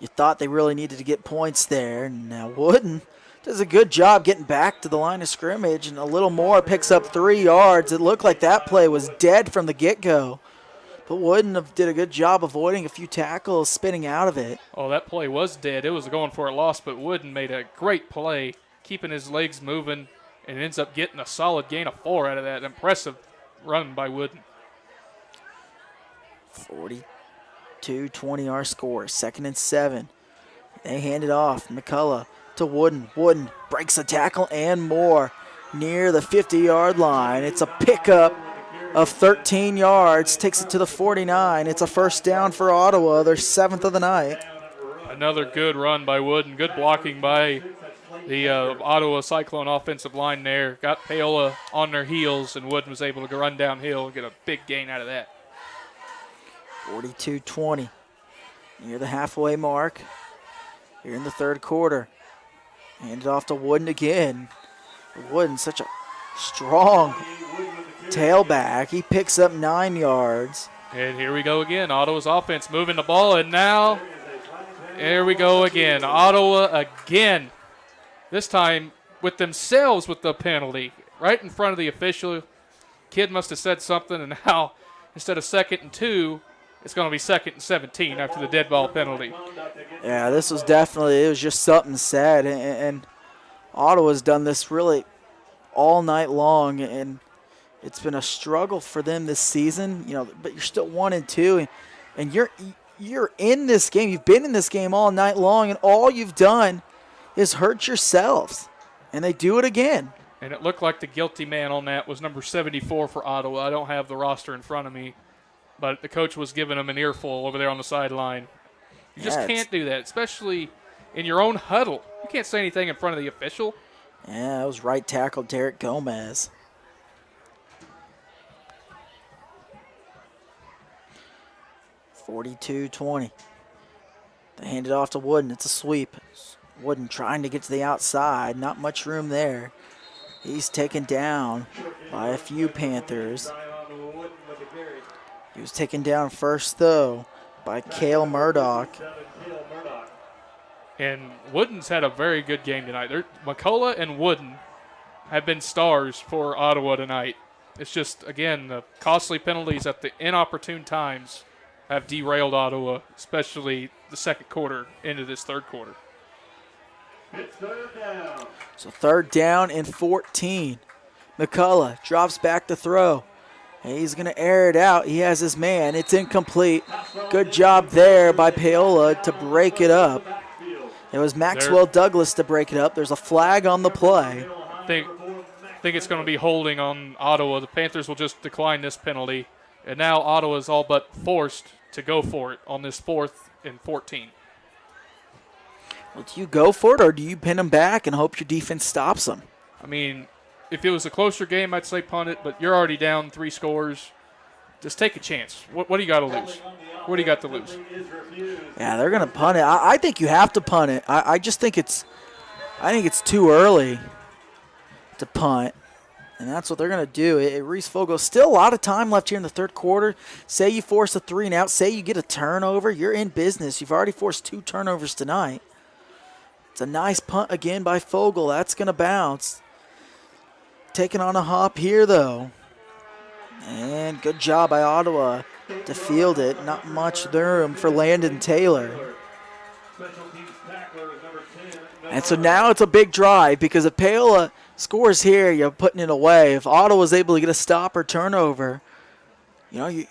[SPEAKER 2] You thought they really needed to get points there. And now Wooden does a good job getting back to the line of scrimmage, and a little more picks up 3 yards. It looked like that play was dead from the get-go. But Wooden did a good job avoiding a few tackles, spinning out of it.
[SPEAKER 6] Oh, that play was dead. It was going for a loss, but Wooden made a great play, keeping his legs moving, and ends up getting a solid gain of 4 out of that. Impressive run by Wooden.
[SPEAKER 2] 42-20 our score, 2nd and 7. They hand it off. McCullough to Wooden. Wooden breaks a tackle and more near the 50-yard line. It's a pickup of 13 yards, takes it to the 49. It's a first down for Ottawa, their 7th of the night.
[SPEAKER 6] Another good run by Wooden. Good blocking by the Ottawa Cyclone offensive line there. Got Paola on their heels, and Wooden was able to run downhill and get a big gain out of that.
[SPEAKER 2] 42-20, near the halfway mark here in the 3rd quarter. Hand it off to Wooden again. Wooden, such a strong tailback. He picks up 9 yards.
[SPEAKER 6] And here we go again. Ottawa's offense moving the ball, and now here we go again. Ottawa again. This time with themselves with the penalty. Right in front of the official. Kid must have said something, and now instead of 2nd and 2, it's going to be 2nd and 17 after the dead ball penalty.
[SPEAKER 2] Yeah, this was definitely, it was just something said. And Ottawa's done this really all night long, and it's been a struggle for them this season, but you're still 1-2, and you're in this game. You've been in this game all night long, and all you've done is hurt yourselves, and they do it again.
[SPEAKER 6] And it looked like the guilty man on that was number 74 for Ottawa. I don't have the roster in front of me, but the coach was giving him an earful over there on the sideline. You just can't do that, especially in your own huddle. You can't say anything in front of the official.
[SPEAKER 2] Yeah, it was right tackle Derek Gomez. (42-20). They hand it off to Wooden. It's a sweep. Wooden trying to get to the outside. Not much room there. He's taken down by a few Panthers. He was taken down first, though, by Cale Murdoch.
[SPEAKER 6] And Wooden's had a very good game tonight. McCullough and Wooden have been stars for Ottawa tonight. It's just, again, the costly penalties at the inopportune times have derailed Ottawa, especially the 2nd quarter into this 3rd quarter.
[SPEAKER 13] It's 3rd down.
[SPEAKER 2] So 3rd down and 14. McCullough drops back to throw. He's going to air it out. He has his man. It's incomplete. Good job there by Paola to break it up. It was Maxwell Douglas to break it up. There's a flag on the play.
[SPEAKER 6] I think it's going to be holding on Ottawa. The Panthers will just decline this penalty. And now Ottawa is all but forced to go for it on this 4th and 14.
[SPEAKER 2] Well, do you go for it, or do you pin them back and hope your defense stops them?
[SPEAKER 6] I mean, if it was a closer game, I'd say punt it, but you're already down 3 scores. Just take a chance. What do you got to lose? What do you got to lose?
[SPEAKER 2] Yeah, they're going to punt it. I think you have to punt it. I just think it's too early. to punt. And that's what they're going to do. Reese Fogel, still a lot of time left here in the third quarter. Say you force a 3 and out. Say you get a turnover. You're in business. You've already forced 2 turnovers tonight. It's a nice punt again by Fogel. That's going to bounce. Taking on a hop here, though. And good job by Ottawa to field it. Not much room for Landon Taylor. And so now it's a big drive because if Paola scores here, you're putting it away. If Ottawa's able to get a stop or turnover, you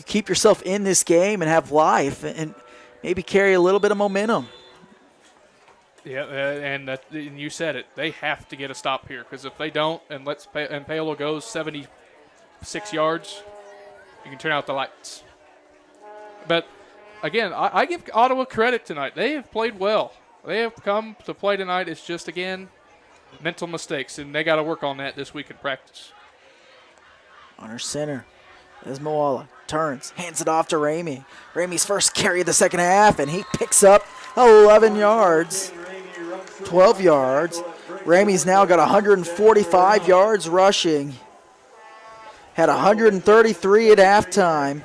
[SPEAKER 2] keep yourself in this game and have life and maybe carry a little bit of momentum.
[SPEAKER 6] Yeah, and you said it. They have to get a stop here because if they don't, and Paola goes 76 yards, you can turn out the lights. But again, I give Ottawa credit tonight. They have played well. They have come to play tonight. It's just, again, mental mistakes, and they got to work on that this week in practice.
[SPEAKER 2] On her center is Moala. Turns, hands it off to Ramey. Ramey's first carry of the second half, and he picks up 11 yards, 12 yards. Ramey's now got 145 yards rushing. Had 133 at halftime.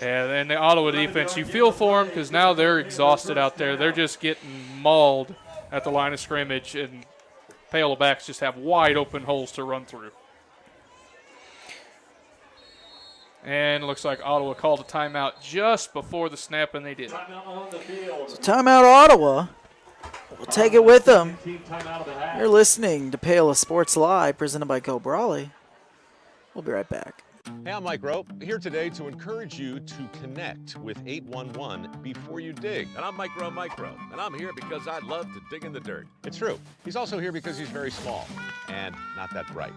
[SPEAKER 6] And the Ottawa defense, you feel for them because now they're exhausted out there. They're just getting mauled at the line of scrimmage, and Paola backs just have wide open holes to run through. And it looks like Ottawa called a timeout just before the snap, and they did.
[SPEAKER 2] So timeout Ottawa. We'll take it with them. You're listening to Paola Sports Live, presented by Go Brawley. We'll be right back.
[SPEAKER 20] Hey, I'm Mike Rowe, here today to encourage you to connect with 811 before you dig.
[SPEAKER 21] And I'm Mike Rowe, and I'm here because I love to dig in the dirt.
[SPEAKER 20] It's true. He's also here because he's very small and not that bright.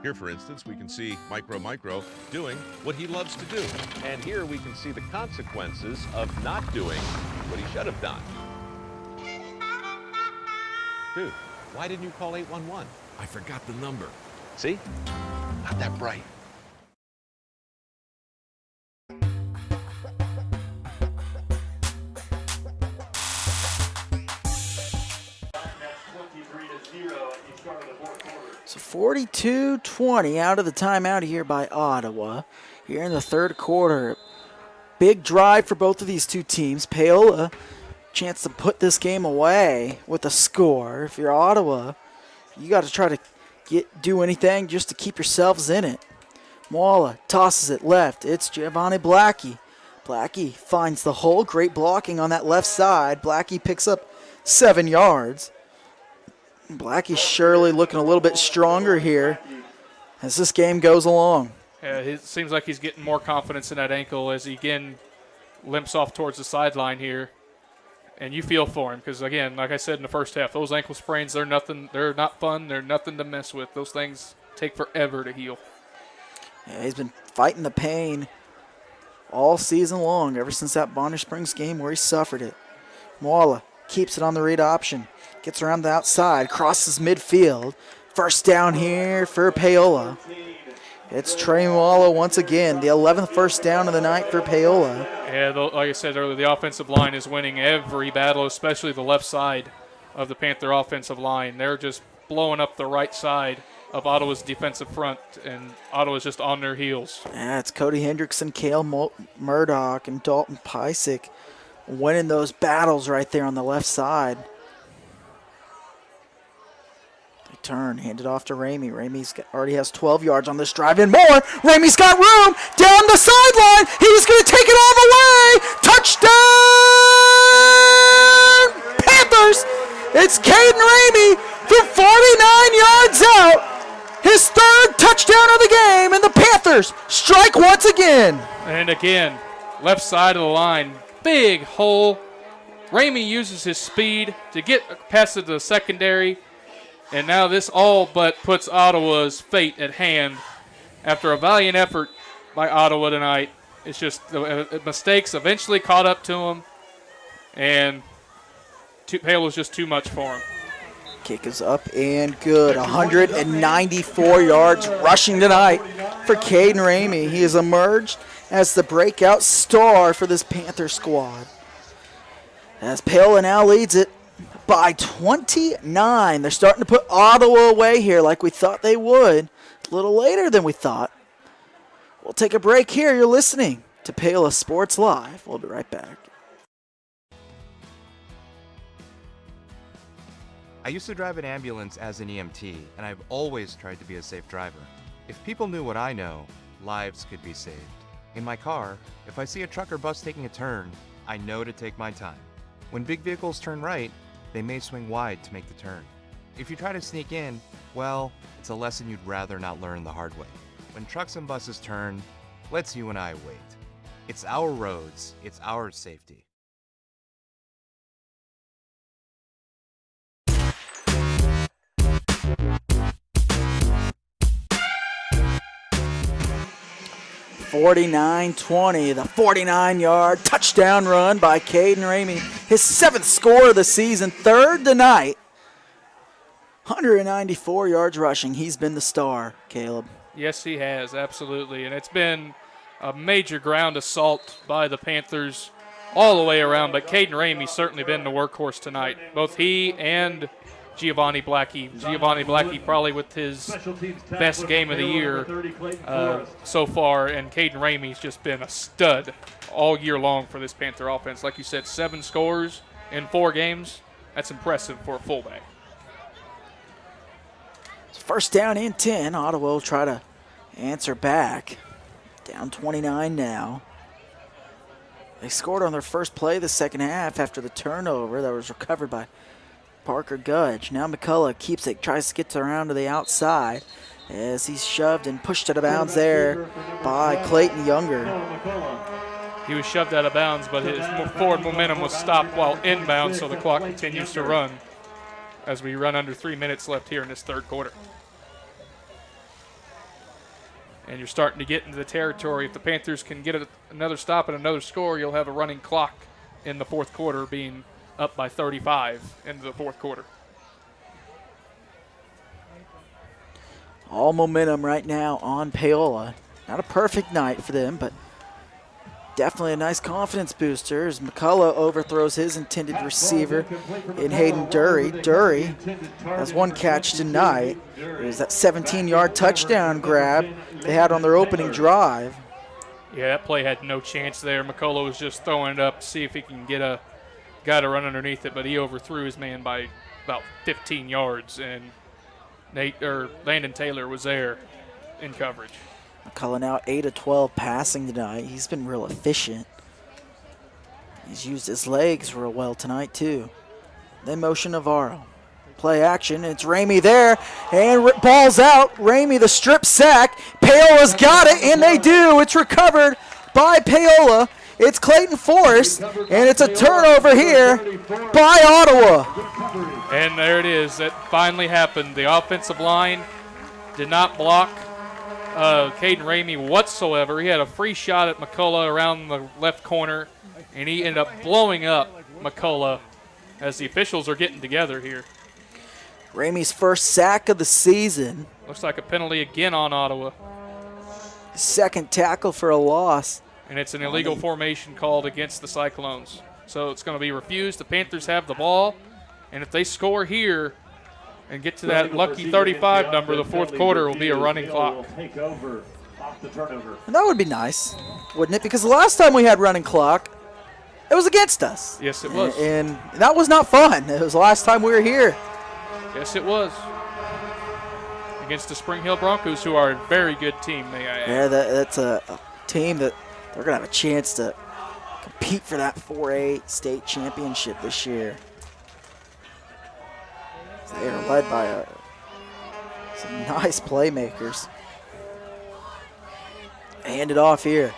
[SPEAKER 21] Here, for instance, we can see Micro doing what he loves to do.
[SPEAKER 20] And here we can see the consequences of not doing what he should have done. Dude, why didn't you call 811?
[SPEAKER 21] I forgot the number.
[SPEAKER 20] See? Not that bright.
[SPEAKER 2] So 42-20 out of the timeout here by Ottawa. Here in the third quarter. Big drive for both of these two teams. Paola, chance to put this game away with a score. If you're Ottawa, you got to try to do anything just to keep yourselves in it. Moala tosses it left. It's Giovanni Blackie. Blackie finds the hole. Great blocking on that left side. Blackie picks up 7 yards. Blackie surely looking a little bit stronger here as this game goes along.
[SPEAKER 6] Yeah, it seems like he's getting more confidence in that ankle as he again limps off towards the sideline here. And you feel for him because, again, like I said in the first half, those ankle sprains, they're nothing. They're not fun. They're nothing to mess with. Those things take forever to heal.
[SPEAKER 2] Yeah, he's been fighting the pain all season long, ever since that Bonner Springs game where he suffered it. Moala keeps it on the read option. Gets around the outside, crosses midfield. First down here for Paola. It's Trey Moala once again, the 11th first down of the night for Paola.
[SPEAKER 6] Yeah, like I said earlier, the offensive line is winning every battle, especially the left side of the Panther offensive line. They're just blowing up the right side of Ottawa's defensive front, and Ottawa's just on their heels.
[SPEAKER 2] Yeah, it's Cody Hendrickson, Cale Murdoch, and Dalton Pysick winning those battles right there on the left side. They turn, hand it off to Ramey. Ramey already has 12 yards on this drive and more. Ramey's got room down the sideline. He's going to take it all the way. Touchdown, Panthers. It's Caden Ramey from 49 yards out. His third touchdown of the game, and the Panthers strike once again.
[SPEAKER 6] And again, left side of the line, big hole. Ramey uses his speed to get past the secondary, and now this all but puts Ottawa's fate at hand. After a valiant effort by Ottawa tonight, it's just the mistakes eventually caught up to him, and Paola's just too much for him.
[SPEAKER 2] Kick is up and good. 194 yards rushing tonight for Caden Ramey. He has emerged as the breakout star for this Panther squad. As Paola now leads it by 29. They're starting to put Ottawa away here like we thought they would. A little later than we thought. We'll take a break here. You're listening to Paola Sports Live. We'll be right back.
[SPEAKER 3] I used to drive an ambulance as an EMT, and I've always tried to be a safe driver. If people knew what I know, lives could be saved. In my car, if I see a truck or bus taking a turn, I know to take my time. When big vehicles turn right, they may swing wide to make the turn. If you try to sneak in, well, it's a lesson you'd rather not learn the hard way. When trucks and buses turn, let's you and I wait. It's our roads, it's our safety.
[SPEAKER 2] (49-20), the 49-yard touchdown run by Caden Ramey. His 7th score of the season, 3rd tonight. 194 yards rushing. He's been the star, Caleb.
[SPEAKER 6] Yes, he has, absolutely. And it's been a major ground assault by the Panthers all the way around. But Caden Ramey's certainly been the workhorse tonight. Both he and Giovanni Blackie. Giovanni Blackie probably with his best game of the year so far, and Caden Ramey's just been a stud all year long for this Panther offense. Like you said, 7 scores in 4 games. That's impressive for a fullback.
[SPEAKER 2] First down and 10. Ottawa will try to answer back. Down 29 now. They scored on their first play the second half after the turnover that was recovered by Parker Gudge. Now McCullough keeps it, tries to get around to the outside as he's shoved and pushed out of bounds there by Clayton Younger.
[SPEAKER 6] He was shoved out of bounds, but his forward momentum was stopped while inbound, so the clock continues to run as we run under 3 minutes left here in this third quarter. And you're starting to get into the territory. If the Panthers can get another stop and another score, you'll have a running clock in the fourth quarter, being up by 35 into the fourth quarter.
[SPEAKER 2] All momentum right now on Paola. Not a perfect night for them, but definitely a nice confidence booster as McCullough overthrows his intended receiver in Hayden Dury. Dury has one catch tonight. It was that 17-yard touchdown grab they had on their opening drive.
[SPEAKER 6] Yeah, that play had no chance there. McCullough was just throwing it up to see if he can get a guy to run underneath it, but he overthrew his man by about 15 yards, and Landon Taylor was there in coverage.
[SPEAKER 2] McCullough now 8 of 12 passing tonight. He's been real efficient. He's used his legs real well tonight too. Then motion Navarro. Play action. It's Ramey there, and ball's out. Ramey the strip sack. Paola's got it, and they do. It's recovered by Paola. It's Clayton Forrest, and it's a turnover here by Ottawa.
[SPEAKER 6] And there it is. It finally happened. The offensive line did not block Caden Ramey whatsoever. He had a free shot at McCullough around the left corner, and he ended up blowing up McCullough as the officials are getting together here.
[SPEAKER 2] Ramey's first sack of the season.
[SPEAKER 6] Looks like a penalty again on Ottawa.
[SPEAKER 2] Second tackle for a loss.
[SPEAKER 6] And it's an illegal formation called against the Cyclones. So it's going to be refused. The Panthers have the ball, and if they score here and get to that lucky 35 number, the fourth quarter will be a running clock.
[SPEAKER 2] And that would be nice, wouldn't it? Because the last time we had running clock, it was against us.
[SPEAKER 6] Yes, it was.
[SPEAKER 2] And that was not fun. It was the last time we were here.
[SPEAKER 6] Yes, it was. Against the Spring Hill Broncos, who are a very good team, may I add.
[SPEAKER 2] Yeah, that's a team that they're going to have a chance to compete for that 4A state championship this year. They are led by some nice playmakers. Hand it off here.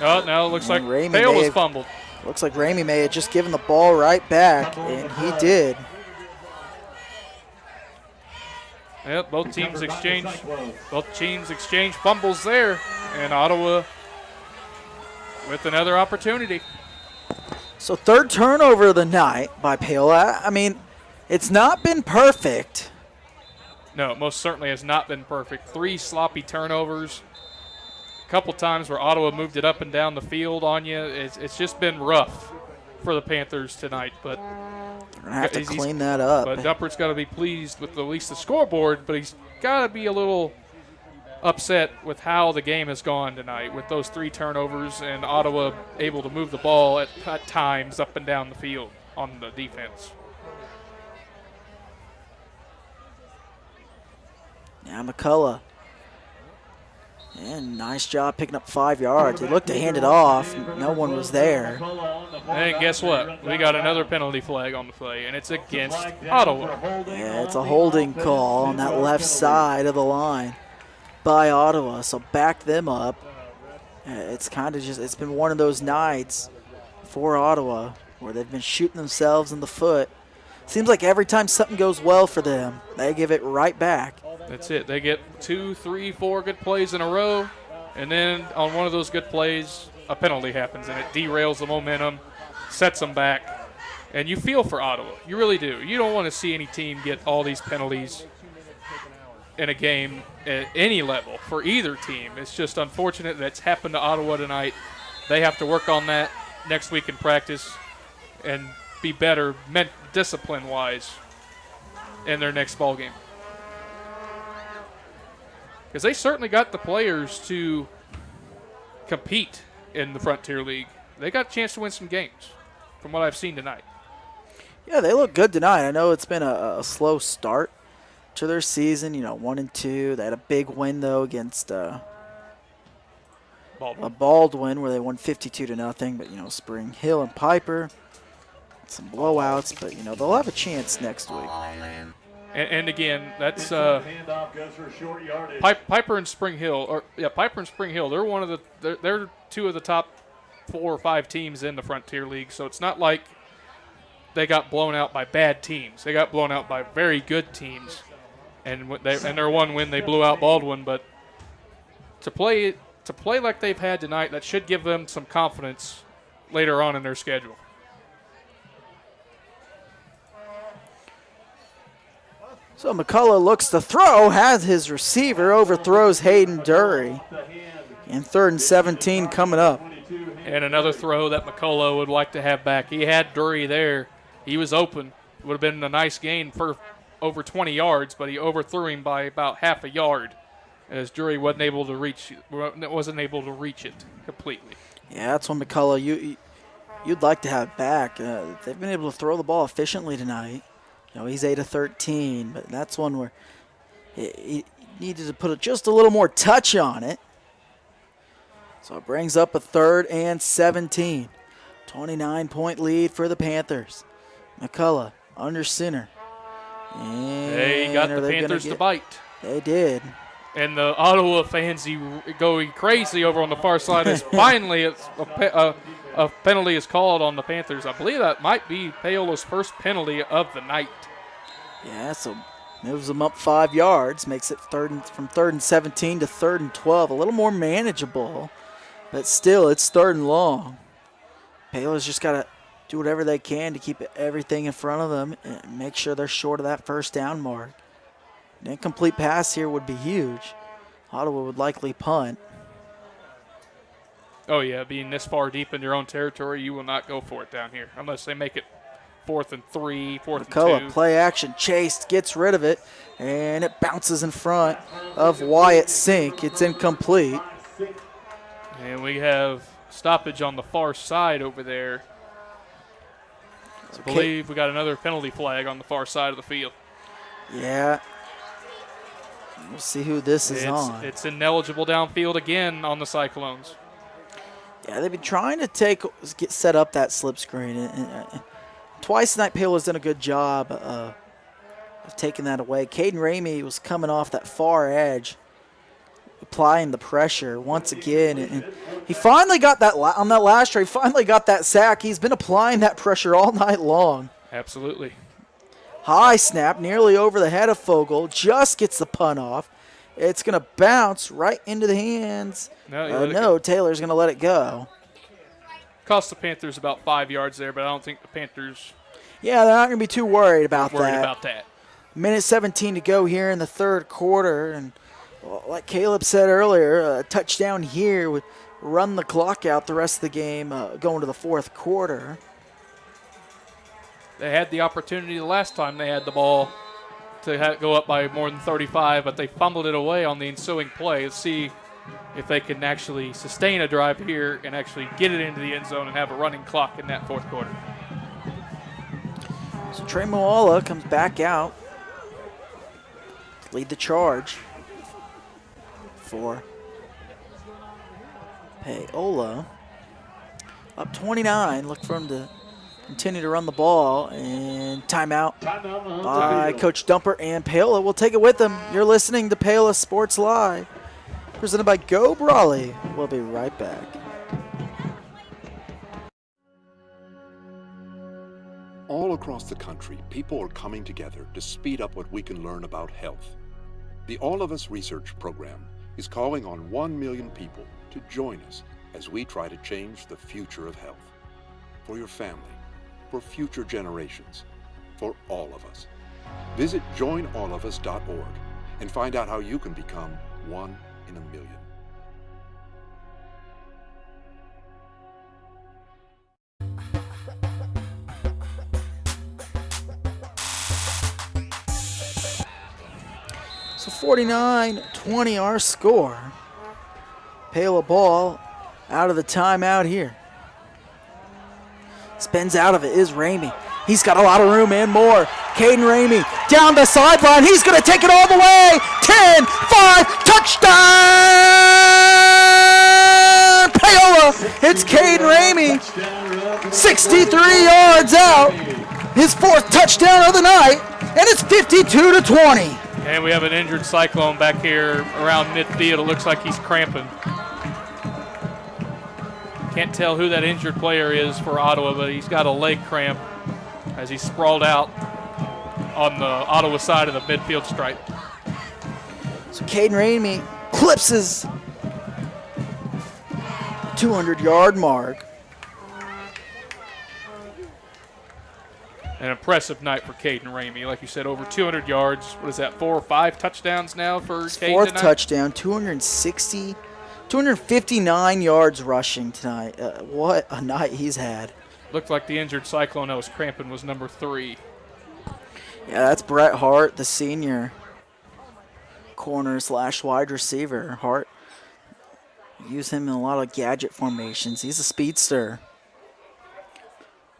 [SPEAKER 6] Oh, no, it looks like Paola was fumbled.
[SPEAKER 2] Looks like Ramey may have just given the ball right back, and he did.
[SPEAKER 6] Yep, both teams exchange fumbles there, and Ottawa with another opportunity.
[SPEAKER 2] So third turnover of the night by Paola. I mean, it's not been perfect.
[SPEAKER 6] No, it most certainly has not been perfect. 3 sloppy turnovers. A couple times where Ottawa moved it up and down the field on you. It's just been rough for the Panthers tonight, but
[SPEAKER 2] They're going to have to clean that up.
[SPEAKER 6] But Dumpert's got to be pleased with at least the scoreboard, but he's got to be a little upset with how the game has gone tonight with those 3 turnovers and Ottawa able to move the ball at times up and down the field on the defense.
[SPEAKER 2] Now McCullough. And nice job picking up 5 yards. He looked to hand it off. No one was there.
[SPEAKER 6] And guess what? We got another penalty flag on the play, and it's against Ottawa.
[SPEAKER 2] Yeah, it's a holding call on that left side of the line by Ottawa. So back them up. It's kind of it's been one of those nights for Ottawa where they've been shooting themselves in the foot. Seems like every time something goes well for them, they give it right back.
[SPEAKER 6] That's it. They get 2, 3, 4 good plays in a row, and then on one of those good plays, a penalty happens, and it derails the momentum, sets them back, and you feel for Ottawa. You really do. You don't want to see any team get all these penalties in a game at any level for either team. It's just unfortunate that's happened to Ottawa tonight. They have to work on that next week in practice and be better discipline-wise in their next ball game. Because they certainly got the players to compete in the Frontier League. They got a chance to win some games from what I've seen tonight.
[SPEAKER 2] Yeah, they look good tonight. I know it's been a slow start to their season, 1-2. They had a big win, though, against Baldwin, where they won 52-0. But, Spring Hill and Piper, some blowouts. But, they'll have a chance next week.
[SPEAKER 6] And again, that's Piper and Spring Hill. Piper and Spring Hill. They're 2 of the top 4 or 5 teams in the Frontier League. So it's not like they got blown out by bad teams. They got blown out by very good teams, and their one win they blew out Baldwin. But to play like they've had tonight, that should give them some confidence later on in their schedule.
[SPEAKER 2] So McCullough looks to throw, has his receiver, overthrows Hayden Dury. And 3rd and 17 coming up.
[SPEAKER 6] And another throw that McCullough would like to have back. He had Dury there. He was open. It would have been a nice gain for over 20 yards, but he overthrew him by about half a yard as Dury wasn't able to reach it completely.
[SPEAKER 2] Yeah, that's when McCullough, you'd like to have back. They've been able to throw the ball efficiently tonight. He's 8 of 13, but that's one where he needed to put just a little more touch on it. So it brings up a 3rd and 17. 29-point lead for the Panthers. McCullough under center. And
[SPEAKER 6] they got the Panthers to bite.
[SPEAKER 2] They did.
[SPEAKER 6] And the Ottawa fans going crazy over on the far side as finally a penalty is called on the Panthers. I believe that might be Paola's first penalty of the night.
[SPEAKER 2] Yeah, so moves them up 5 yards, makes it from 3rd and 17 to 3rd and 12. A little more manageable, but still it's 3rd and long. Paola's just got to do whatever they can to keep everything in front of them and make sure they're short of that first down mark. An incomplete pass here would be huge. Ottawa would likely punt.
[SPEAKER 6] Oh, yeah, being this far deep in your own territory, you will not go for it down here unless they make it 4th and 3, 4th and 2.
[SPEAKER 2] McCullough, play action, chased, gets rid of it, and it bounces in front of Wyatt Sink. It's incomplete.
[SPEAKER 6] And we have stoppage on the far side over there. I believe we got another penalty flag on the far side of the field.
[SPEAKER 2] Yeah. We'll see who this is on.
[SPEAKER 6] It's ineligible downfield again on the Cyclones.
[SPEAKER 2] Yeah, they've been trying to set up that slip screen. And twice tonight, Paola's done a good job of taking that away. Caden Ramey was coming off that far edge, applying the pressure once again. And he finally got that on that last try. He finally got that sack. He's been applying that pressure all night long.
[SPEAKER 6] Absolutely.
[SPEAKER 2] High snap, nearly over the head of Fogle. Just gets the punt off. It's going to bounce right into the hands. No, Taylor's going to let it go.
[SPEAKER 6] Cost the Panthers about 5 yards there, but I don't think the Panthers.
[SPEAKER 2] Yeah, they're not going to be too worried about
[SPEAKER 6] that.
[SPEAKER 2] Minute 17 to go here in the 3rd quarter. And like Caleb said earlier, a touchdown here would run the clock out the rest of the game going to the 4th quarter.
[SPEAKER 6] They had the opportunity the last time they had the ball to go up by more than 35, but they fumbled it away on the ensuing play. Let's see if they can actually sustain a drive here and actually get it into the end zone and have a running clock in that fourth quarter.
[SPEAKER 2] So Trey Moala comes back out to lead the charge for Paola. Up 29, look for him to continue to run the ball, and timeout by Coach Dumper, and Paola will take it with them. You're listening to Paola Sports Live, presented by Go Brawley. We'll be right back.
[SPEAKER 8] All across the country, people are coming together to speed up what we can learn about health. The All of Us Research Program is calling on 1 million people to join us as we try to change the future of health. For your family, for future generations, for all of us. Visit joinallofus.org and find out how you can become 1 in a million.
[SPEAKER 2] So 49-20 our score. Paola ball out of the timeout here. Spins out of it is Ramey. He's got a lot of room and more. Caden Ramey down the sideline. He's going to take it all the way. 10, 5, touchdown! Paola, it's Caden Ramey. 63 yards out. His fourth touchdown of the night, and it's 52-20.
[SPEAKER 6] And we have an injured Cyclone back here around midfield. It looks like he's cramping. Can't tell who that injured player is for Ottawa, but he's got a leg cramp as he's sprawled out on the Ottawa side of the midfield stripe.
[SPEAKER 2] So Caden Ramey clips his 200-yard mark.
[SPEAKER 6] An impressive night for Caden Ramey. Like you said, over 200 yards. What is that, 4 or 5 touchdowns now for Caden
[SPEAKER 2] Fourth
[SPEAKER 6] tonight?
[SPEAKER 2] touchdown, 259 yards rushing tonight. What a night he's had.
[SPEAKER 6] Looked like the injured Cyclone that was cramping was number 3.
[SPEAKER 2] Yeah, that's Brett Hart, the senior corner / wide receiver. Hart, use him in a lot of gadget formations. He's a speedster.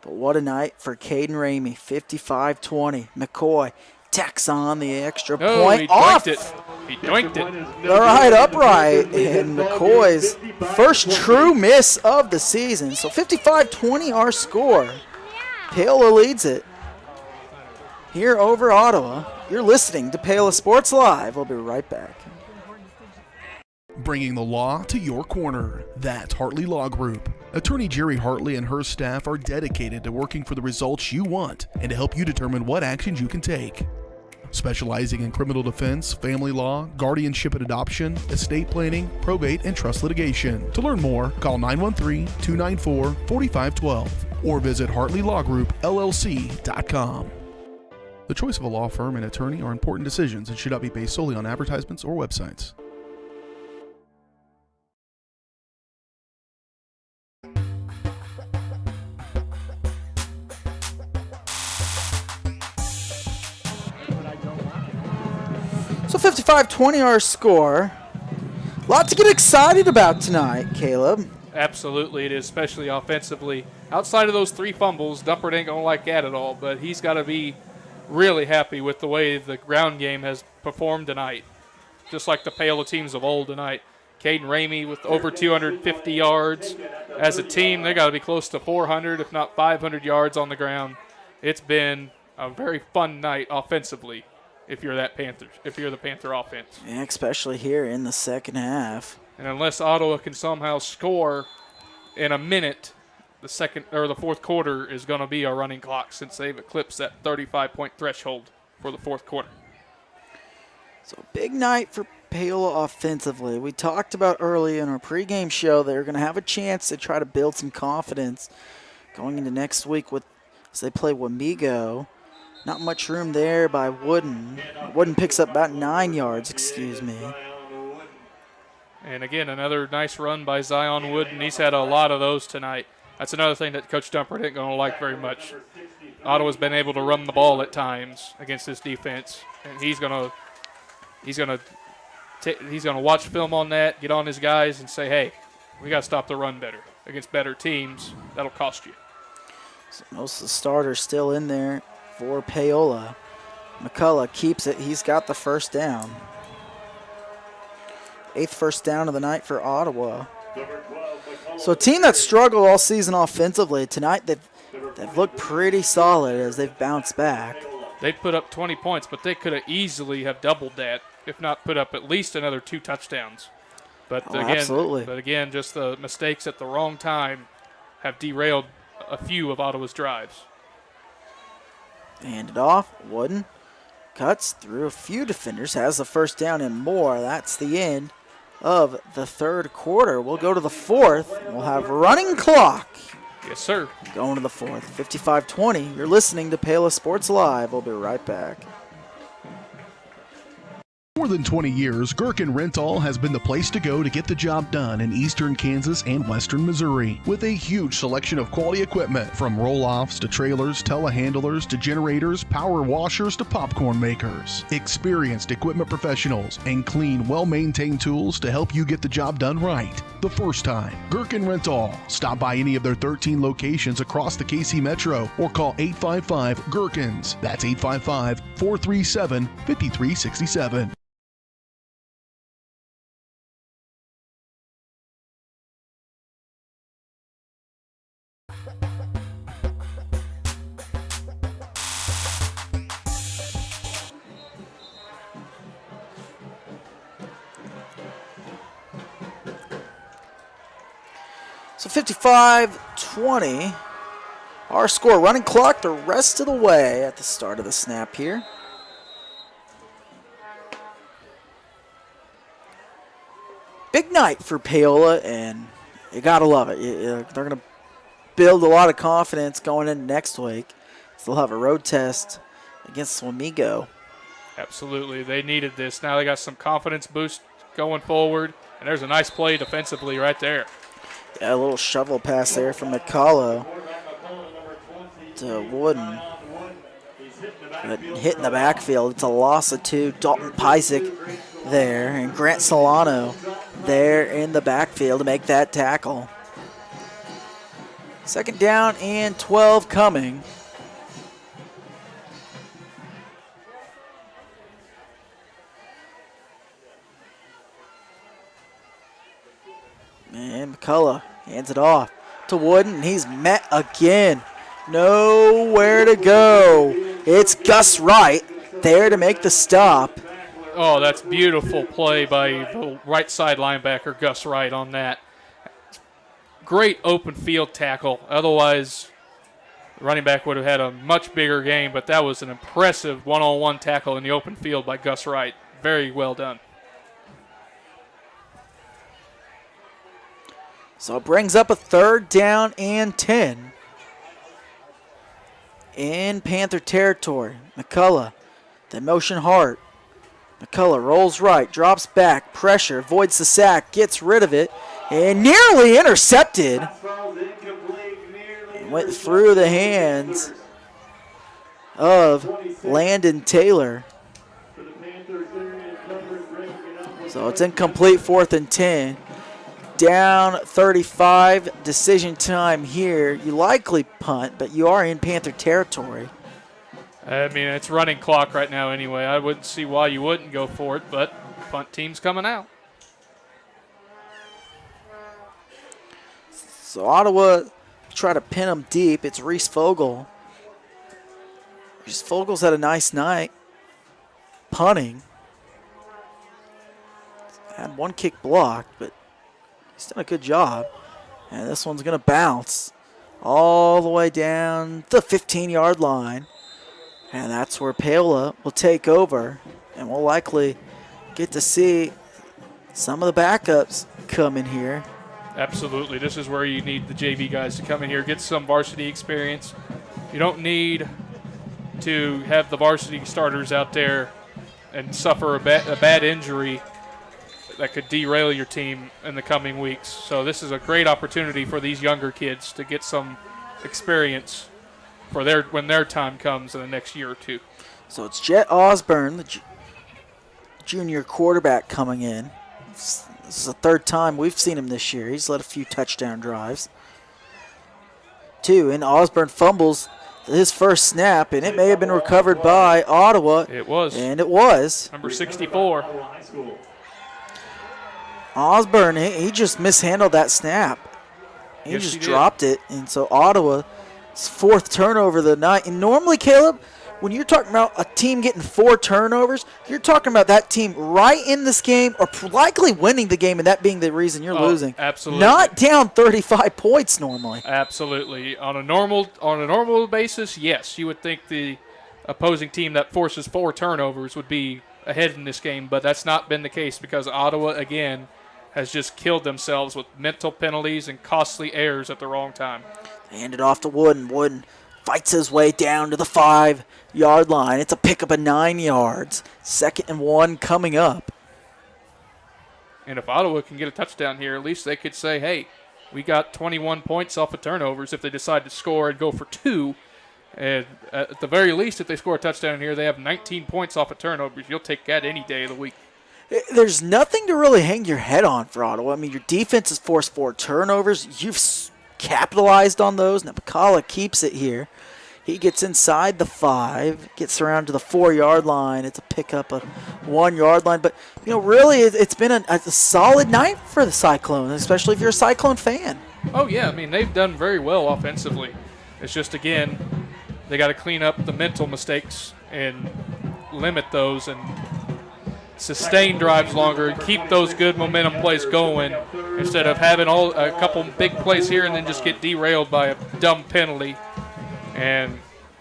[SPEAKER 2] But what a night for Caden Ramey, 55-20. McCoy tacks on the extra point.
[SPEAKER 6] He
[SPEAKER 2] off.
[SPEAKER 6] doinked it. He doinked it.
[SPEAKER 2] All right, upright. And McCoy's first true miss of the season. So 55-20 our score. Paola leads it here over Ottawa. You're listening to Paola Sports Live. We'll be right back.
[SPEAKER 1] Bringing the law to your corner. That's Hartley Law Group. Attorney Jerry Hartley and her staff are dedicated to working for the results you want and to help you determine what actions you can take. Specializing in criminal defense, family law, guardianship and adoption, estate planning, probate, and trust litigation. To learn more, call 913-294-4512 or visit HartleyLawGroupLLC.com. The choice of a law firm and attorney are important decisions and should not be based solely on advertisements or websites.
[SPEAKER 2] So 55-20 our score. A lot to get excited about tonight, Caleb.
[SPEAKER 6] Absolutely, it is, especially offensively. Outside of those 3 fumbles, Dumper ain't going to like that at all, but he's got to be really happy with the way the ground game has performed tonight, just like the Paola teams of old tonight. Caden Ramey with over 250 yards. As a team, they got to be close to 400, if not 500 yards on the ground. It's been a very fun night offensively if you're the Panther offense.
[SPEAKER 2] Yeah, especially here in the second half.
[SPEAKER 6] And unless Ottawa can somehow score in a minute, the fourth quarter is going to be a running clock since they've eclipsed that 35-point threshold for the fourth quarter.
[SPEAKER 2] So big night for Paola offensively. We talked about early in our pregame show they're going to have a chance to try to build some confidence going into next week as they play Wamego. Not much room there by Wooden. Wooden picks up about 9 yards, excuse me.
[SPEAKER 6] And again, another nice run by Zion Wooden. He's had a lot of those tonight. That's another thing that Coach Dumper isn't going to like very much. Ottawa's been able to run the ball at times against this defense, and he's gonna watch film on that, get on his guys, and say, hey, we got to stop the run better against better teams. That'll cost you.
[SPEAKER 2] So most of the starters still in there for Paola. McCullough keeps it. He's got the first down. 8th first down of the night for Ottawa. So a team that struggled all season offensively, tonight they've looked pretty solid as they've bounced back.
[SPEAKER 6] They've put up 20 points, but they could have easily have doubled that, if not put up at least another 2 touchdowns. But
[SPEAKER 2] absolutely.
[SPEAKER 6] But again, just the mistakes at the wrong time have derailed a few of Ottawa's drives.
[SPEAKER 2] Hand it off. Wooden cuts through a few defenders, has the first down and more. That's the end of the third quarter. We'll go to the fourth. We'll have running clock.
[SPEAKER 6] Yes, sir.
[SPEAKER 2] Going to the fourth. 55-20. You're listening to Paola Sports Live. We'll be right back.
[SPEAKER 1] More than 20 years, Gherkin Rental has been the place to go to get the job done in eastern Kansas and western Missouri. With a huge selection of quality equipment, from roll-offs to trailers, telehandlers to generators, power washers to popcorn makers. Experienced equipment professionals and clean, well-maintained tools to help you get the job done right the first time. Gherkin Rental. Stop by any of their 13 locations across the KC Metro or call 855-GHERKINS. That's 855-437-5367.
[SPEAKER 2] So 55-20. Our score, running clock the rest of the way at the start of the snap here. Big night for Paola, and you got to love it. They're going to build a lot of confidence going into next week. They'll have a road test against Swamigo.
[SPEAKER 6] Absolutely. They needed this. Now they got some confidence boost going forward, and there's a nice play defensively right there.
[SPEAKER 2] Yeah, a little shovel pass there from McCullough to Wooden. But hit in the backfield. It's a loss of 2. Dalton Pysick there, and Grant Solano there in the backfield to make that tackle. Second down and 12 coming. And McCullough hands it off to Wooden, and he's met again. Nowhere to go. It's Gus Wright there to make the stop.
[SPEAKER 6] Oh, that's beautiful play by the right side linebacker, Gus Wright, on that. Great open field tackle. Otherwise, the running back would have had a much bigger game, but that was an impressive one-on-one tackle in the open field by Gus Wright. Very well done.
[SPEAKER 2] So it brings up a third down and 10 in Panther territory. McCullough, the motion Hart. McCullough rolls right, drops back, pressure, avoids the sack, gets rid of it, and nearly intercepted. Went through the hands of Landon Taylor. So it's incomplete, 4th and 10. Down 35, decision time here. You likely punt, but you are in Panther territory.
[SPEAKER 6] I mean, it's running clock right now anyway. I wouldn't see why you wouldn't go for it, but punt team's coming out.
[SPEAKER 2] So Ottawa try to pin them deep. It's Reese Fogel. Reese Fogel's had a nice night punting. Had one kick blocked, but he's done a good job. And this one's going to bounce all the way down the 15-yard line. And that's where Paola will take over. And we'll likely get to see some of the backups come in here.
[SPEAKER 6] Absolutely. This is where you need the JV guys to come in here, get some varsity experience. You don't need to have the varsity starters out there and suffer a bad injury that could derail your team in the coming weeks. So this is a great opportunity for these younger kids to get some experience for when their time comes in the next year or two.
[SPEAKER 2] So it's Jet Osborne, the junior quarterback, coming in. This is the third time we've seen him this year. He's led a few touchdown drives. 2, and Osborne fumbles his first snap, and it may have been recovered by Ottawa.
[SPEAKER 6] It was.
[SPEAKER 2] And it was.
[SPEAKER 6] Number 64.
[SPEAKER 2] Osborne, he just mishandled that snap. He just dropped it, and so Ottawa's 4th turnover of the night. And normally, Caleb, when you're talking about a team getting 4 turnovers, you're talking about that team right in this game or likely winning the game, and that being the reason you're losing.
[SPEAKER 6] Absolutely.
[SPEAKER 2] Not down 35 points normally.
[SPEAKER 6] Absolutely. On a normal basis, yes, you would think the opposing team that forces 4 turnovers would be ahead in this game, but that's not been the case because Ottawa, again, has just killed themselves with mental penalties and costly errors at the wrong time.
[SPEAKER 2] They hand it off to Wooden. Wooden fights his way down to the 5-yard line. It's a pickup of 9 yards. 2nd and 1 coming up.
[SPEAKER 6] And if Ottawa can get a touchdown here, at least they could say, hey, we got 21 points off of turnovers if they decide to score and go for 2. And at the very least, if they score a touchdown here, they have 19 points off of turnovers. You'll take that any day of the week.
[SPEAKER 2] There's nothing to really hang your head on for Ottawa. I mean, your defense has forced 4 turnovers. You've capitalized on those. Now, Paola keeps it here. He gets inside the 5, gets around to the 4-yard line. It's a pickup of 1-yard line. But, really, it's been a solid night for the Cyclones, especially if you're a Cyclone fan.
[SPEAKER 6] Oh, yeah. I mean, they've done very well offensively. It's just, again, they got to clean up the mental mistakes and limit those and sustain drives longer and keep those good momentum plays going instead of having a couple big plays here and then just get derailed by a dumb penalty. And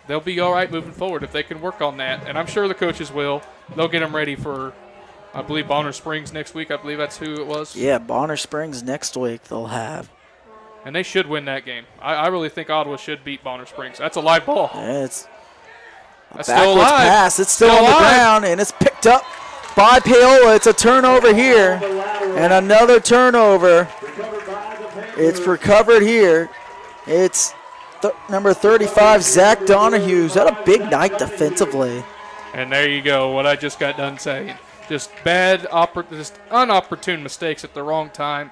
[SPEAKER 6] they'll be all right moving forward if they can work on that. And I'm sure the coaches will. They'll get them ready for, I believe, Bonner Springs next week. I believe that's who it was.
[SPEAKER 2] Yeah, Bonner Springs next week they'll have.
[SPEAKER 6] And they should win that game. I really think Ottawa should beat Bonner Springs. That's a live ball.
[SPEAKER 2] Yeah, it's a
[SPEAKER 6] that's
[SPEAKER 2] backwards
[SPEAKER 6] still alive.
[SPEAKER 2] pass. It's still on the ground, and it's picked up by Paola. It's a turnover here, and another turnover. It's recovered here. It's number 35, Zach Donahue. Is that a big night defensively?
[SPEAKER 6] And there you go, what I just got done saying. Just just unopportune mistakes at the wrong time.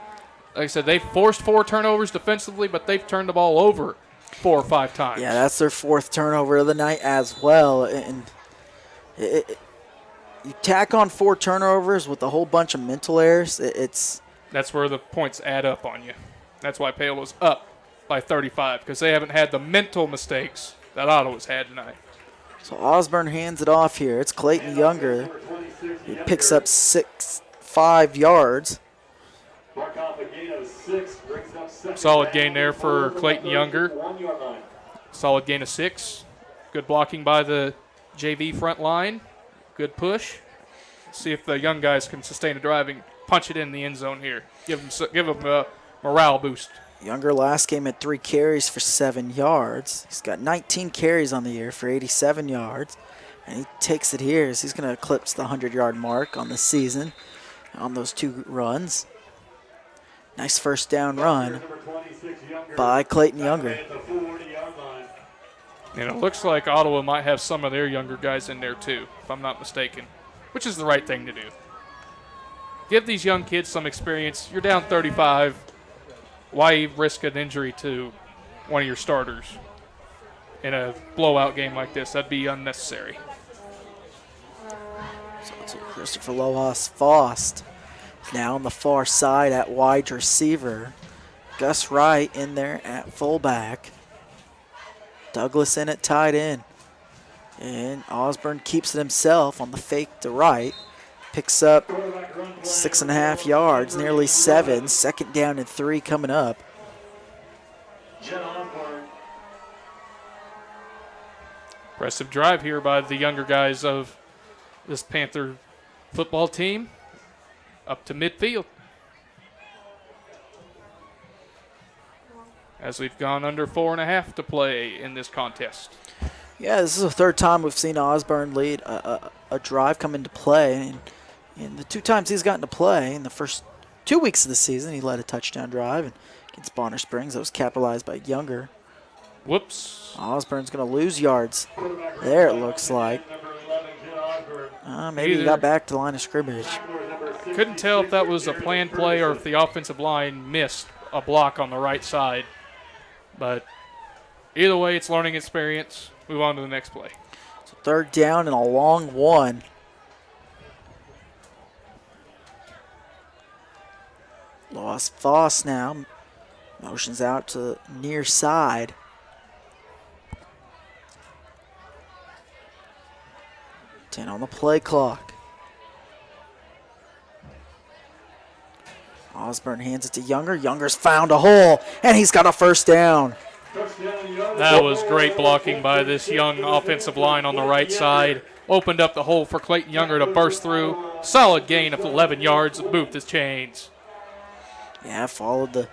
[SPEAKER 6] Like I said, they forced 4 turnovers defensively, but they've turned the ball over 4 or 5 times.
[SPEAKER 2] Yeah, that's their 4th turnover of the night as well. And you tack on 4 turnovers with a whole bunch of mental errors,
[SPEAKER 6] that's where the points add up on you. That's why Paola's up by 35, because they haven't had the mental mistakes that Ottawa's had tonight.
[SPEAKER 2] So Osborne hands it off here. It's Clayton Younger. He picks up 5 yards.
[SPEAKER 6] Solid gain there for Clayton Younger. Solid gain of 6. Good blocking by the JV front line. Good push. See if the young guys can sustain a drive and punch it in the end zone here. Give them a morale boost.
[SPEAKER 2] Younger last game had 3 carries for 7 yards. He's got 19 carries on the year for 87 yards. And he takes it here as he's going to eclipse the 100-yard mark on the season on those 2 runs. Nice first down run by Clayton Younger.
[SPEAKER 6] And it looks like Ottawa might have some of their younger guys in there too, if I'm not mistaken, which is the right thing to do. Give these young kids some experience. You're down 35. Why risk an injury to one of your starters in a blowout game like this? That'd be unnecessary.
[SPEAKER 2] So it's Christopher Lojas Faust now on the far side at wide receiver. Gus Wright in there at fullback. Douglas in at tight end. And Osborne keeps it himself on the fake to right. Picks up 6.5 yards, nearly 7. 2nd down and 3 coming up.
[SPEAKER 6] Impressive drive here by the younger guys of this Panther football team up to midfield. As we've gone under 4.5 to play in this contest.
[SPEAKER 2] Yeah, this is the 3rd time we've seen Osborne lead a drive come into play. And the 2 times he's gotten to play in the first 2 weeks of the season, he led a touchdown drive. And against Bonner Springs, that was capitalized by Younger.
[SPEAKER 6] Whoops.
[SPEAKER 2] Osborne's going to lose yards. There it looks like. Maybe he got back to the line of scrimmage.
[SPEAKER 6] Couldn't tell if that was a planned play or if the offensive line missed a block on the right side. But either way, it's learning experience. Move on to the next play.
[SPEAKER 2] So 3rd down and a long one. Lost Foss now. Motions out to near side. Ten on the play clock. Osborne hands it to Younger. Younger's found a hole, and he's got a 1st down.
[SPEAKER 6] That was great blocking by this young offensive line on the right side. Opened up the hole for Clayton Younger to burst through. Solid gain of 11 yards. Booth his chains.
[SPEAKER 2] Yeah, followed the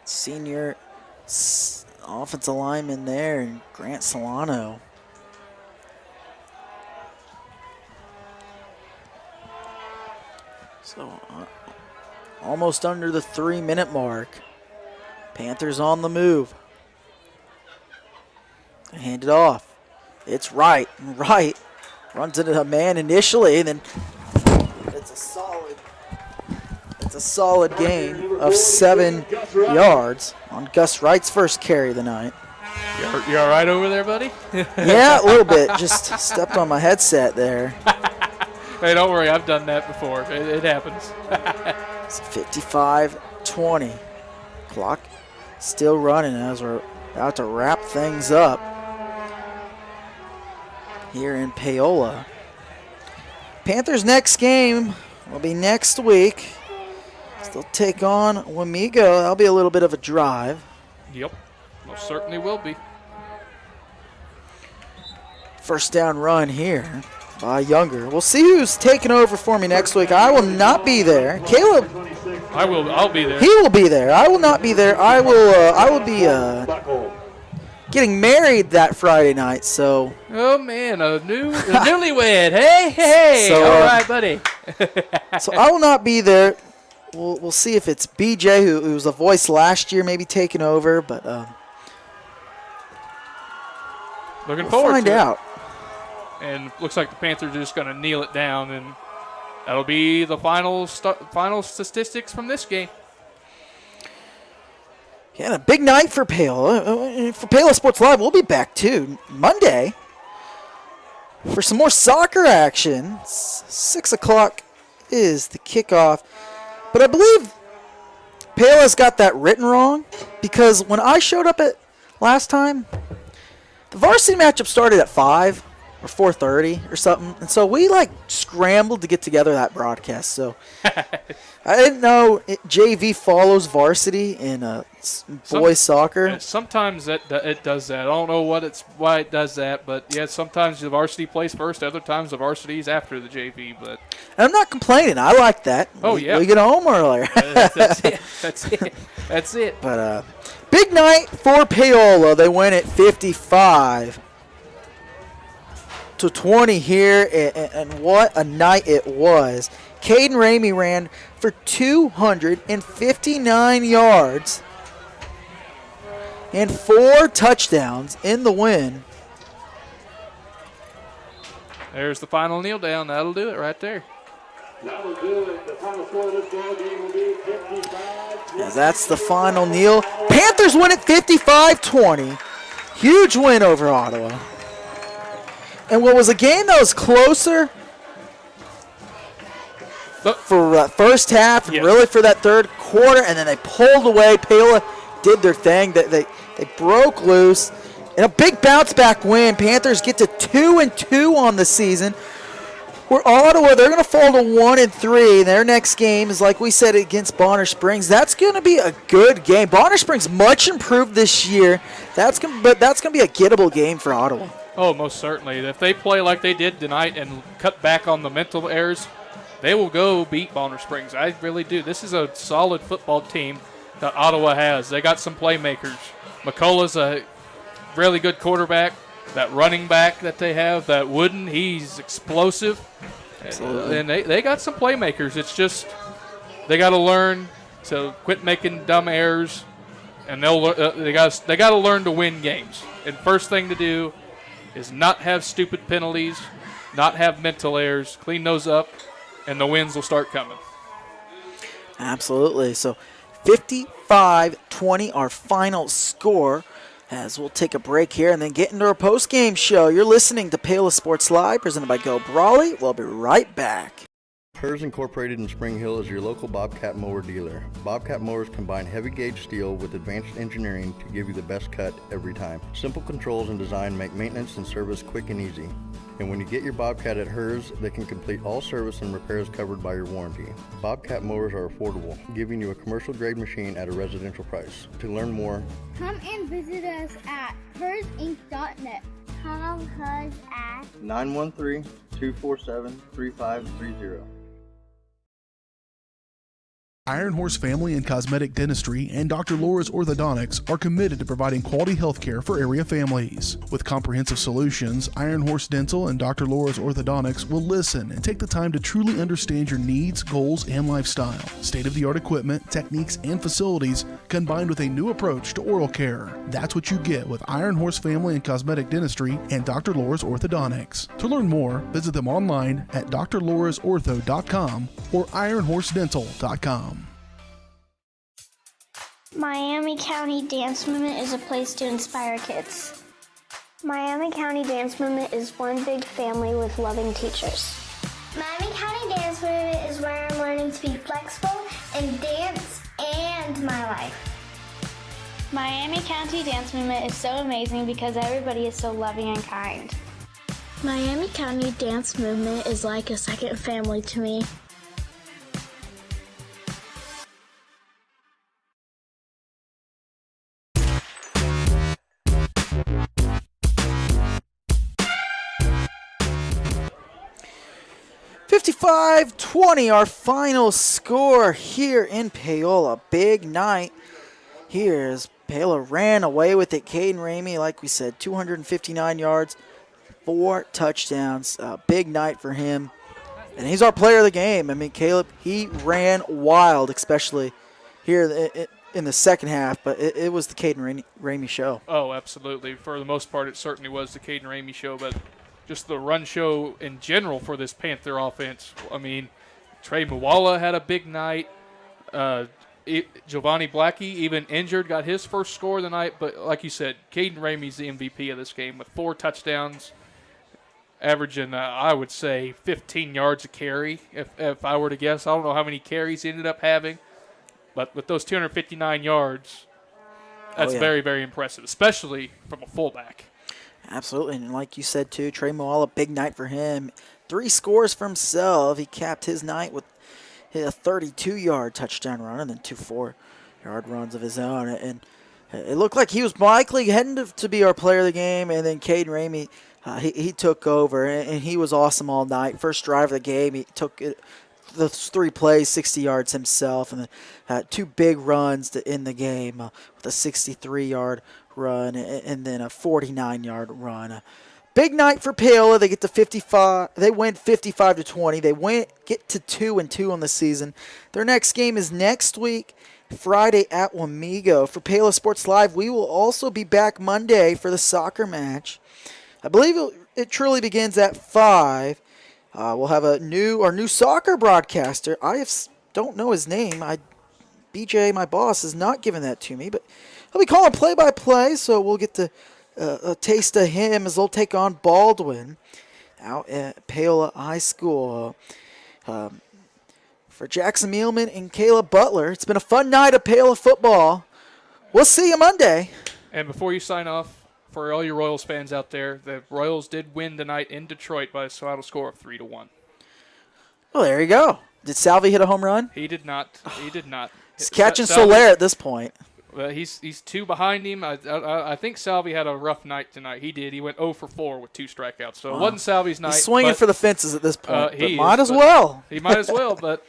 [SPEAKER 2] senior offensive lineman there, and Grant Solano. So almost under the 3-minute mark. Panthers on the move. Hand it off. It's Wright. Wright runs into a man initially, and then it's a solid gain of 7 yards on Gus Wright's first carry of the night.
[SPEAKER 6] You all right over there, buddy?
[SPEAKER 2] Yeah, a little bit. Just stepped on my headset there.
[SPEAKER 6] Hey, don't worry. I've done that before. It happens.
[SPEAKER 2] It's 55-20. Clock still running as we're about to wrap things up here in Paola. Panthers' next game will be next week. Still take on Wamego. That'll be a little bit of a drive.
[SPEAKER 6] Yep, most certainly will be.
[SPEAKER 2] 1st down run here by Younger. We'll see who's taking over for me next week. I will not be there. Caleb.
[SPEAKER 6] I'll be there.
[SPEAKER 2] He will be there. I will not be there. I will be getting married that Friday night. So.
[SPEAKER 6] Oh man, a newlywed. Hey. So, all right, buddy.
[SPEAKER 2] So I will not be there. We'll see if it's BJ, who was a voice last year, maybe taking over, but
[SPEAKER 6] looking
[SPEAKER 2] we'll
[SPEAKER 6] forward
[SPEAKER 2] find
[SPEAKER 6] to
[SPEAKER 2] out.
[SPEAKER 6] It. And looks like the Panthers are just going to kneel it down, and that'll be the final statistics from this game.
[SPEAKER 2] Yeah, a big night for Paola. For Paola Sports Live, we'll be back too Monday for some more soccer action. 6 o'clock is the kickoff. But I believe Paola's got that written wrong, because when I showed up at last time, the varsity matchup started at 5 or 4:30 or something, and so we scrambled to get together that broadcast. So I didn't know JV follows varsity in boys soccer.
[SPEAKER 6] Sometimes it does that. I don't know why it does that, but yeah, sometimes the varsity plays first. Other times the varsity's after the JV. But
[SPEAKER 2] and I'm not complaining. I like that. We get home earlier.
[SPEAKER 6] That's it.
[SPEAKER 2] But big night for Paola. They win at 55-20 here, and what a night it was. Caden Ramey ran for 259 yards and 4 touchdowns in the win.
[SPEAKER 6] There's the final kneel down. That'll do it right there.
[SPEAKER 13] That'll do it. The final score of this ball game will be 55.
[SPEAKER 2] As that's the final kneel. Panthers win at 55-20. Huge win over Ottawa. And what was a game that was closer for that first half and really for that third quarter, and then they pulled away. Paola did their thing. They broke loose. And a big bounce-back win. Panthers get to 2-2 on the season. Where Ottawa, they're going to fall to 1-3. Their next game is, like we said, against Bonner Springs. That's going to be a good game. Bonner Springs much improved this year. That's going to be a gettable game for Ottawa.
[SPEAKER 6] Oh, most certainly. If they play like they did tonight and cut back on the mental errors, they will go beat Bonner Springs. I really do. This is a solid football team that Ottawa has. They got some playmakers. McCullough's a really good quarterback. That running back that they have, that Wooden, he's explosive.
[SPEAKER 2] Absolutely.
[SPEAKER 6] And they got some playmakers. It's just they got to learn to quit making dumb errors and they got to learn to win games. And first thing to do is not have stupid penalties, not have mental errors, clean those up, and the wins will start coming.
[SPEAKER 2] Absolutely. So 55-20, our final score, as we'll take a break here and then get into our post-game show. You're listening to Paola Sports Live, presented by Go Brawley. We'll be right back.
[SPEAKER 4] Hers Incorporated in Spring Hill is your local Bobcat mower dealer. Bobcat mowers combine heavy gauge steel with advanced engineering to give you the best cut every time. Simple controls and design make maintenance and service quick and easy. And when you get your Bobcat at Hers, they can complete all service and repairs covered by your warranty. Bobcat mowers are affordable, giving you a commercial grade machine at a residential price. To learn more,
[SPEAKER 5] come and visit us at hersinc.net. Call Hers at
[SPEAKER 4] 913-247-3530.
[SPEAKER 1] Iron Horse Family and Cosmetic Dentistry and Dr. Laura's Orthodontics are committed to providing quality health care for area families. With comprehensive solutions, Iron Horse Dental and Dr. Laura's Orthodontics will listen and take the time to truly understand your needs, goals, and lifestyle. State-of-the-art equipment, techniques, and facilities combined with a new approach to oral care. That's what you get with Iron Horse Family and Cosmetic Dentistry and Dr. Laura's Orthodontics. To learn more, visit them online at drlaurasortho.com or ironhorsedental.com.
[SPEAKER 5] Miami County Dance Movement is a place to inspire kids. Miami County Dance Movement is one big family with loving teachers. Miami County Dance Movement is where I'm learning to be flexible in dance and my life.
[SPEAKER 19] Miami County Dance Movement is so amazing because everybody is so loving and kind.
[SPEAKER 5] Miami County Dance Movement is like a second family to me.
[SPEAKER 2] $55-20, our final score here in Paola. Big night here as Paola ran away with it. Caden Ramey, like we said, 259 yards, 4 touchdowns. Big night for him. And he's our player of the game. I mean, Caleb, he ran wild, especially here in the second half, but it was the Caden Ramey show.
[SPEAKER 6] Oh, absolutely. For the most part, it certainly was the Caden Ramey show, but just the run show in general for this Panther offense. I mean, Trey Muwala had a big night. Giovanni Blackie, even injured, got his first score of the night. But like you said, Caden Ramey's the MVP of this game with 4 touchdowns, averaging, I would say, 15 yards a carry, if I were to guess. I don't know how many carries he ended up having. But with those 259 yards, that's very, very impressive, especially from a fullback.
[SPEAKER 2] Absolutely, and like you said, too, Trey Moala, big night for him. 3 scores for himself. He capped his night with a 32-yard touchdown run and then 2 4-yard runs of his own. And it looked like he was likely heading to be our player of the game, and then Caden Ramey, he took over, and he was awesome all night. First drive of the game, he took it. The 3 plays, 60 yards himself, and then 2 big runs to end the game with a 63-yard run and then a 49-yard run. Big night for Paola. They get to 55. They win 55-20. They get to 2-2 on the season. Their next game is next week, Friday at Wamego. For Paola Sports Live, we will also be back Monday for the soccer match. I believe it truly begins at 5. We'll have our new soccer broadcaster. I don't know his name. BJ, my boss, has not given that to me, but he'll be calling play-by-play, so we'll get a taste of him as they'll take on Baldwin out at Paola High School. For Jackson Mielman and Caleb Butler, it's been a fun night of Paola football. We'll see you Monday.
[SPEAKER 6] And before you sign off, for all you Royals fans out there, the Royals did win tonight in Detroit by a final score of 3-1.
[SPEAKER 2] Well, there you go. Did Salvi hit a home run?
[SPEAKER 6] He did not. He did not.
[SPEAKER 2] He's catching Soler at this point.
[SPEAKER 6] Well, he's 2 behind him. I think Salvi had a rough night tonight. He did. He went 0 for 4 with 2 strikeouts. So it wasn't Salvi's night.
[SPEAKER 2] He's swinging for the fences at this point.
[SPEAKER 6] He
[SPEAKER 2] might as well.
[SPEAKER 6] He might as well. But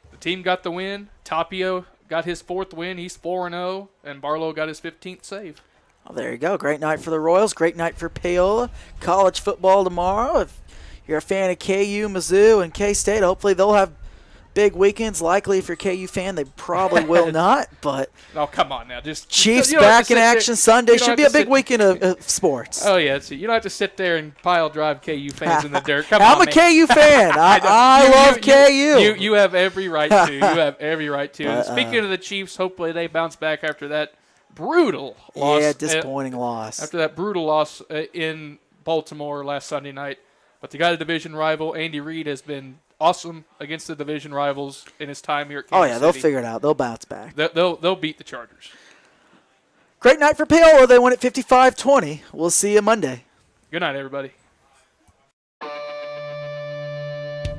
[SPEAKER 6] the team got the win. Tapio got his 4th win. He's 4-0, and Barlow got his 15th save.
[SPEAKER 2] Well, there you go. Great night for the Royals. Great night for Paola. College football tomorrow. If you're a fan of KU, Mizzou, and K-State, hopefully they'll have big weekends. Likely, if you're a KU fan, they probably will not. But
[SPEAKER 6] oh, come on now, just
[SPEAKER 2] Chiefs
[SPEAKER 6] you don't
[SPEAKER 2] back in action
[SPEAKER 6] there.
[SPEAKER 2] Sunday should be a big weekend of sports.
[SPEAKER 6] Oh yeah, you don't have to sit there and pile drive KU fans in the dirt. Come
[SPEAKER 2] I'm
[SPEAKER 6] on,
[SPEAKER 2] a KU fan. I love KU.
[SPEAKER 6] You have every right to. You have every right to. And speaking of the Chiefs, hopefully they bounce back after that brutal loss.
[SPEAKER 2] Yeah, disappointing loss.
[SPEAKER 6] After that brutal loss in Baltimore last Sunday night. But they got a division rival. Andy Reid has been awesome against the division rivals in his time here at Kansas City.
[SPEAKER 2] They'll figure it out. They'll bounce back.
[SPEAKER 6] They'll beat the Chargers.
[SPEAKER 2] Great night for Paola. They won at 55-20. We'll see you Monday.
[SPEAKER 6] Good night, everybody.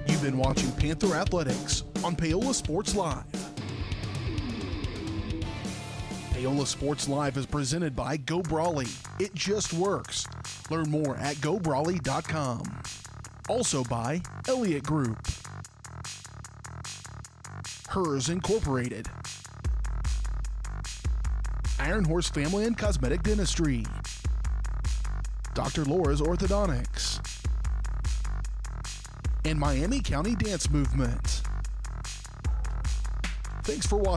[SPEAKER 1] You've been watching Panther Athletics on Paola Sports Live. Paola Sports Live is presented by Go Brawley. It just works. Learn more at gobrawley.com. Also by Elliott Group, Hers Incorporated, Iron Horse Family and Cosmetic Dentistry, Dr. Laura's Orthodontics, and Miami County Dance Movement. Thanks for watching.